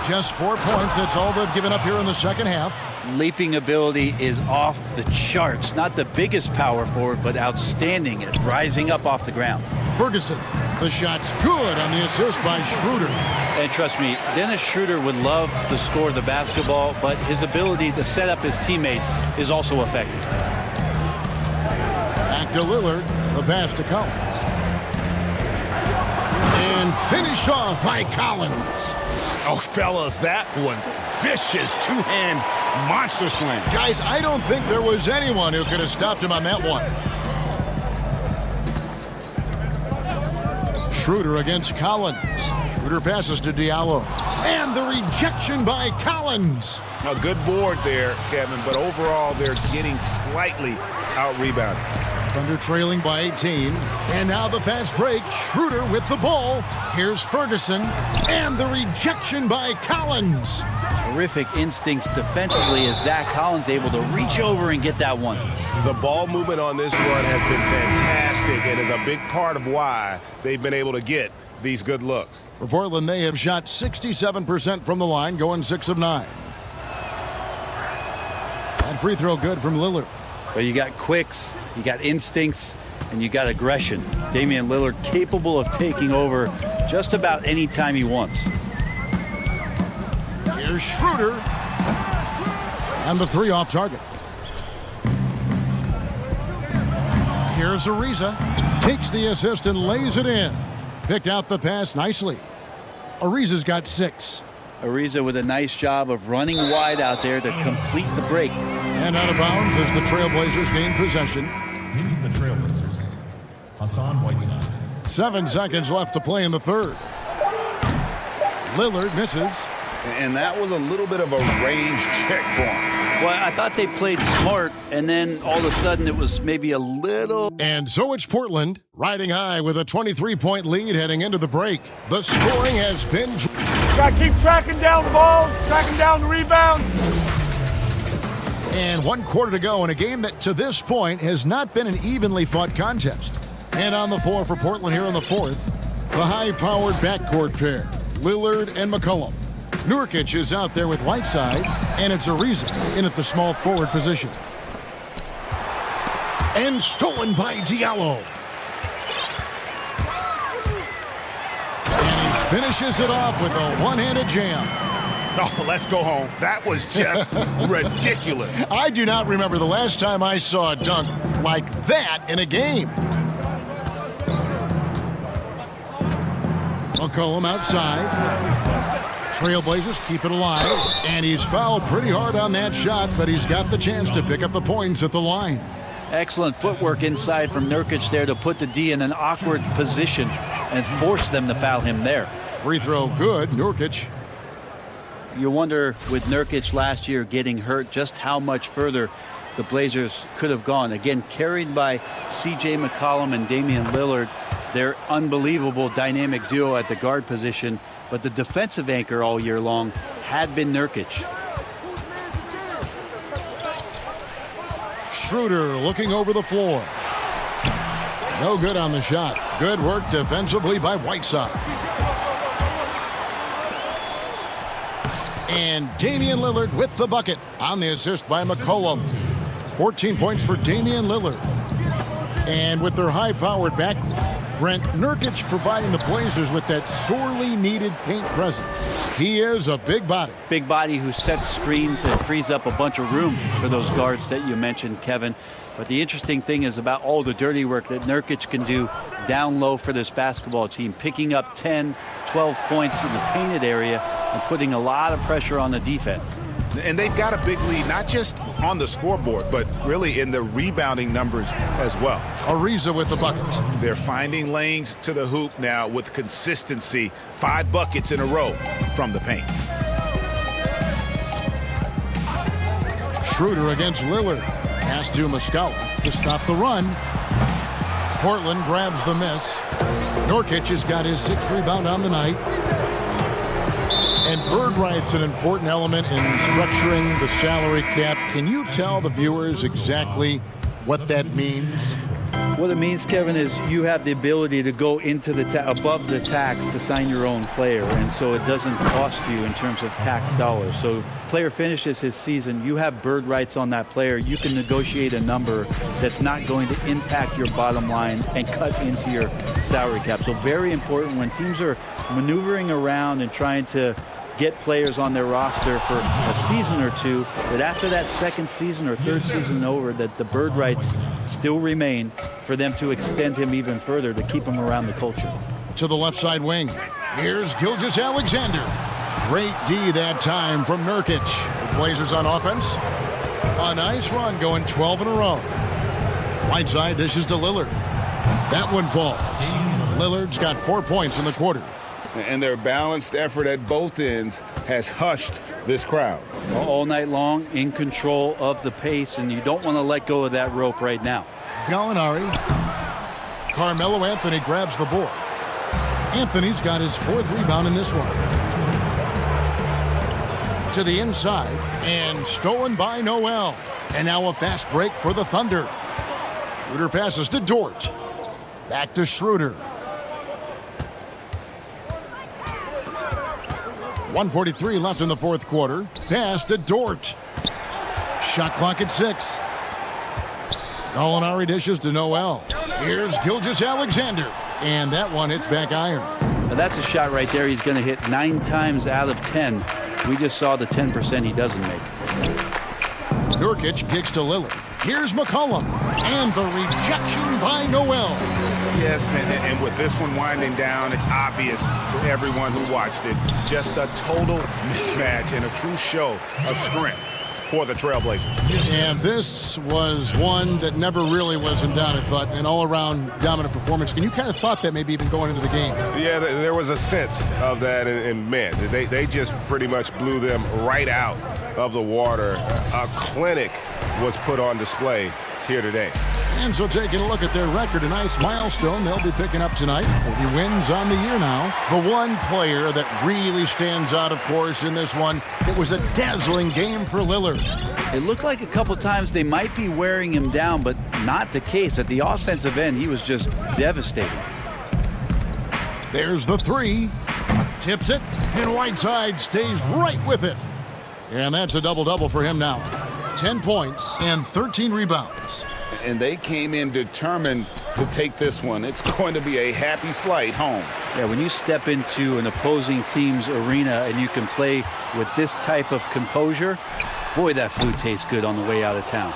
Just 4 points. That's all they've given up here in the second half. Leaping ability is off the charts. Not the biggest power forward, but outstanding at rising up off the ground. Ferguson. The shot's good on the assist by Schroeder. And trust me, Dennis Schroeder would love to score the basketball, but his ability to set up his teammates is also effective. Back to Lillard. The pass to Collins. And finished off by Collins. Oh, fellas, that was vicious two-hand monster slam. Guys, I don't think there was anyone who could have stopped him on that one. Schroeder against Collins. Schroeder passes to Diallo. And the rejection by Collins. A good board there, Kevin, but overall they're getting slightly out-rebounded. Thunder trailing by 18. And now the fast break. Schroeder with the ball. Here's Ferguson. And the rejection by Collins. Terrific instincts defensively as Zach Collins able to reach over and get that one. The ball movement on this run has been fantastic and is a big part of why they've been able to get these good looks. For Portland, they have shot 67% from the line, going 6 of 9. That free throw good from Lillard. But you got quicks, you got instincts, and you got aggression. Damian Lillard capable of taking over just about any time he wants. Here's Schroeder. And the 3 off target. Here's Ariza. Takes the assist and lays it in. Picked out the pass nicely. Ariza's got 6. Ariza with a nice job of running wide out there to complete the break. And out of bounds as the Trailblazers gain possession. Leading the Trailblazers, Hassan Whiteside. 7 seconds left to play in the third. Lillard misses. And that was a little bit of a range check for him. Well, I thought they played smart, and then all of a sudden it was maybe a little... And so it's Portland, riding high with a 23-point lead heading into the break. The scoring has been... Try to keep tracking down the balls, tracking down the rebound. And 1 quarter to go in a game that to this point has not been an evenly fought contest. And on the floor for Portland here in the fourth, the high-powered backcourt pair, Lillard and McCollum. Nurkic is out there with Whiteside, and it's Ariza in at the small forward position. And stolen by Diallo. And he finishes it off with a one-handed jam. Oh, let's go home. That was just ridiculous. I do not remember the last time I saw a dunk like that in a game. McCollum outside. Trailblazers keep it alive, and he's fouled pretty hard on that shot, but he's got the chance to pick up the points at the line. Excellent footwork inside from Nurkic there to put the D in an awkward position and force them to foul him there. Free throw good, Nurkic. You wonder with Nurkic last year getting hurt just how much further the Blazers could have gone. Again, carried by C.J. McCollum and Damian Lillard. They're unbelievable dynamic duo at the guard position, but the defensive anchor all year long had been Nurkic. Schroeder looking over the floor. No good on the shot. Good work defensively by Whiteside. And Damian Lillard with the bucket on the assist by McCollum. 14 points for Damian Lillard. And with their high-powered backcourt, Brent, Nurkic providing the Blazers with that sorely needed paint presence. He is a big body. Big body who sets screens and frees up a bunch of room for those guards that you mentioned, Kevin. But the interesting thing is about all the dirty work that Nurkic can do down low for this basketball team, picking up 10, 12 points in the painted area and putting a lot of pressure on the defense. And they've got a big lead, not just on the scoreboard, but really in the rebounding numbers as well. Ariza with the bucket. They're finding lanes to the hoop now with consistency. 5 buckets in a row from the paint. Schroeder against Lillard. Pass to Muscala to stop the run. Portland grabs the miss. Nurkic has got his 6th rebound on the night. And bird right's an important element in structuring the salary cap. Can you tell the viewers exactly what that means? What it means, Kevin, is you have the ability to go into the above the tax to sign your own player, and so it doesn't cost you in terms of tax dollars. So if a player finishes his season, you have bird rights on that player. You can negotiate a number that's not going to impact your bottom line and cut into your salary cap. So very important when teams are maneuvering around and trying to get players on their roster for a season or two, that after that second season or third season over, that the bird rights still remain for them to extend him even further to keep him around the culture. To the left side wing. Here's Gilgeous-Alexander. Great D that time from Nurkic. The Blazers on offense. A nice run going 12 in a row. Whiteside dishes to Lillard. That one falls. Lillard's got 4 points in the quarter. And their balanced effort at both ends has hushed this crowd. All night long, in control of the pace, and you don't want to let go of that rope right now. Gallinari. Carmelo Anthony grabs the board. Anthony's got his 4th rebound in this one. To the inside, and stolen by Noel. And now a fast break for the Thunder. Schroeder passes to Dort. Back to Schroeder. 1:43 left in the 4th quarter. Pass to Dort. Shot clock at 6. Gallinari dishes to Noel. Here's Gilgeous-Alexander. And that one hits back iron. Now that's a shot right there he's going to hit 9 times out of 10. We just saw the 10% he doesn't make. Nurkic kicks to Lillard. Here's McCollum. And the rejection by Noel. Yes, and with this one winding down, it's obvious to everyone who watched it. Just a total mismatch and a true show of strength for the Trailblazers. And this was one that never really was in doubt, I thought, an all-around dominant performance. And you kind of thought that maybe even going into the game. Yeah, there was a sense of that, and man, they just pretty much blew them right out of the water. A clinic was put on display here today. And so taking a look at their record, a nice milestone they'll be picking up tonight. 40 wins on the year now. The one player that really stands out, of course, in this one, it was a dazzling game for Lillard. It looked like a couple times they might be wearing him down, but not the case. At the offensive end, he was just devastating. There's the 3. Tips it, and Whiteside stays right with it. And that's a double-double for him now. 10 points and 13 rebounds. And they came in determined to take this one. It's going to be a happy flight home. Yeah, when you step into an opposing team's arena and you can play with this type of composure, boy, that food tastes good on the way out of town.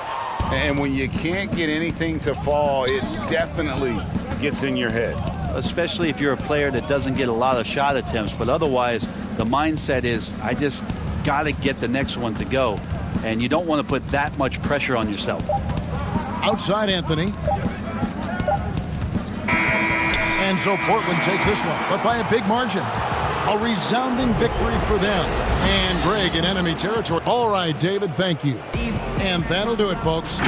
And when you can't get anything to fall, it definitely gets in your head. Especially if you're a player that doesn't get a lot of shot attempts, but otherwise the mindset is, I just got to get the next one to go. And you don't want to put that much pressure on yourself. Outside Anthony. And so Portland takes this one, but by a big margin. A resounding victory for them. And Greg in enemy territory. All right, David, thank you. And that'll do it, folks.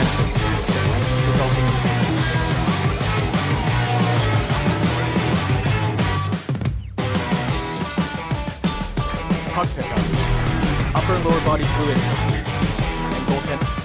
benefits to the stick, resulting in puck pickups, upper and lower body fluid, and goaltend.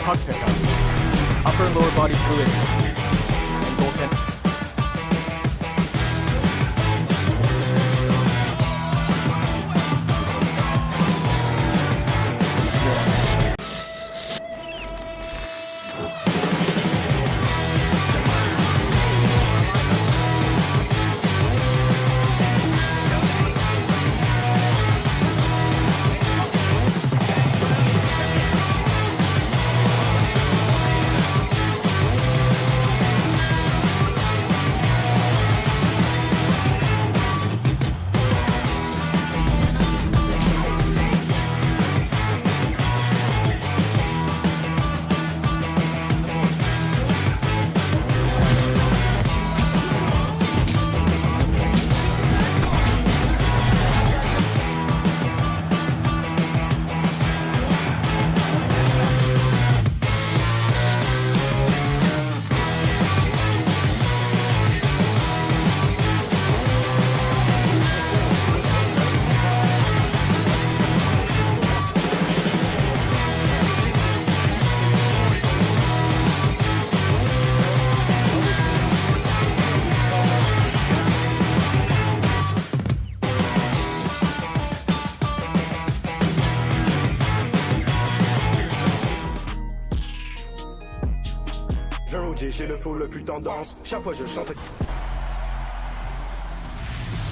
puck pickups, upper and lower body fluid, and goaltend. flow le plus tendance. Chaque fois je chante.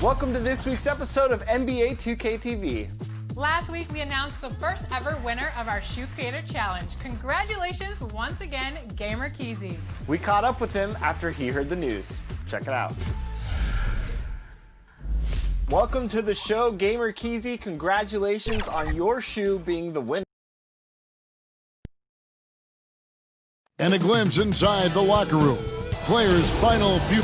Welcome to this week's episode of NBA 2K TV. Last week, we announced the first ever winner of our Shoe Creator Challenge. Congratulations once again, Gamer Keezy. We caught up with him after he heard the news. Check it out. Welcome to the show, Gamer Keezy. Congratulations on your shoe being the winner. And a glimpse inside the locker room. Players' final few.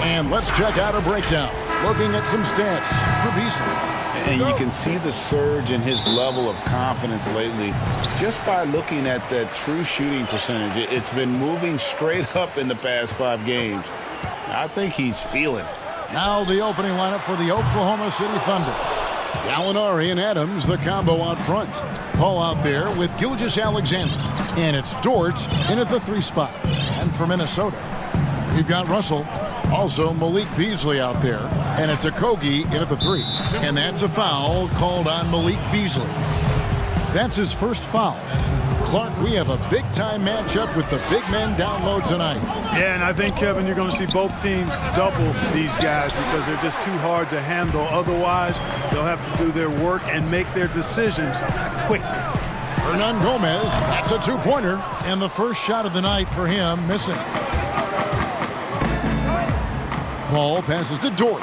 And let's check out a breakdown. Looking at some stats for Beasley. And you can see the surge in his level of confidence lately just by looking at that true shooting percentage. It's been moving straight up in the past 5 games. I think he's feeling it. Now the opening lineup for the Oklahoma City Thunder. Gallinari and Adams, the combo out front. Paul out there with Gilgeous-Alexander. And it's Dort in at the 3 spot. And for Minnesota, we've got Russell. Also, Malik Beasley out there, and it's Okogie in at the 3. And that's a foul called on Malik Beasley. That's his first foul. Clark, we have a big-time matchup with the big men down low tonight. Yeah, and I think, Kevin, you're going to see both teams double these guys because they're just too hard to handle. Otherwise, they'll have to do their work and make their decisions quickly. Hernan Gomez, that's a 2-pointer, and the first shot of the night for him missing. Paul passes to Dort.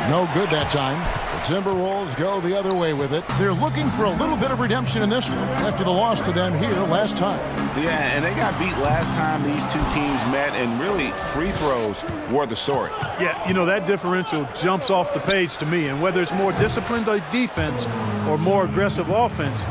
No good that time. The Timberwolves go the other way with it. They're looking for a little bit of redemption in this one after the loss to them here last time. Yeah, and they got beat last time these two teams met, and really free throws were the story. Yeah, you know, that differential jumps off the page to me, and whether it's more disciplined defense or more aggressive offense,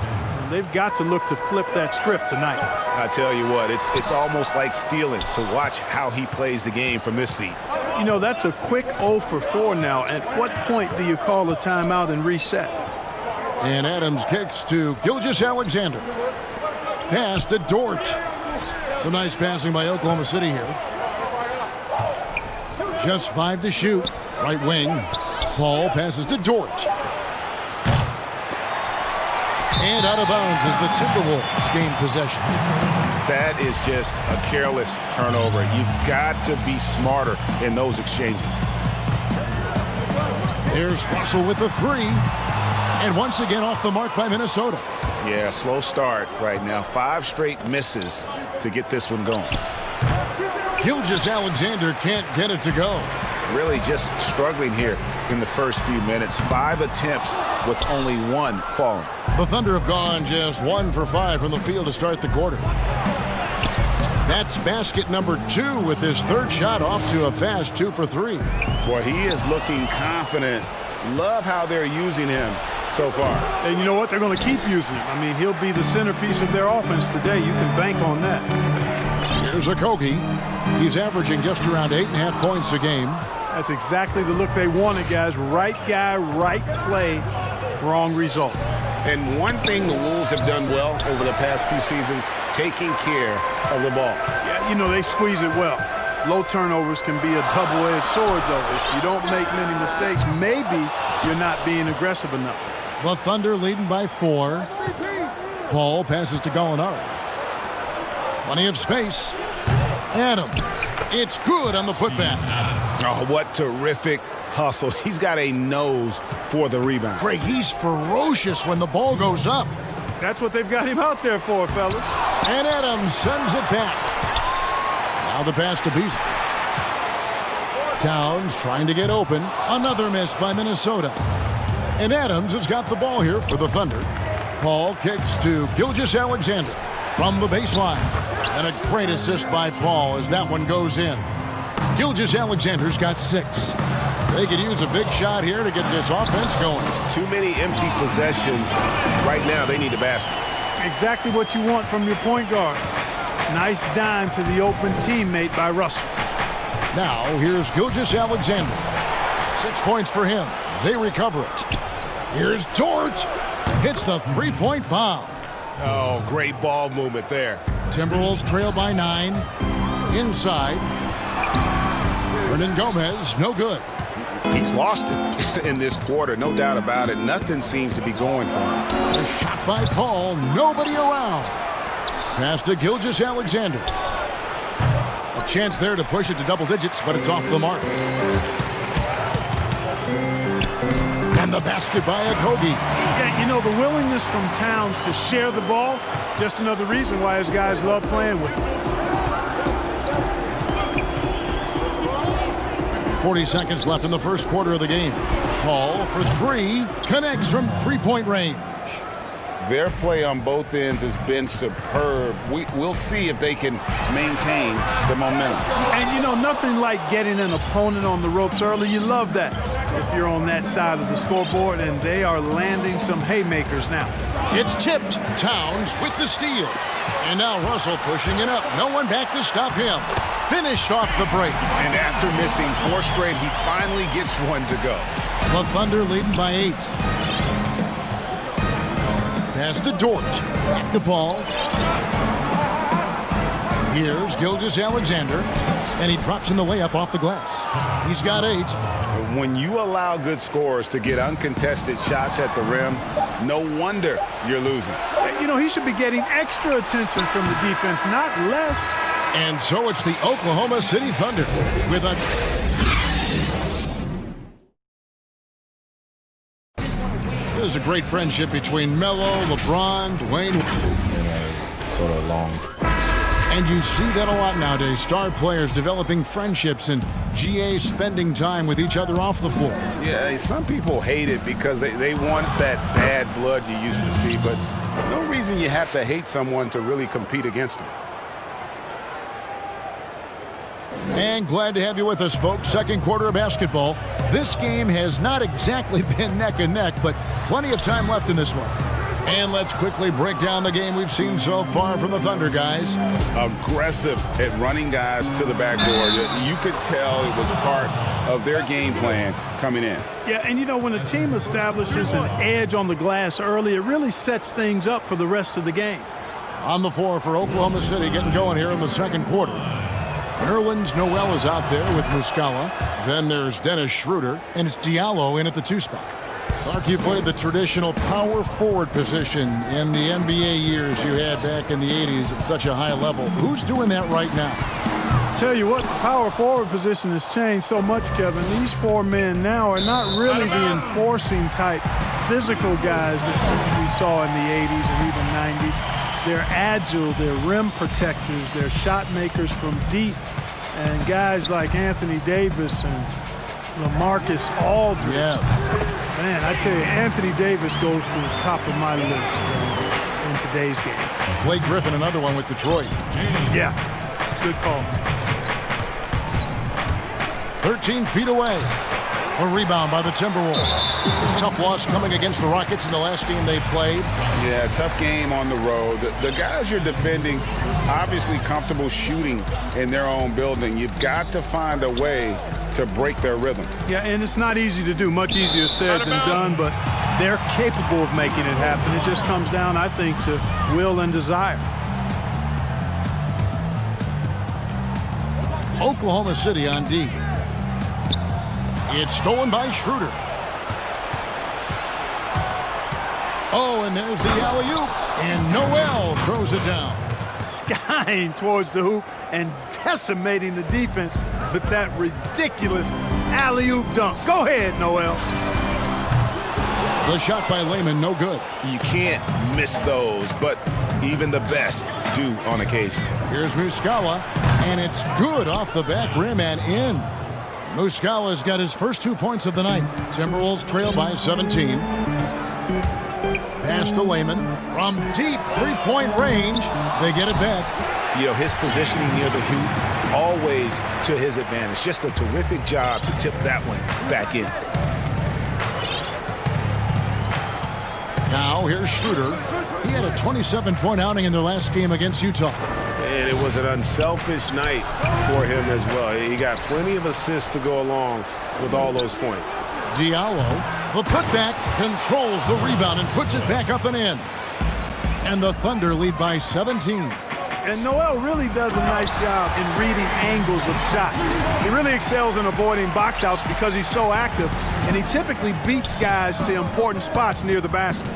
they've got to look to flip that script tonight. I tell you what, it's almost like stealing to watch how he plays the game from this seat. You know, that's a quick 0 for 4 now. At what point do you call a timeout and reset? And Adams kicks to Gilgeous-Alexander. Pass to Dort. Some nice passing by Oklahoma City here. Just 5 to shoot. Right wing. Paul passes to Dort. And out of bounds as the Timberwolves gain possession. That is just a careless turnover. You've got to be smarter in those exchanges. There's Russell with the 3. And once again off the mark by Minnesota. Yeah, slow start right now. 5 straight misses to get this one going. Gilgeous-Alexander can't get it to go. Really just struggling here in the first few minutes. 5 attempts with only 1 falling. The Thunder have gone just 1 for 5 from the field to start the quarter. That's basket number 2 with his 3rd shot off to a fast 2 for 3. Boy, he is looking confident. Love how they're using him so far. And you know what? They're going to keep using him. I mean, he'll be the centerpiece of their offense today. You can bank on that. Here's Okogie. He's averaging just around 8.5 points a game. That's exactly the look they wanted, guys. Right guy, right play, wrong result. And one thing the Wolves have done well over the past few seasons, taking care of the ball. Yeah, you know, they squeeze it well. Low turnovers can be a double-edged sword, though. If you don't make many mistakes, maybe you're not being aggressive enough. The Thunder leading by 4. Paul passes to Gallinari. Plenty of space. Adams. It's good on the putback. Oh, what terrific hustle. He's got a nose for the rebound. Craig, he's ferocious when the ball goes up. That's what they've got him out there for, fellas. And Adams sends it back. Now the pass to Beasley. Towns trying to get open. Another miss by Minnesota. And Adams has got the ball here for the Thunder. Paul kicks to Gilgeous-Alexander from the baseline. And a great assist by Paul as that one goes in. Gilgeous-Alexander's got 6. They could use a big shot here to get this offense going. Too many empty possessions. Right now, they need a basket. Exactly what you want from your point guard. Nice dime to the open teammate by Russell. Now, here's Gilgeous-Alexander. 6 points for him. They recover it. Here's Dort. Hits the 3-point bomb. Oh, great ball movement there. Timberwolves trail by 9. Inside. Hernan Gomez, no good. He's lost it in this quarter, no doubt about it. Nothing seems to be going for him. A shot by Paul, nobody around. Pass to Gilgeous-Alexander. A chance there to push it to double digits, but it's off the mark. And the basket by Okogie. Yeah, you know, the willingness from Towns to share the ball, just another reason why his guys love playing with him. 40 seconds left in the first quarter of the game. Hall for three, connects from three-point range. Their play on both ends has been superb. We'll see if they can maintain the momentum. And, you know, nothing like getting an opponent on the ropes early. You love that if you're on that side of the scoreboard, and they are landing some haymakers now. It's tipped. Towns with the steal. And now Russell pushing it up. No one back to stop him. Finished off the break. And after missing 4 straight, he finally gets one to go. The Thunder leading by 8. Pass to Dort. Back to Paul. Here's Gilgeous-Alexander. And he drops in the layup off the glass. He's got 8. When you allow good scorers to get uncontested shots at the rim, no wonder you're losing. You know, he should be getting extra attention from the defense, not less. And so it's the Oklahoma City Thunder with a... There's a great friendship between Melo, LeBron, Dwayne. It's been sort of long. And you see that a lot nowadays. Star players developing friendships and GA spending time with each other off the floor. Yeah, some people hate it because they want that bad blood you used to see, but no reason you have to hate someone to really compete against them. And glad to have you with us, folks. Second quarter of basketball. This game has not exactly been neck and neck, but plenty of time left in this one. And let's quickly break down the game we've seen so far from the Thunder guys. Aggressive at running guys to the backboard. You could tell it was part of their game plan coming in. Yeah, and you know, when a team establishes an edge on the glass early, it really sets things up for the rest of the game. On the floor for Oklahoma City, getting going here in the second quarter. Nerlens Noel is out there with Muscala. Then there's Dennis Schroeder, and it's Diallo in at the 2 spot. Clark, you played the traditional power forward position in the NBA years you had back in the 80s at such a high level. Who's doing that right now? Tell you what, the power forward position has changed so much, Kevin. These 4 men now are not really the enforcing type physical guys that we saw in the 80s and even 90s. They're agile, they're rim protectors, they're shot makers from deep. And guys like Anthony Davis and LaMarcus Aldridge. Yes. Man, I tell you, Anthony Davis goes to the top of my list in today's game. Blake Griffin, another one with Detroit. Yeah, good call. 13 feet away. A rebound by the Timberwolves. Tough loss coming against the Rockets in the last game they played. Yeah, tough game on the road. The guys you're defending, obviously comfortable shooting in their own building. You've got to find a way to break their rhythm. Yeah, and it's not easy to do. Much easier said than done, but they're capable of making it happen. It just comes down, I think, to will and desire. Oklahoma City on D. It's stolen by Schroeder. Oh, and there's the alley-oop. And Noel throws it down. Skying towards the hoop and decimating the defense with that ridiculous alley-oop dunk. Go ahead, Noel. The shot by Layman, no good. You can't miss those, but even the best do on occasion. Here's Muscala, and it's good off the back rim and in. Muscala's got his first 2 points of the night. Timberwolves trail by 17. Pass to Layman. From deep three-point range, they get it back. You know, his positioning near the hoop, always to his advantage. Just a terrific job to tip that one back in. Now, here's Schroeder. He had a 27-point outing in their last game against Utah. And it was an unselfish night for him as well. He got plenty of assists to go along with all those points. Diallo, the putback, controls the rebound and puts it back up and in. And the Thunder lead by 17. And Noel really does a nice job in reading angles of shots. He really excels in avoiding box outs because he's so active, and he typically beats guys to important spots near the basket.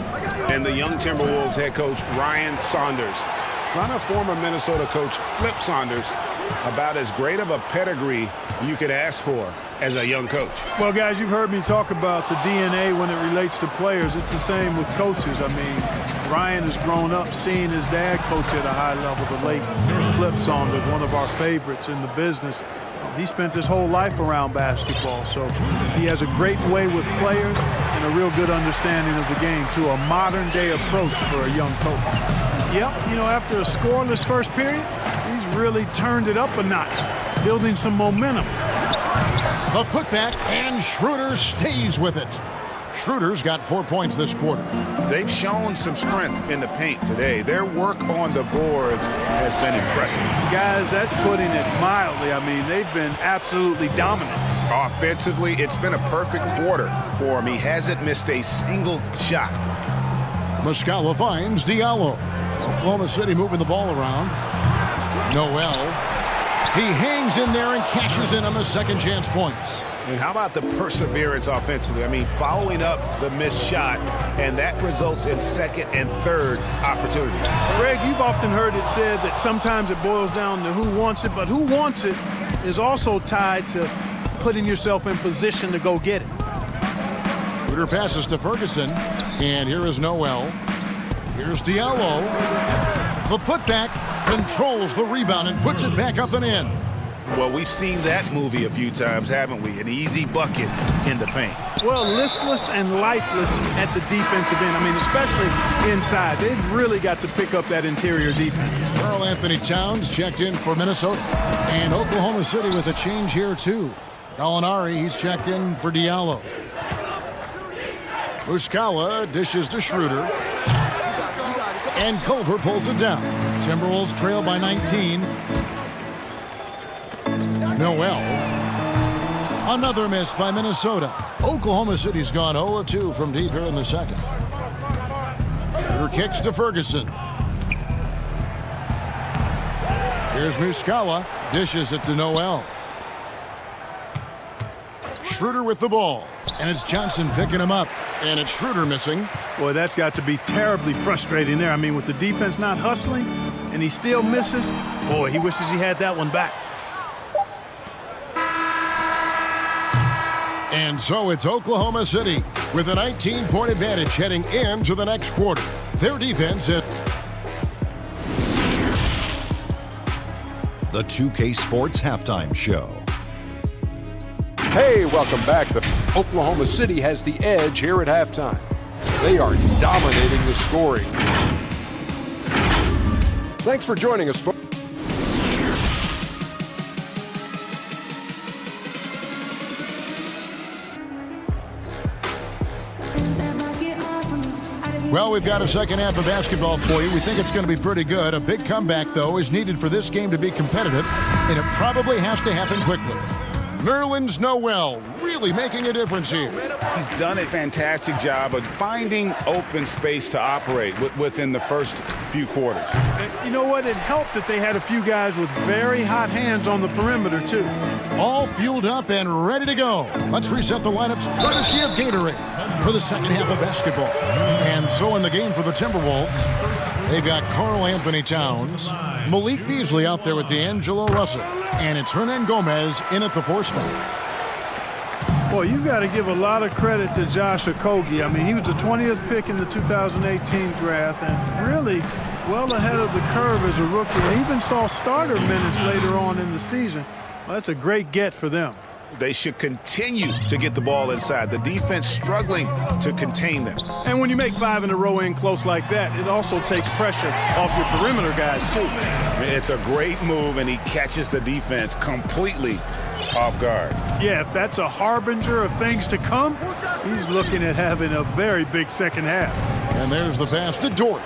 And the young Timberwolves head coach, Ryan Saunders, son of former Minnesota coach Flip Saunders, about as great of a pedigree you could ask for as a young coach. Well, guys, you've heard me talk about the DNA when it relates to players. It's the same with coaches. I mean, Ryan has grown up seeing his dad coach at a high level, the late Flip Saunders, one of our favorites in the business. He spent his whole life around basketball, so he has a great way with players and a real good understanding of the game to a modern-day approach for a young coach. Yep, you know, after a scoreless first period, he's really turned it up a notch, building some momentum. The putback, and Schroeder stays with it. Schroeder's got 4 points this quarter. They've shown some strength in the paint today. Their work on the boards has been impressive. Guys, that's putting it mildly. I mean, they've been absolutely dominant. Offensively, it's been a perfect quarter for him. He hasn't missed a single shot. Muscala finds Diallo. Oklahoma City moving the ball around. Noel. He hangs in there and cashes in on the second chance points. And how about the perseverance offensively? I mean, following up the missed shot, and that results in second and third opportunities. Greg, you've often heard it said that sometimes it boils down to who wants it, but who wants it is also tied to putting yourself in position to go get it. Schroeder passes to Ferguson, and here is Noel. Here's Diallo. The putback controls the rebound and puts it back up and in. Well, we've seen that movie a few times, haven't we? An easy bucket in the paint. Well, listless and lifeless at the defensive end. I mean, especially inside. They've really got to pick up that interior defense. Karl Anthony Towns checked in for Minnesota. And Oklahoma City with a change here, too. Gallinari, he's checked in for Diallo. Muscala dishes to Schroeder. And Culver pulls it down. Timberwolves trail by 19. Noel. Another miss by Minnesota. Oklahoma City's gone 0-2 from deep here in the second. Schroeder kicks to Ferguson. Here's Muscala. Dishes it to Noel. Schroeder with the ball. And it's Johnson picking him up. And it's Schroeder missing. Boy, that's got to be terribly frustrating there. I mean, with the defense not hustling and he still misses, boy, he wishes he had that one back. And so it's Oklahoma City with a 19-point advantage heading into the next quarter. Their defense is... The 2K Sports Halftime Show. Hey, welcome back. Oklahoma City has the edge here at halftime. They are dominating the scoring. Thanks for joining us, folks. Well, we've got a second half of basketball for you. We think it's going to be pretty good. A big comeback, though, is needed for this game to be competitive, and it probably has to happen quickly. Nerlens Noel really making a difference here. He's done a fantastic job of finding open space to operate within the first few quarters. You know what? It helped that they had a few guys with very hot hands on the perimeter, too. All fueled up and ready to go. Let's reset the lineups courtesy of Gatorade for the second half of basketball. And so in the game for the Timberwolves, they've got Karl Anthony Towns, Malik Beasley out there with D'Angelo Russell, and it's Hernan Gomez in at the 4 spot. Boy, you've got to give a lot of credit to Josh Okogie. I mean, he was the 20th pick in the 2018 draft and really well ahead of the curve as a rookie, and even saw starter minutes later on in the season. Well, that's a great get for them. They should continue to get the ball inside. The defense struggling to contain them. And when you make 5 in a row in close like that, it also takes pressure off your perimeter guys, too. It's a great move, and he catches the defense completely off guard. Yeah, if that's a harbinger of things to come, he's looking at having a very big second half. And there's the pass to Dort.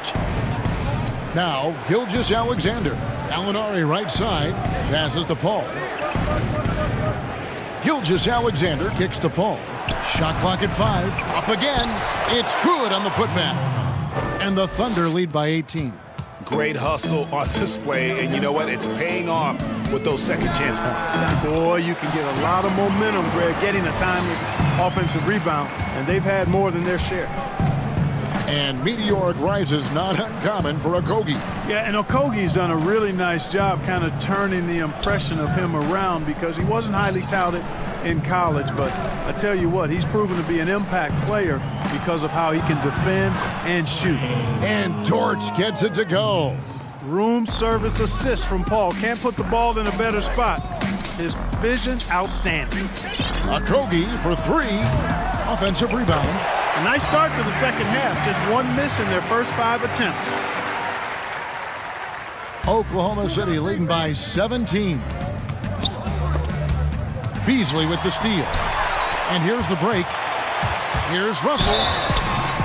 Now, Gilgeous-Alexander. Gallinari right side. Passes to Paul. Gilgeous-Alexander kicks to Paul. Shot clock at 5. Up again. It's good on the putback. And the Thunder lead by 18. Great hustle on display, and you know what? It's paying off with those second chance points. Boy, you can get a lot of momentum, Greg, getting a timely offensive rebound, and they've had more than their share. And meteoric rises not uncommon for Okogie. Yeah, and Okogie's done a really nice job kind of turning the impression of him around because he wasn't highly touted in college, but I tell you what, he's proven to be an impact player because of how he can defend and shoot. And Torch gets it to go. Room service assist from Paul. Can't put the ball in a better spot. His vision, outstanding. Okogie for 3. Offensive rebound. A nice start to the second half. Just 1 miss in their first 5 attempts. Oklahoma City leading by 17. Beasley with the steal. And here's the break. Here's Russell.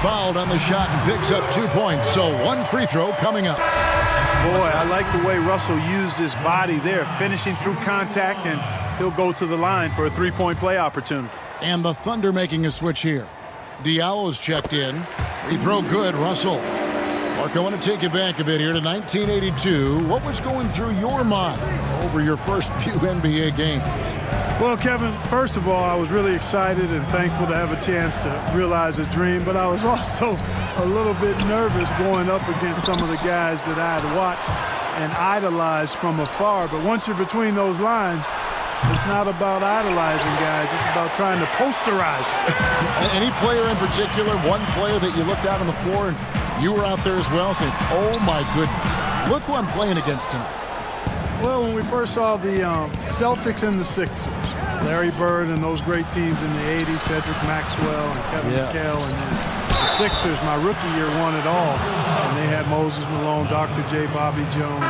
Fouled on the shot and picks up 2 points. So 1 free throw coming up. Boy, I like the way Russell used his body there, finishing through contact, and he'll go to the line for a 3-point play opportunity. And the Thunder making a switch here. Diallo's checked in. Free throw good, Russell. Mark, I want to take you back a bit here to 1982. What was going through your mind over your first few NBA games? Well, Kevin, first of all, I was really excited and thankful to have a chance to realize a dream, but I was also a little bit nervous going up against some of the guys that I had watched and idolized from afar. But once you're between those lines, it's not about idolizing guys. It's about trying to posterize them. Any player in particular, one player that you looked out on the floor and you were out there as well saying, oh, my goodness, look who I'm playing against tonight. Well, when we first saw the Celtics and the Sixers, Larry Bird and those great teams in the 80s, Cedric Maxwell and Kevin McHale, and then the Sixers, my rookie year, won it all. And they had Moses Malone, Dr. J, Bobby Jones,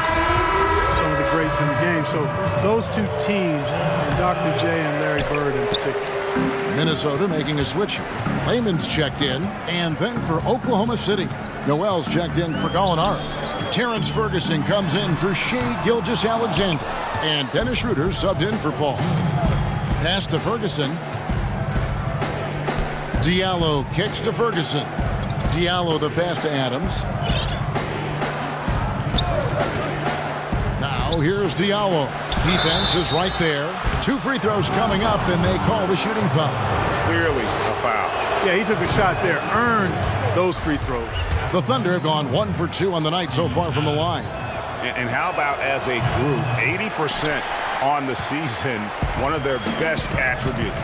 some of the greats in the game. So those two teams, and Dr. J and Larry Bird in particular. Minnesota making a switch. Layman's checked in, and then for Oklahoma City, Noel's checked in for Gallinari. Terrence Ferguson comes in for Shea Gilgeous-Alexander. And Dennis Schroeder subbed in for Paul. Pass to Ferguson. Diallo kicks to Ferguson. Diallo the pass to Adams. Now here's Diallo. Defense is right there. 2 free throws coming up, and they call the shooting foul. Clearly a foul. Yeah, he took a shot there, earned those free throws. The Thunder have gone 1 for 2 on the night so far from the line. And how about as a group, 80% on the season, one of their best attributes.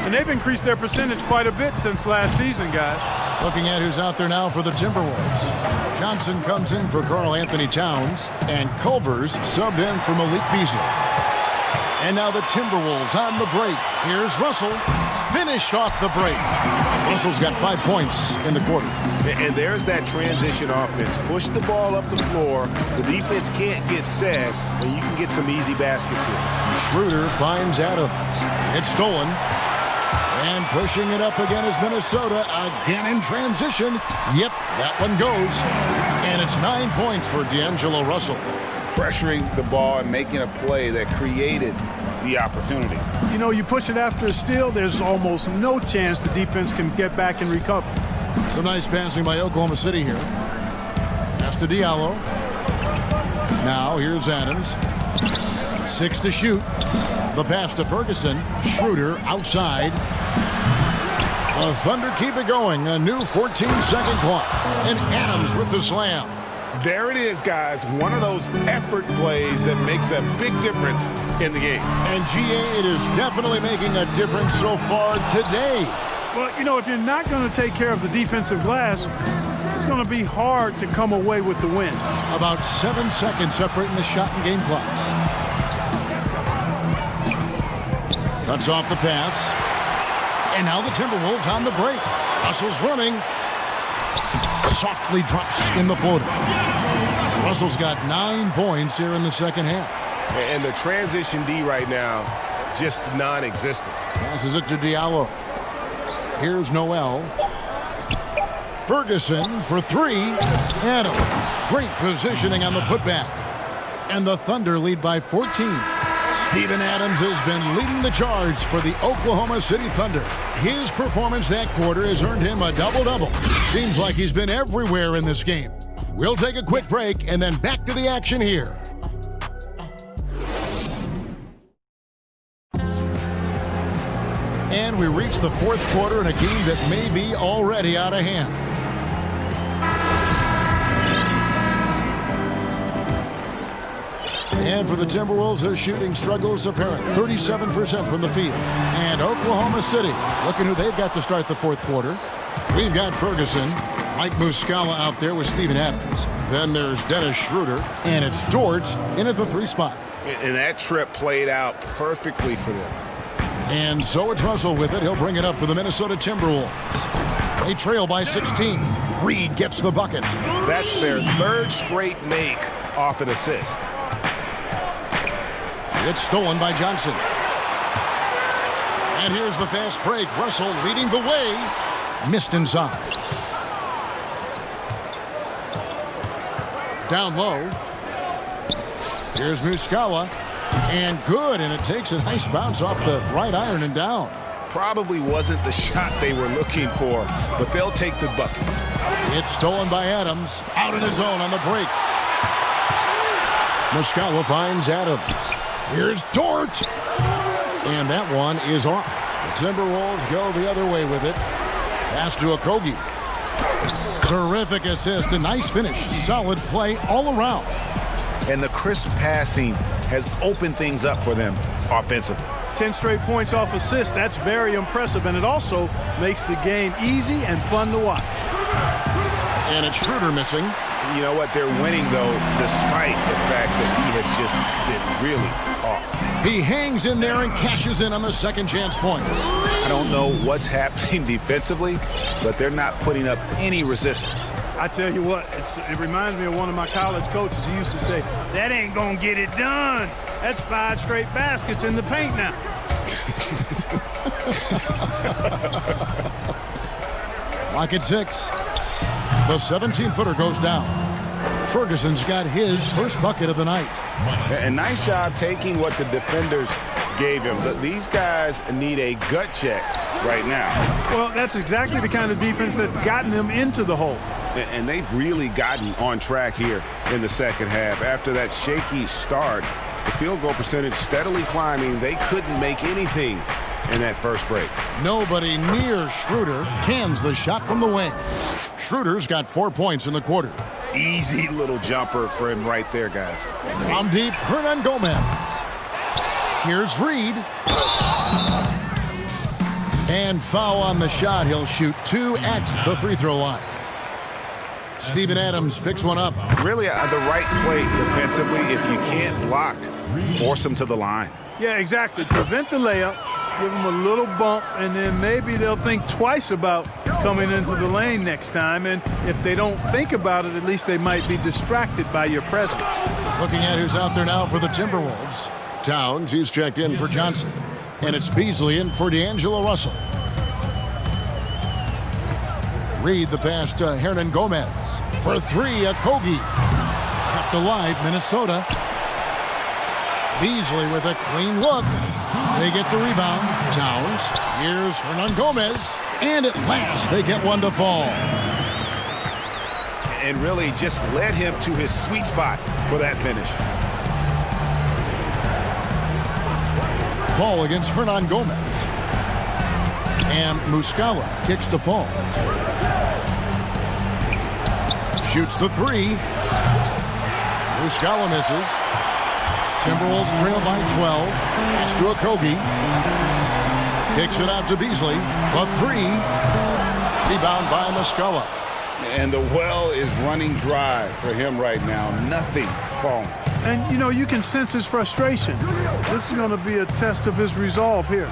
And they've increased their percentage quite a bit since last season, guys. Looking at who's out there now for the Timberwolves. Johnson comes in for Karl Anthony Towns, and Culver's subbed in for Malik Beasley. And now the Timberwolves on the break. Here's Russell, finished off the break. Russell's got 5 points in the quarter. And there's that transition offense. Push the ball up the floor. The defense can't get set, and you can get some easy baskets here. Schroeder finds Adams. It's stolen. And pushing it up again is Minnesota. Again in transition. Yep, that one goes. And it's 9 points for D'Angelo Russell. Pressuring the ball and making a play that created the opportunity. You know, you push it after a steal, there's almost no chance the defense can get back and recover. Some nice passing by Oklahoma City here. Pass to Diallo. Now here's Adams. 6 to shoot. The pass to Ferguson. Schroeder outside. The Thunder keep it going. A new 14-second clock. And Adams with the slam. There it is, guys. One of those effort plays that makes a big difference in the game. And GA, it is definitely making a difference so far today. Well, you know, if you're not going to take care of the defensive glass, it's going to be hard to come away with the win. About 7 seconds separating the shot and game clocks. Cuts off the pass. And now the Timberwolves on the break. Russell's running. Softly drops in the floater. Russell's got 9 points here in the second half. And the transition D right now, just non-existent. Passes it to Diallo. Here's Noel. Ferguson for 3. Adams. Great positioning on the putback. And the Thunder lead by 14. Steven Adams has been leading the charge for the Oklahoma City Thunder. His performance that quarter has earned him a double-double. Seems like he's been everywhere in this game. We'll take a quick break and then back to the action here. And we reach the fourth quarter in a game that may be already out of hand. And for the Timberwolves, their shooting struggle is apparent. 37% from the field. And Oklahoma City, looking who they've got to start the fourth quarter. We've got Ferguson, Mike Muscala out there with Steven Adams. Then there's Dennis Schroeder, and it's George in at the 3 spot. And that trip played out perfectly for them. And so it's Russell with it. He'll bring it up for the Minnesota Timberwolves. They trail by 16. Reed gets the bucket. That's their 3rd straight make off an assist. It's stolen by Johnson. And here's the fast break. Russell leading the way. Missed inside. Down low. Here's Muscala. And good. And it takes a nice bounce off the right iron and down. Probably wasn't the shot they were looking for, but they'll take the bucket. It's stolen by Adams. Out in his own on the break. Muscala finds Adams. Here's Dort. And that one is off. The Timberwolves go the other way with it. Pass to Okogie. Terrific assist. A nice finish. Solid play all around. And the crisp passing has opened things up for them offensively. 10 straight points off assist. That's very impressive. And it also makes the game easy and fun to watch. And it's Schroeder missing. You know what? They're winning, though, despite the fact that he has just been really off. He hangs in there and cashes in on the second chance points. I don't know what's happening defensively, but they're not putting up any resistance. I tell you what, it reminds me of one of my college coaches. He used to say, that ain't going to get it done. That's 5 straight baskets in the paint now. Lock at 6. The 17-footer goes down. Ferguson's got his first bucket of the night. A nice job taking what the defenders gave him. These guys need a gut check right now. Well, that's exactly the kind of defense that's gotten them into the hole. And they've really gotten on track here in the second half. After that shaky start, the field goal percentage steadily climbing. They couldn't make anything in that first break. Nobody near Schroeder cans the shot from the wing. Schroeder's got 4 points in the quarter. Easy little jumper for him right there, guys. From deep, Hernan Gomez. Here's Reed. And foul on the shot. He'll shoot 2 at the free throw line. Steven Adams picks one up. Really the right play defensively. If you can't block, force him to the line. Yeah, exactly. Prevent the layup, give them a little bump, and then maybe they'll think twice about coming into the lane next time. And if they don't think about it, at least they might be distracted by your presence. Looking at who's out there now for the Timberwolves. Towns, he's checked in for Johnson. And it's Beasley in for D'Angelo Russell. Reed the pass to Hernan Gomez. For 3, Okogie. Kept alive, Minnesota. Beasley with a clean look. They get the rebound. Towns. Here's Hernan Gomez. And at last, they get one to fall. And really just led him to his sweet spot for that finish. Paul against Hernan Gomez. And Muscala kicks to Paul. Shoots the 3. Muscala misses. Timberwolves trail by 12. Pass to Okogie. Kicks it out to Beasley. The 3. Rebound by Muscala. And the well is running dry for him right now. Nothing falling. And, you know, you can sense his frustration. This is going to be a test of his resolve here.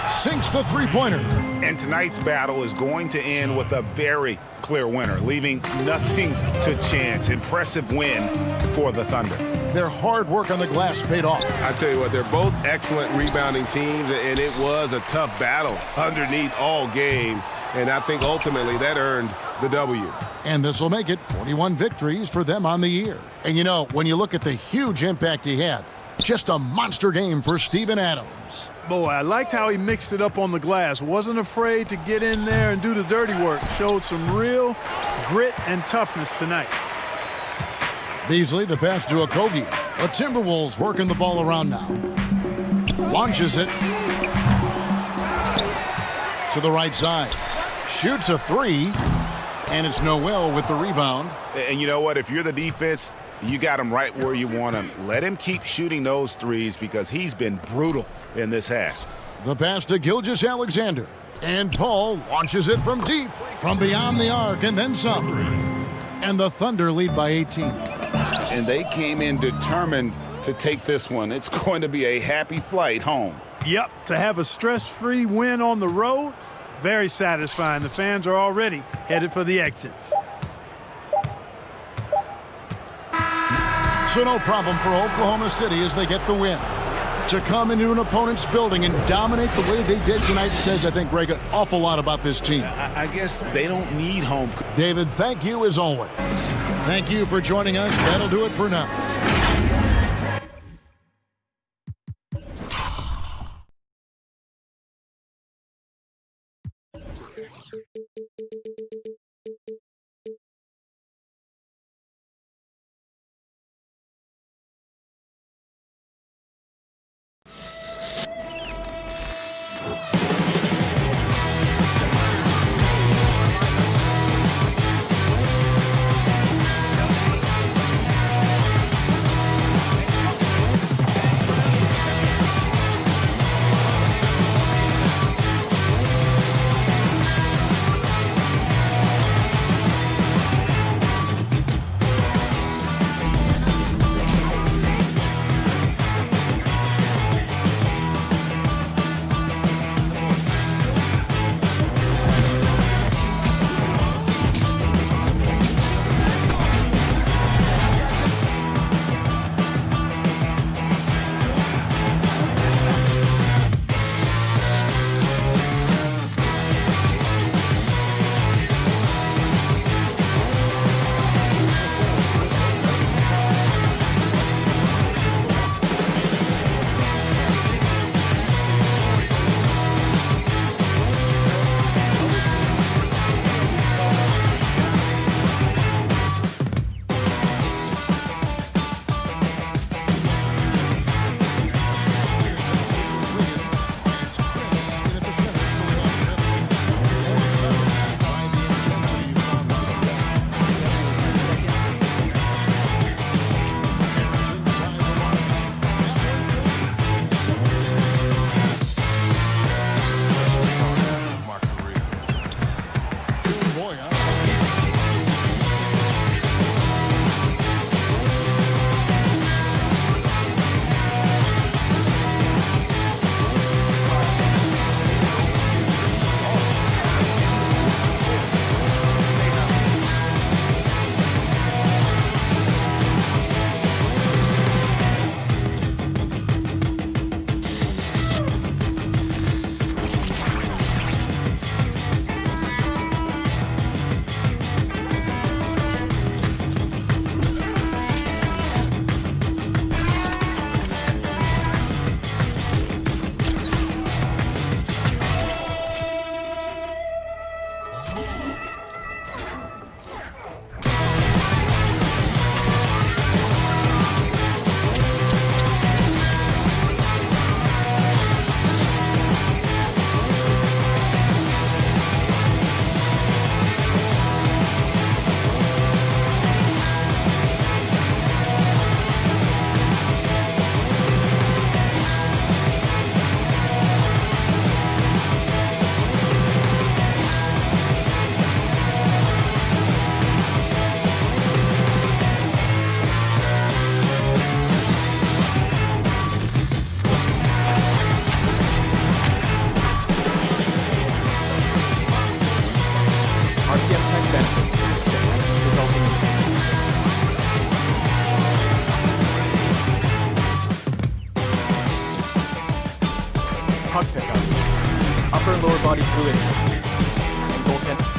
Sinks the three-pointer. And tonight's battle is going to end with a very clear winner, leaving nothing to chance. Impressive win for the Thunder. Their hard work on the glass paid off. I tell you what, they're both excellent rebounding teams, and it was a tough battle underneath all game. And I think ultimately that earned the W. And this will make it 41 victories for them on the year. And, you know, when you look at the huge impact he had, just a monster game for Steven Adams. Boy, I liked how he mixed it up on the glass. Wasn't afraid to get in there and do the dirty work. Showed some real grit and toughness tonight. Beasley, the pass to Okogie. The Timberwolves working the ball around now. Launches it to the right side. Shoots a 3, and it's Noel with the rebound. And you know what? If you're the defense, You got him right where you want him. Let him keep shooting those threes because he's been brutal in this half. The pass to Gilgeous-Alexander. And Paul launches it from deep, from beyond the arc, and then some. And the Thunder lead by 18. And they came in determined to take this one. It's going to be a happy flight home. Yep, to have a stress-free win on the road, very satisfying. The fans are already headed for the exits. So no problem for Oklahoma City as they get the win. To come into an opponent's building and dominate the way they did tonight says, I think, Greg, an awful lot about this team. I guess they don't need home. David, thank you as always. Thank you for joining us. That'll do it for now. puck pickups, upper and lower body fluidity, and goaltending.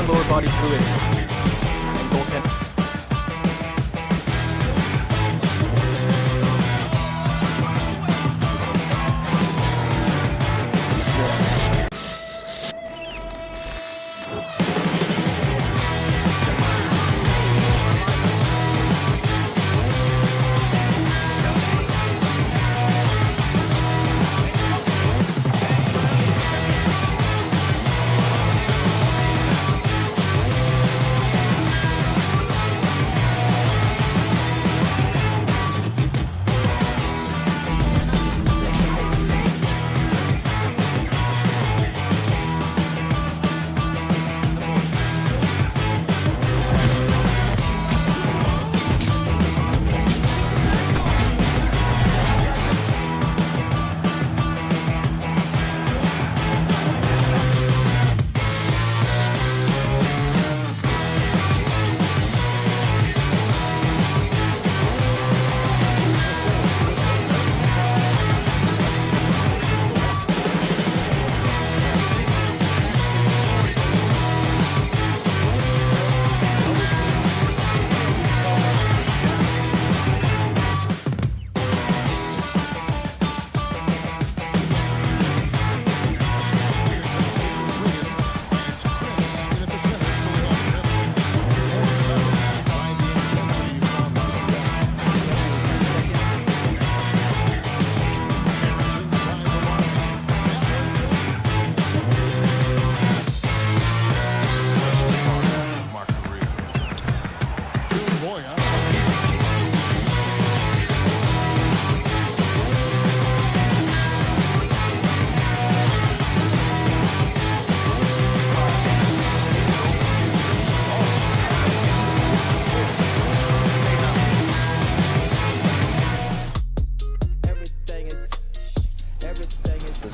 and lower body fluid, and goaltending.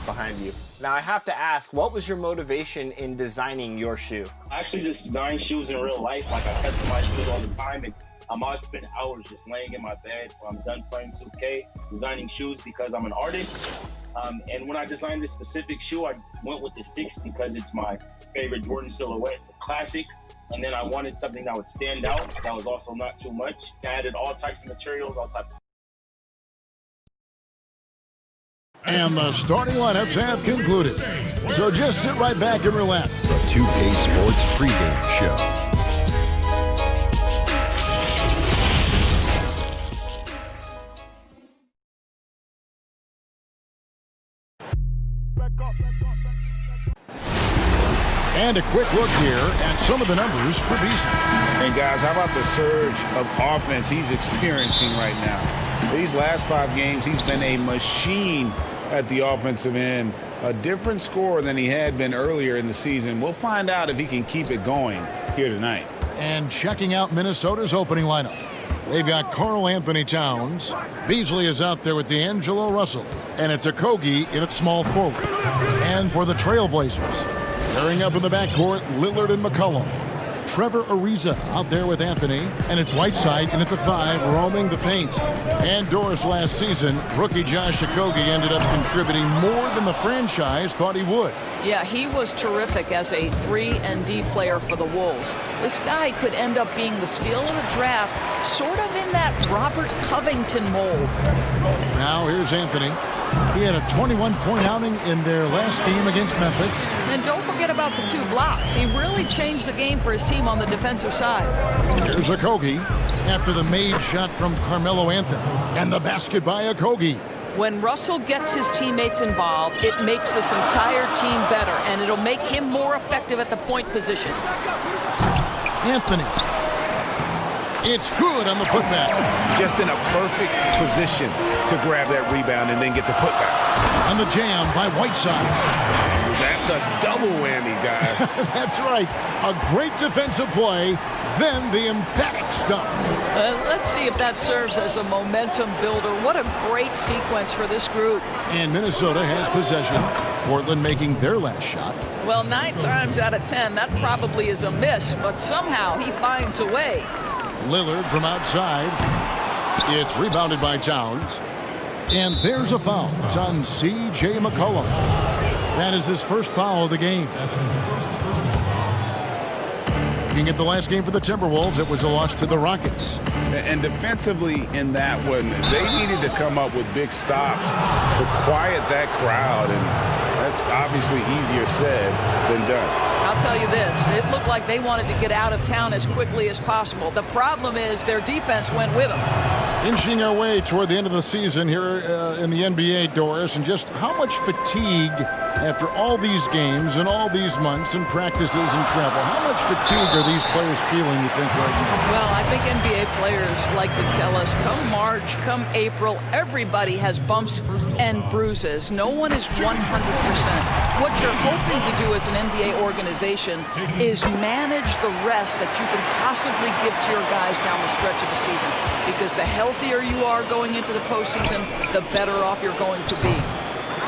Behind you. Now I have to ask, what was your motivation in designing your shoe? I actually just design shoes in real life. Like I customize shoes all the time, and I'm out spend hours just laying in my bed when I'm done playing 2K, designing shoes because I'm an artist. And when I designed this specific shoe, I went with the sticks because it's my favorite Jordan silhouette. It's a classic. And then I wanted something that would stand out. That was also not too much. I added all types of materials, all types. And the starting lineups have concluded. So just sit right back and relax. The 2K Sports pregame show. And a quick look here at some of the numbers for Beasley. And guys, how about the surge of offense he's experiencing right now? These last 5 games, he's been a machine at the offensive end. A different scorer than he had been earlier in the season. We'll find out if he can keep it going here tonight. And checking out Minnesota's opening lineup. They've got Karl Anthony Towns. Beasley is out there with D'Angelo Russell. And it's Okogie in at small forward. And for the Trailblazers, pairing up in the backcourt, Lillard and McCollum. Trevor Ariza out there with Anthony, and it's Whiteside in at the 5, roaming the paint. And Doris last season, rookie Josh Okogie ended up contributing more than the franchise thought he would. Yeah, he was terrific as a 3-and-D player for the Wolves. This guy could end up being the steal of the draft, sort of in that Robert Covington mold. Now here's Anthony. He had a 21-point outing in their last game against Memphis. And don't forget about the 2 blocks. He really changed the game for his team on the defensive side. Here's Okogie after the made shot from Carmelo Anthony. And the basket by Okogie. When Russell gets his teammates involved, it makes this entire team better, and it'll make him more effective at the point position. Anthony. It's good on the putback. Just in a perfect position to grab that rebound and then get the putback. On the jam by Whiteside. That's a double whammy, guys. That's right. A great defensive play, then the emphatic stuff. Let's see if that serves as a momentum builder. What a great sequence for this group. And Minnesota has possession. Portland making their last shot. Well, 9 times out of 10, that probably is a miss, but somehow he finds a way. Lillard from outside. It's rebounded by Towns. And there's a foul. It's on C.J. McCollum. That is his first foul of the game. Looking at the last game for the Timberwolves, it was a loss to the Rockets. And defensively in that one, they needed to come up with big stops to quiet that crowd, and that's obviously easier said than done. I'll tell you this, it looked like they wanted to get out of town as quickly as possible. The problem is their defense went with them. Inching our way toward the end of the season here in the NBA, Doris, and just how much fatigue after all these games and all these months and practices and travel, how much fatigue are these players feeling, you think, right now? Well, I think NBA players like to tell us, come March, come April, everybody has bumps and bruises. No one is 100%. What you're hoping to do as an NBA organization is manage the rest that you can possibly give to your guys down the stretch of the season. Because the healthier you are going into the postseason, the better off you're going to be.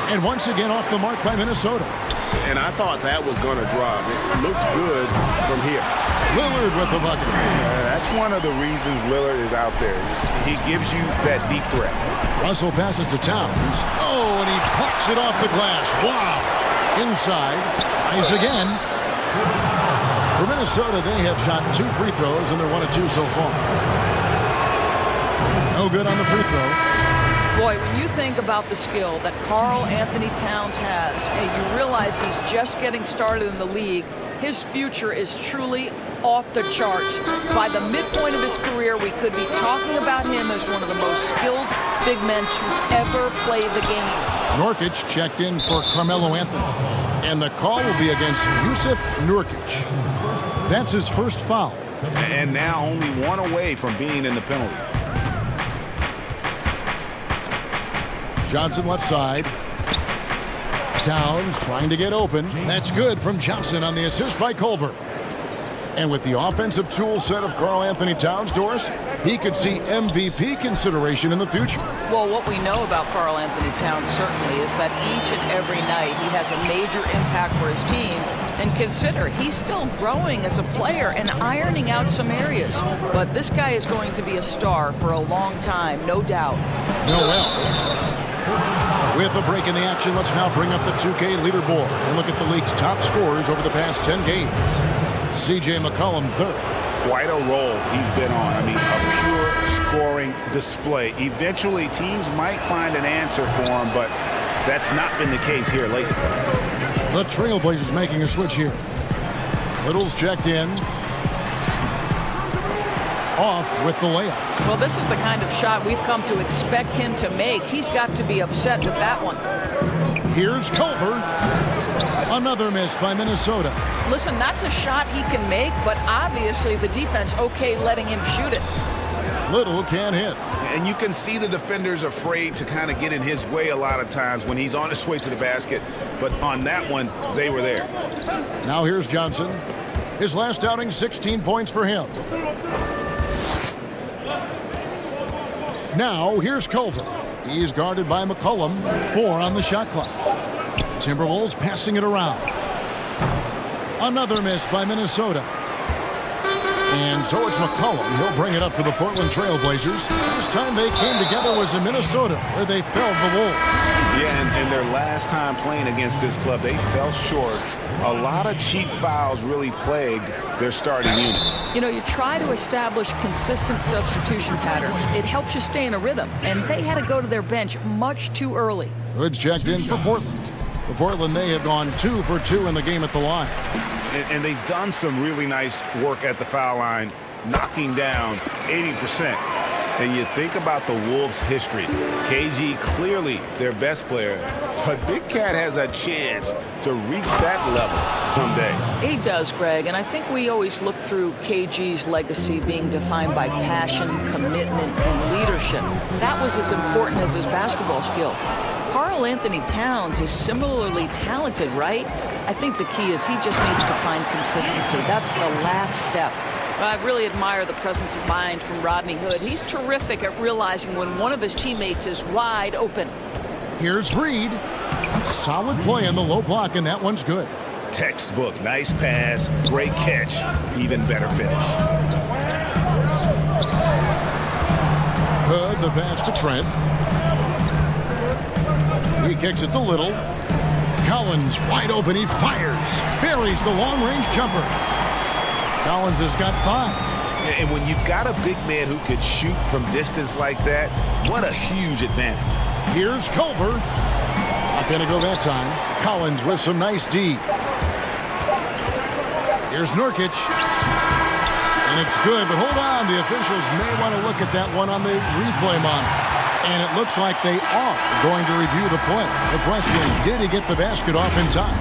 And once again off the mark by Minnesota. And I thought that was going to drop. It looked good from here. Lillard with the bucket. That's one of the reasons Lillard is out there. He gives you that deep threat. Russell passes to Towns. Oh, and he plucks it off the glass. Wow. Inside. Tries again. For Minnesota, they have shot 2 free throws, and they're 1 of 2 so far. No good on the free throw. Boy, when you think about the skill that Karl Anthony Towns has, and you realize he's just getting started in the league, his future is truly off the charts. By the midpoint of his career, we could be talking about him as one of the most skilled big men to ever play the game. Nurkic checked in for Carmelo Anthony, and the call will be against Jusuf Nurkic. That's his first foul. And now only 1 away from being in the penalty. Johnson left side. Towns trying to get open. That's good from Johnson on the assist by Culver. And with the offensive tool set of Karl Anthony Towns, Doris, he could see MVP consideration in the future. Well, what we know about Karl Anthony Towns certainly is that each and every night he has a major impact for his team. And consider, he's still growing as a player and ironing out some areas. But this guy is going to be a star for a long time, no doubt. Noel. With a break in the action, let's now bring up the 2K leaderboard and look at the league's top scorers over the past 10 games. C.J. McCollum, third. Quite a role he's been on. I mean, a pure scoring display. Eventually, teams might find an answer for him, but that's not been the case here lately. The Trailblazers making a switch here. Little's checked in. Off with the layup. Well, this is the kind of shot we've come to expect him to make. He's got to be upset with that one. Here's Culver. Another miss by Minnesota. Listen, that's a shot he can make, but obviously the defense okay letting him shoot it. Little can't hit. And you can see the defenders afraid to kind of get in his way a lot of times when he's on his way to the basket. But on that one, they were there. Now here's Johnson. His last outing, 16 points for him. Now here's Culver. He's guarded by McCollum. 4 on the shot clock. Timberwolves passing it around. Another miss by Minnesota. And so it's McCollum. He'll bring it up for the Portland Trailblazers. Last time they came together was in Minnesota, where they felled the Wolves. Yeah, and their last time playing against this club, they fell short. A lot of cheap fouls really plagued their starting unit. You know, you try to establish consistent substitution patterns. It helps you stay in a rhythm, and they had to go to their bench much too early. Hood's checked in for Portland. For Portland, they have gone 2 for 2 in the game at the line. And they've done some really nice work at the foul line, knocking down 80%. And you think about the Wolves' history. KG, clearly their best player, but Big Cat has a chance to reach that level someday. He does, Greg, and I think we always look through KG's legacy being defined by passion, commitment, and leadership. That was as important as his basketball skill. Karl Anthony Towns is similarly talented, right? I think the key is he just needs to find consistency. That's the last step. I really admire the presence of mind from Rodney Hood. He's terrific at realizing when one of his teammates is wide open. Here's Reed. Solid play in the low block, and that one's good. Textbook. Nice pass. Great catch. Even better finish. Hood, the pass to Trent. He kicks it to Little. Collins wide open. He fires. Buries the long-range jumper. Collins has got 5. And when you've got a big man who could shoot from distance like that, what a huge advantage. Here's Culver. Not going to go that time. Collins with some nice D. Here's Nurkic. And it's good, but hold on. The officials may want to look at that one on the replay monitor. And it looks like they are going to review the play. The question, did he get the basket off in time?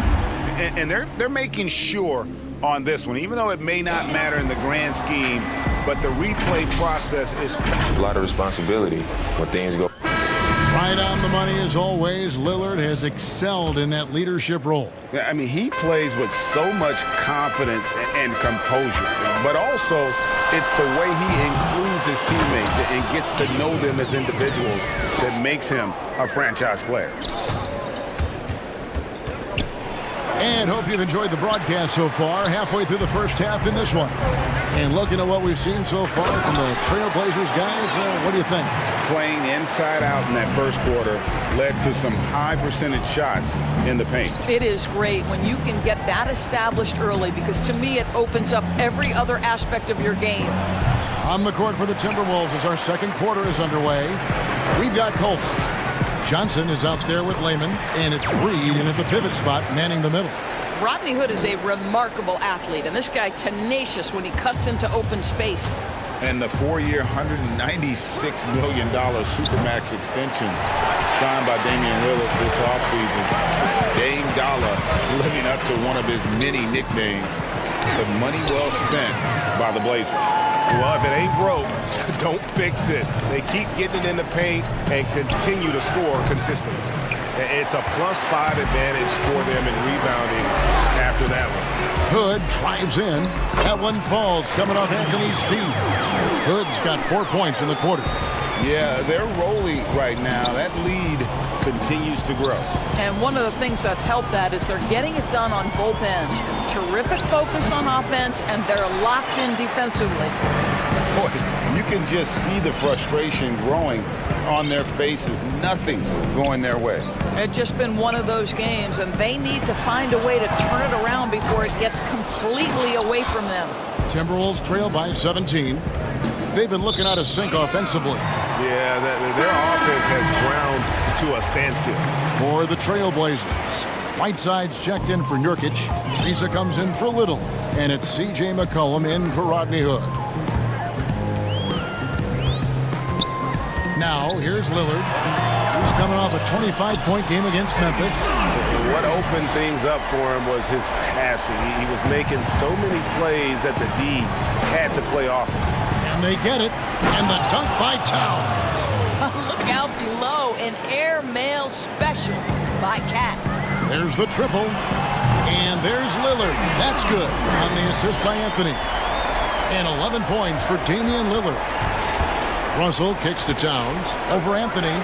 And they're making sure on this one, even though it may not matter in the grand scheme, but the replay process is A lot of responsibility when things go. Right on the money as always. Lillard has excelled in that leadership role. I mean, he plays with so much confidence and composure, but also it's the way he includes his teammates and gets to know them as individuals that makes him a franchise player. And hope you've enjoyed the broadcast so far. Halfway through the first half in this one. And looking at what we've seen so far from the Trailblazers guys, what do you think? Playing inside out in that first quarter led to some high percentage shots in the paint. It is great when you can get that established early, because to me it opens up every other aspect of your game. On the court for the Timberwolves as our second quarter is underway. We've got Colton. Johnson is out there with Lehman, and it's Reed in at the pivot spot, manning the middle. Rodney Hood is a remarkable athlete, and this guy tenacious when he cuts into open space. And the 4-year, $196 million Supermax extension signed by Damian Lillard this offseason. Dame Dollar living up to one of his many nicknames. The money well spent by the Blazers. Well, if it ain't broke, don't fix it. They keep getting it in the paint and continue to score consistently. It's a +5 advantage for them in rebounding after that one. Hood drives in. That one falls, coming off Anthony's feet. Hood's got 4 points in the quarter. Yeah, they're rolling right now. That lead continues to grow. And one of the things that's helped that is they're getting it done on both ends. Terrific focus on offense, and they're locked in defensively. Boy, you can just see the frustration growing on their faces. Nothing going their way. It's just been one of those games, and they need to find a way to turn it around before it gets completely away from them. Timberwolves trail by 17. They've been looking out of sync offensively. Yeah, their offense has ground to a standstill. For the Trailblazers, Whiteside's checked in for Nurkic. Visa comes in for Little. And it's C.J. McCollum in for Rodney Hood. Now, here's Lillard. He's coming off a 25-point game against Memphis. What opened things up for him was his passing. He was making so many plays that the D had to play off him. And they get it. And the dunk by Towns. Look out below. An airmail special by Cat. There's the triple. And there's Lillard. That's good on the assist by Anthony. And 11 points for Damian Lillard. Russell kicks to Towns. Over Anthony.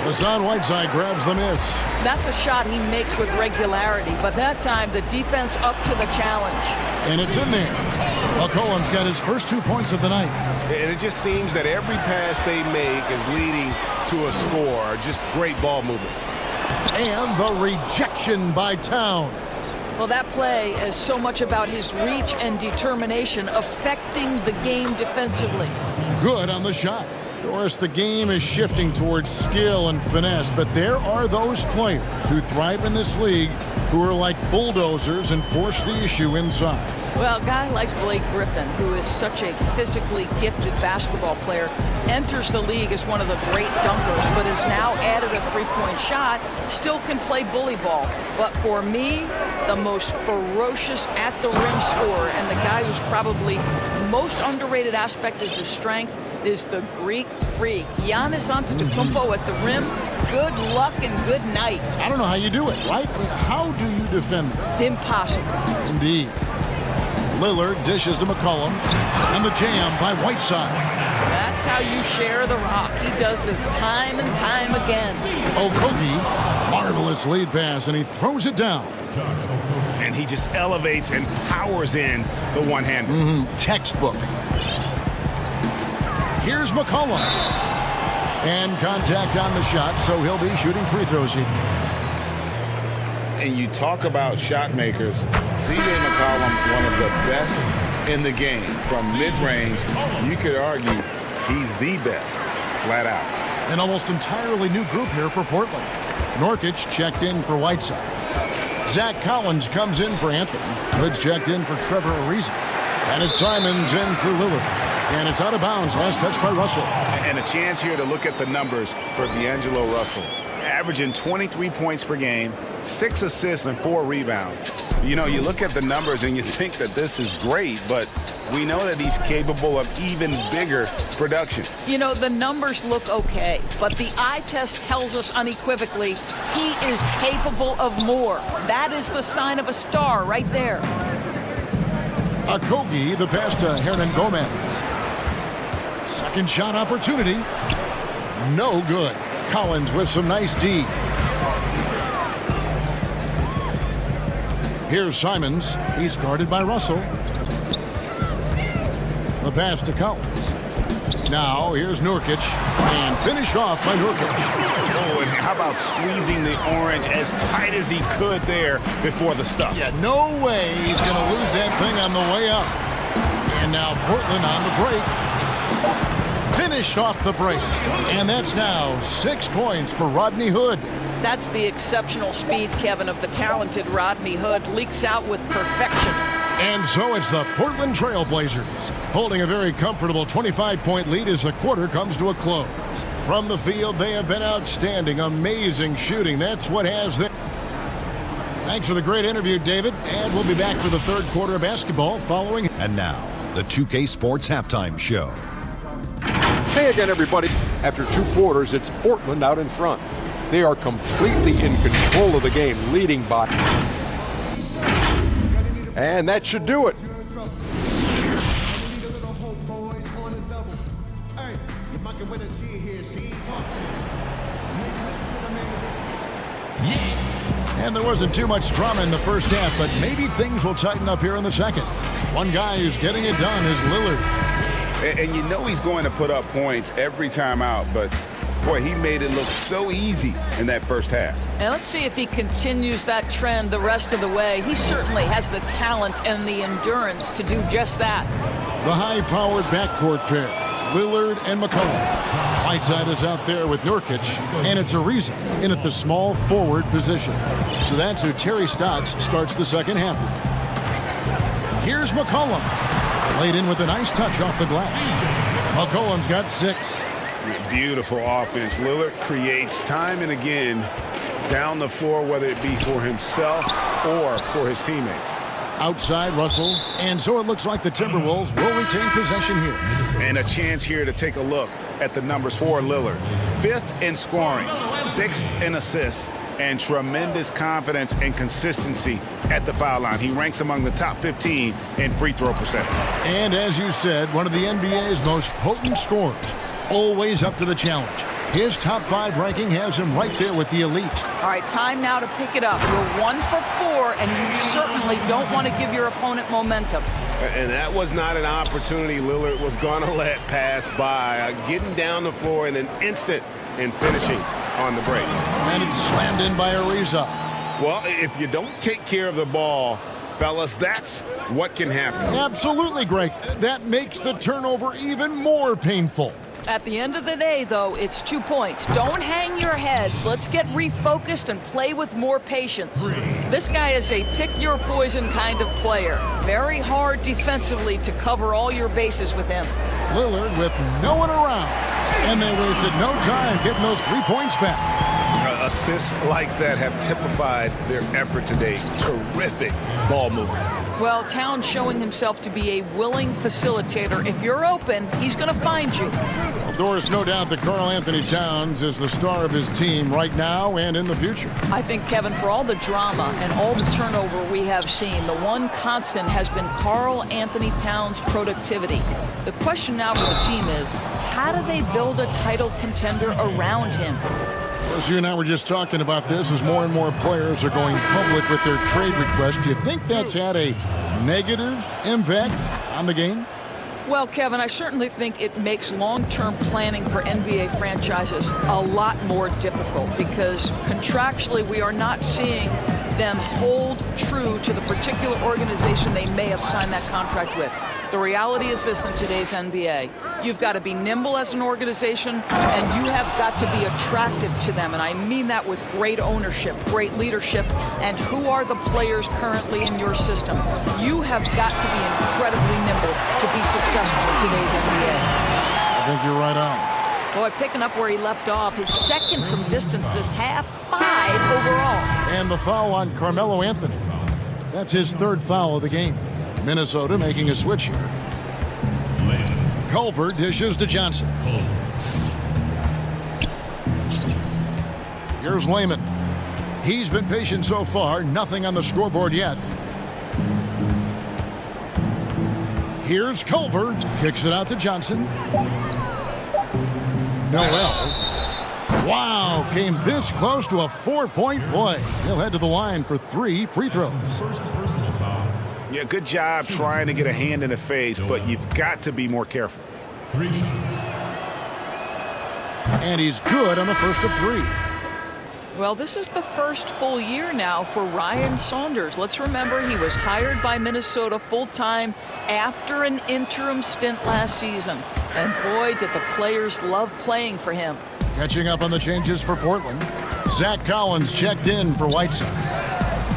Hassan Whiteside grabs the miss. That's a shot he makes with regularity, but that time the defense up to the challenge. And it's in there. McCollum's got his first 2 points of the night. And it just seems that every pass they make is leading to a score. Just great ball movement. And the rejection by Towns. Well, that play is so much about his reach and determination affecting the game defensively. Good on the shot. Of course, the game is shifting towards skill and finesse, but there are those players who thrive in this league who are like bulldozers and force the issue inside. Well, a guy like Blake Griffin, who is such a physically gifted basketball player, enters the league as one of the great dunkers, but has now added a three-point shot, still can play bully ball. But for me, the most ferocious at-the-rim scorer, and the guy who's probably most underrated aspect is his strength, is the Greek freak. Giannis Antetokounmpo at the rim. Good luck and good night. I don't know how you do it, right? I mean, how do you defend it? Impossible. Indeed. Lillard dishes to McCollum. And the jam by Whiteside. That's how you share the rock. He does this time and time again. Okogie, marvelous lead pass, and he throws it down. And he just elevates and powers in the one-hander. Textbook. Here's McCollum. And contact on the shot, so he'll be shooting free throws here. And you talk about shot makers. C.J. McCollum's one of the best in the game. From mid-range, you could argue he's the best, flat out. An almost entirely new group here for Portland. Nurkic checked in for Whiteside. Zach Collins comes in for Anthony. Hood's checked in for Trevor Ariza. And it's Simons in for Lillard. And it's out of bounds. Last touch by Russell. And a chance here to look at the numbers for D'Angelo Russell. Averaging 23 points per game, 6 assists and 4 rebounds. You know, you look at the numbers and you think that this is great, but we know that he's capable of even bigger production. You know, the numbers look okay, but the eye test tells us unequivocally he is capable of more. That is the sign of a star right there. Okogie, the pass to Hernan Gomez. Second shot opportunity. No good. Collins with some nice D. Here's Simons. He's guarded by Russell. The pass to Collins. Now here's Nurkic. And finished off by Nurkic. Oh, and how about squeezing the orange as tight as he could there before the stuff? Yeah, no way he's going to lose that thing on the way up. And now Portland on the break. Finished off the break. And that's now 6 points for Rodney Hood. That's the exceptional speed, Kevin, of the talented Rodney Hood. Leaks out with perfection. And so it's the Portland Trail Blazers holding a very comfortable 25-point lead as the quarter comes to a close. From the field, they have been outstanding. Amazing shooting. That's what has them. Thanks for the great interview, David. And we'll be back for the third quarter of basketball following. And now, the 2K Sports Halftime Show. Hey again, everybody. After 2 quarters, it's Portland out in front. They are completely in control of the game, leading by. And that should do it. And there wasn't too much drama in the first half, but maybe things will tighten up here in the second. One guy who's getting it done is Lillard. And you know he's going to put up points every time out, but boy, he made it look so easy in that first half. And let's see if he continues that trend the rest of the way. He certainly has the talent and the endurance to do just that. The high-powered backcourt pair, Lillard and McCollum. Whiteside is out there with Nurkic, and it's Ariza in at the small forward position. So that's who Terry Stotts starts the second half with. Here's McCollum. Laid in with a nice touch off the glass. McCollum's got 6. Beautiful offense. Lillard creates time and again down the floor, whether it be for himself or for his teammates. Outside Russell, and so it looks like the Timberwolves will retain possession here. And a chance here to take a look at the numbers for Lillard. 5th in scoring, 6th in assists, and tremendous confidence and consistency at the foul line. He ranks among the top 15 in free throw percentage. And as you said, one of the NBA's most potent scorers, always up to the challenge. His top 5 ranking has him right there with the elite. All right, time now to pick it up. You're 1 for 4, and you certainly don't want to give your opponent momentum. And that was not an opportunity Lillard was going to let pass by. Getting down the floor in an instant and finishing on the break. And it's slammed in by Ariza. Well, if you don't take care of the ball, fellas, that's what can happen. Absolutely, Greg. That makes the turnover even more painful. At the end of the day, though, it's 2 points. Don't hang your heads. Let's get refocused and play with more patience. This guy is a pick-your-poison kind of player. Very hard defensively to cover all your bases with him. Lillard with no one around. And they wasted no time getting those 3 points back. Assists like that have typified their effort today. Terrific ball movement. Well, Towns showing himself to be a willing facilitator. If you're open, he's going to find you. Well, there's no doubt that Karl Anthony Towns is the star of his team right now and in the future. I think, Kevin, for all the drama and all the turnover we have seen, the one constant has been Karl Anthony Towns' productivity. The question now for the team is, how do they build a title contender around him? As you and I were just talking about this, as more and more players are going public with their trade requests, do you think that's had a negative impact on the game? Well, Kevin, I certainly think it makes long-term planning for NBA franchises a lot more difficult because contractually we are not seeing them hold true to the particular organization they may have signed that contract with. The reality is this in today's NBA. You've got to be nimble as an organization, and you have got to be attractive to them. And I mean that with great ownership, great leadership, and who are the players currently in your system. You have got to be incredibly nimble to be successful in today's NBA. I think you're right on. Boy, picking up where he left off, his second from distance this half, 5 overall. And the foul on Carmelo Anthony. That's his third foul of the game. Minnesota making a switch here. Culver dishes to Johnson. Here's Layman. He's been patient so far. Nothing on the scoreboard yet. Here's Culver. Kicks it out to Johnson. Noel. Wow, came this close to a 4-point play. He'll head to the line for 3 free throws. Yeah, good job trying to get a hand in the face, but you've got to be more careful. And he's good on the first of 3. Well, this is the first full year now for Ryan Saunders. Let's remember he was hired by Minnesota full-time after an interim stint last season. And boy, did the players love playing for him. Catching up on the changes for Portland. Zach Collins checked in for Whiteside.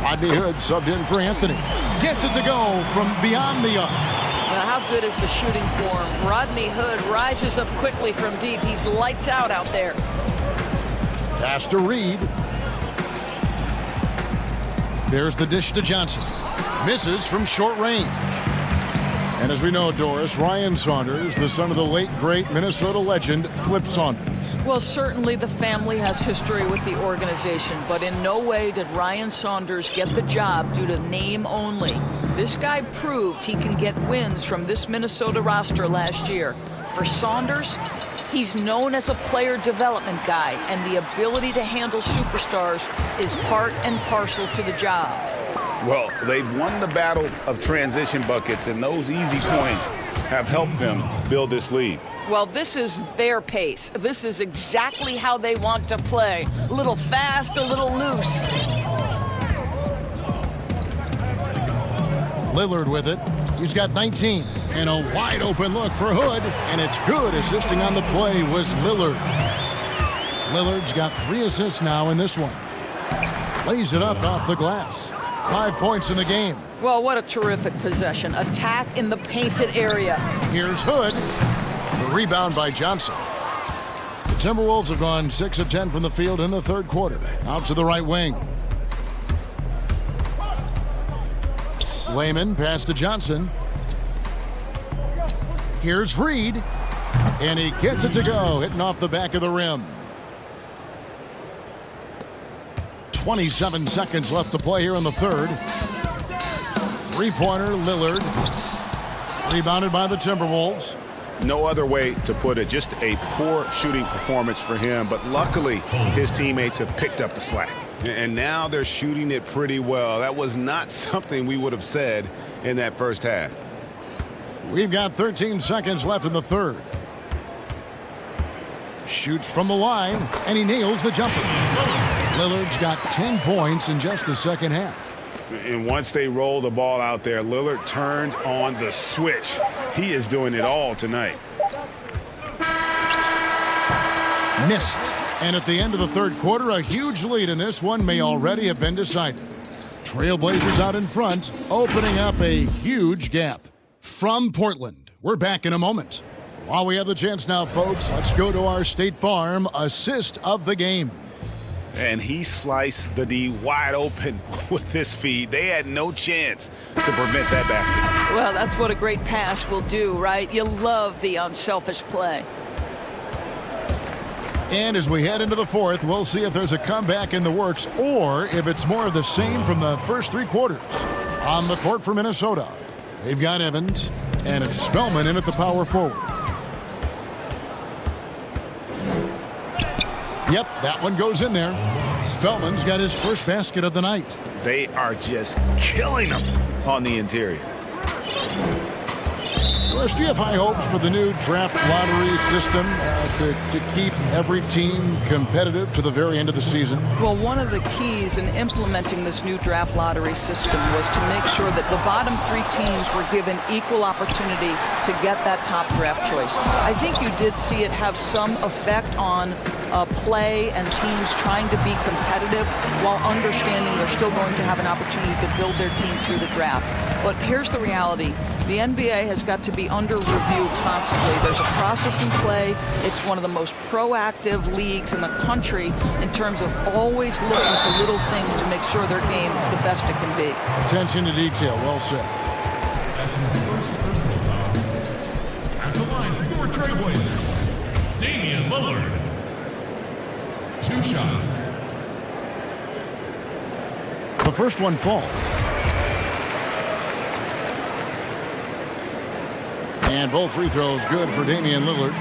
Rodney Hood subbed in for Anthony. Gets it to go from beyond the arc. Well, how good is the shooting form? Rodney Hood rises up quickly from deep. He's lights out there. Pass to Reed. There's the dish to Johnson. Misses from short range. And as we know, Doris, Ryan Saunders, the son of the late, great Minnesota legend, Flip Saunders. Well, certainly the family has history with the organization, but in no way did Ryan Saunders get the job due to name only. This guy proved he can get wins from this Minnesota roster last year. For Saunders, he's known as a player development guy, and the ability to handle superstars is part and parcel to the job. Well, they've won the battle of transition buckets, and those easy points have helped them build this lead. Well, this is their pace. This is exactly how they want to play. A little fast, a little loose. Lillard with it. He's got 19. And a wide open look for Hood. And it's good. Assisting on the play was Lillard. Lillard's got 3 assists now in this one. Lays it up off the glass. 5 points in the game. Well, what a terrific possession. Attack in the painted area. Here's Hood. The rebound by Johnson. The Timberwolves have gone 6 of 10 from the field in the third quarter. Out to the right wing. Layman pass to Johnson. Here's Reed. And he gets it to go, hitting off the back of the rim. 27 seconds left to play here in the third. Three-pointer, Lillard. Rebounded by the Timberwolves. No other way to put it. Just a poor shooting performance for him. But luckily, his teammates have picked up the slack. And now they're shooting it pretty well. That was not something we would have said in that first half. We've got 13 seconds left in the third. Shoots from the line, and he nails the jumper. Lillard's got 10 points in just the second half. And once they roll the ball out there, Lillard turned on the switch. He is doing it all tonight. Missed. And at the end of the third quarter, a huge lead in this one may already have been decided. Trailblazers out in front, opening up a huge gap. From Portland, we're back in a moment. While we have the chance now, folks, let's go to our State Farm assist of the game. And he sliced the D wide open with this feed. They had no chance to prevent that basket. Well, that's what a great pass will do, right? You love the unselfish play. And as we head into the fourth, we'll see if there's a comeback in the works or if it's more of the same from the first 3 quarters. On the court for Minnesota, they've got Evans and it's Spellman in at the power forward. Yep, that one goes in there. Spellman's got his first basket of the night. They are just killing them on the interior. Doris, do you have high hopes for the new draft lottery system to keep every team competitive to the very end of the season? Well, one of the keys in implementing this new draft lottery system was to make sure that the bottom 3 teams were given equal opportunity to get that top draft choice. I think you did see it have some effect on play and teams trying to be competitive while understanding they're still going to have an opportunity to build their team through the draft. But here's the reality. The NBA has got to be under review constantly. There's a process in play. It's one of the most proactive leagues in the country in terms of always looking for little things to make sure their game is the best it can be. Attention to detail. Well said. That's his first personal foul. At the line for Trailblazers, Damian Lillard. 2 shots. The first one falls. And both free throws good for Damian Lillard.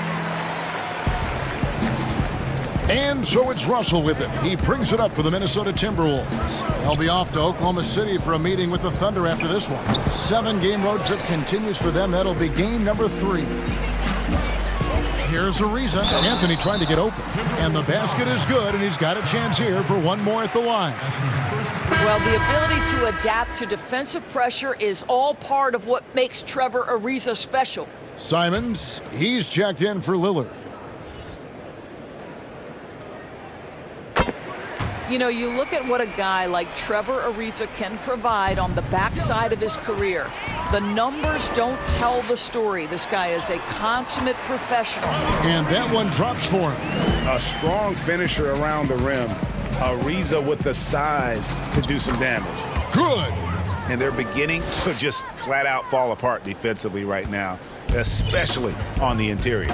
And so it's Russell with it. He brings it up for the Minnesota Timberwolves. They'll be off to Oklahoma City for a meeting with the Thunder after this one. 7-game road trip continues for them. That'll be game number 3. Here's Ariza. Anthony trying to get open. And the basket is good, and he's got a chance here for one more at the line. Well, the ability to adapt to defensive pressure is all part of what makes Trevor Ariza special. Simons, he's checked in for Lillard. You know, you look at what a guy like Trevor Ariza can provide on the backside of his career. The numbers don't tell the story. This guy is a consummate professional. And that one drops for him. A strong finisher around the rim. Ariza with the size to do some damage. Good. And they're beginning to just flat out fall apart defensively right now, especially on the interior.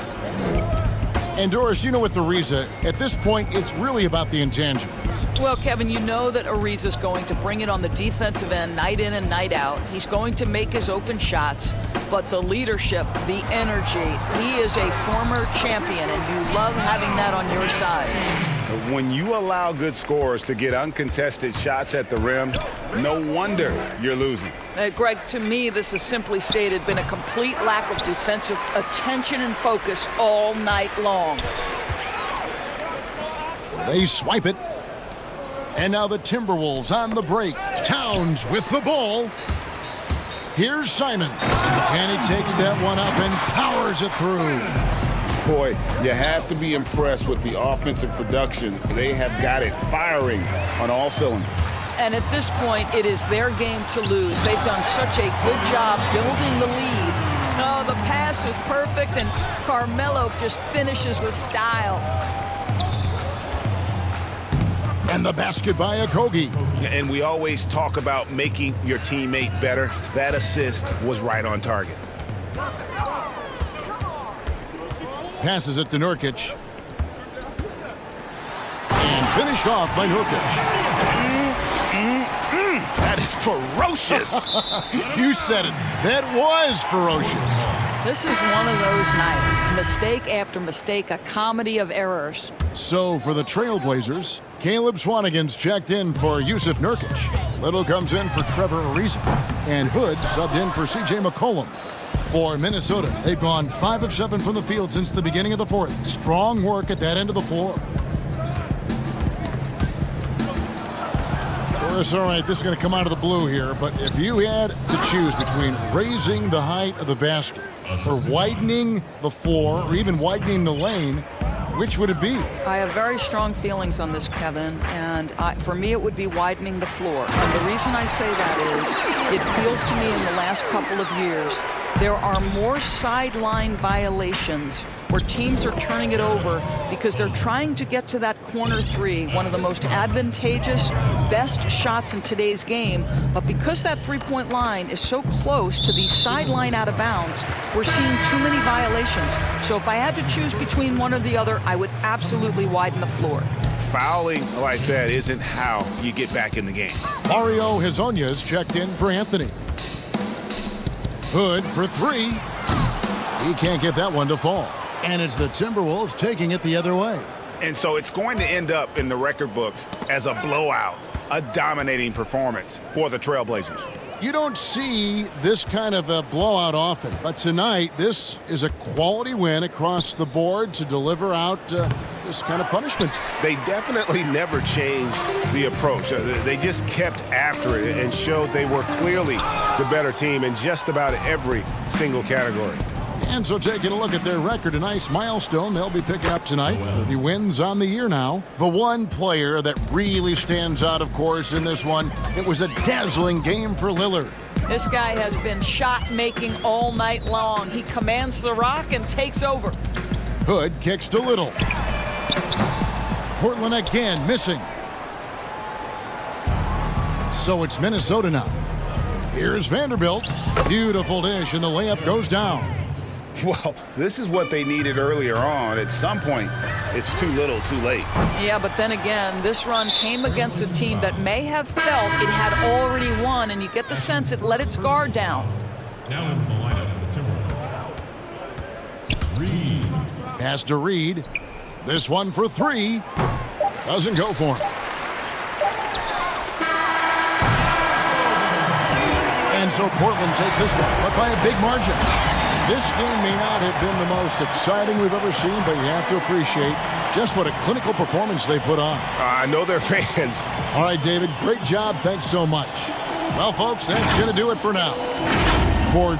And Doris, you know with Ariza, at this point, it's really about the intangibles. Well, Kevin, you know that Ariza's going to bring it on the defensive end night in and night out. He's going to make his open shots, but the leadership, the energy, he is a former champion, and you love having that on your side. When you allow good scorers to get uncontested shots at the rim, no wonder you're losing. Greg, to me, this is simply stated been a complete lack of defensive attention and focus all night long. They swipe it. And now the Timberwolves on the break. Towns with the ball. Here's Simons. And he takes that one up and powers it through. Boy, you have to be impressed with the offensive production. They have got it firing on all cylinders. And at this point, it is their game to lose. They've done such a good job building the lead. Oh, the pass was perfect, and Carmelo just finishes with style. And the basket by Okogie. And we always talk about making your teammate better. That assist was right on target. Passes it to Nurkic. And finished off by Nurkic. That is ferocious. You said it. That was ferocious. This is one of those nights. Mistake after mistake, a comedy of errors. So for the Trailblazers, Caleb Swanigan's checked in for Yusuf Nurkic. Little comes in for Trevor Ariza. And Hood subbed in for C.J. McCollum. For Minnesota, they've gone 5 of 7 from the field since the beginning of the fourth. Strong work at that end of the floor. All right, this is going to come out of the blue here, but if you had to choose between raising the height of the basket or widening the floor or even widening the lane, which would it be? I have very strong feelings on this, Kevin, and for me it would be widening the floor. And the reason I say that is it feels to me in the last couple of years there are more sideline violations where teams are turning it over because they're trying to get to that corner three, one of the most advantageous, best shots in today's game. But because that three-point line is so close to the sideline out of bounds, we're seeing too many violations. So if I had to choose between one or the other, I would absolutely widen the floor. Fouling like that isn't how you get back in the game. Mario Hezonja's checked in for Anthony. Hood for three. He can't get that one to fall. And it's the Timberwolves taking it the other way. And so it's going to end up in the record books as a blowout, a dominating performance for the Trailblazers. You don't see this kind of a blowout often, but tonight this is a quality win across the board to deliver out this kind of punishment. They definitely never changed the approach. They just kept after it and showed they were clearly the better team in just about every single category. And so taking a look at their record, a nice milestone they'll be picking up tonight. 30 wins on the year now. The one player that really stands out, of course, in this one, it was a dazzling game for Lillard. This guy has been shot-making all night long. He commands the rock and takes over. Hood kicks to Little. Portland again missing. So it's Minnesota now. Here's Vanderbilt. Beautiful dish, and the layup goes down. Well, this is what they needed earlier on. At some point, it's too little, too late. Yeah, but then again, this run came against a team that may have felt it had already won, and you get the sense it let its guard down. Now into the lineup for the Timberwolves. Reed. Pass to Reed. This one for three. Doesn't go for him. And so Portland takes this one, but by a big margin. This game may not have been the most exciting we've ever seen, but you have to appreciate just what a clinical performance they put on. I know they're fans. All right, David, great job. Thanks so much. Well, folks, that's going to do it for now. For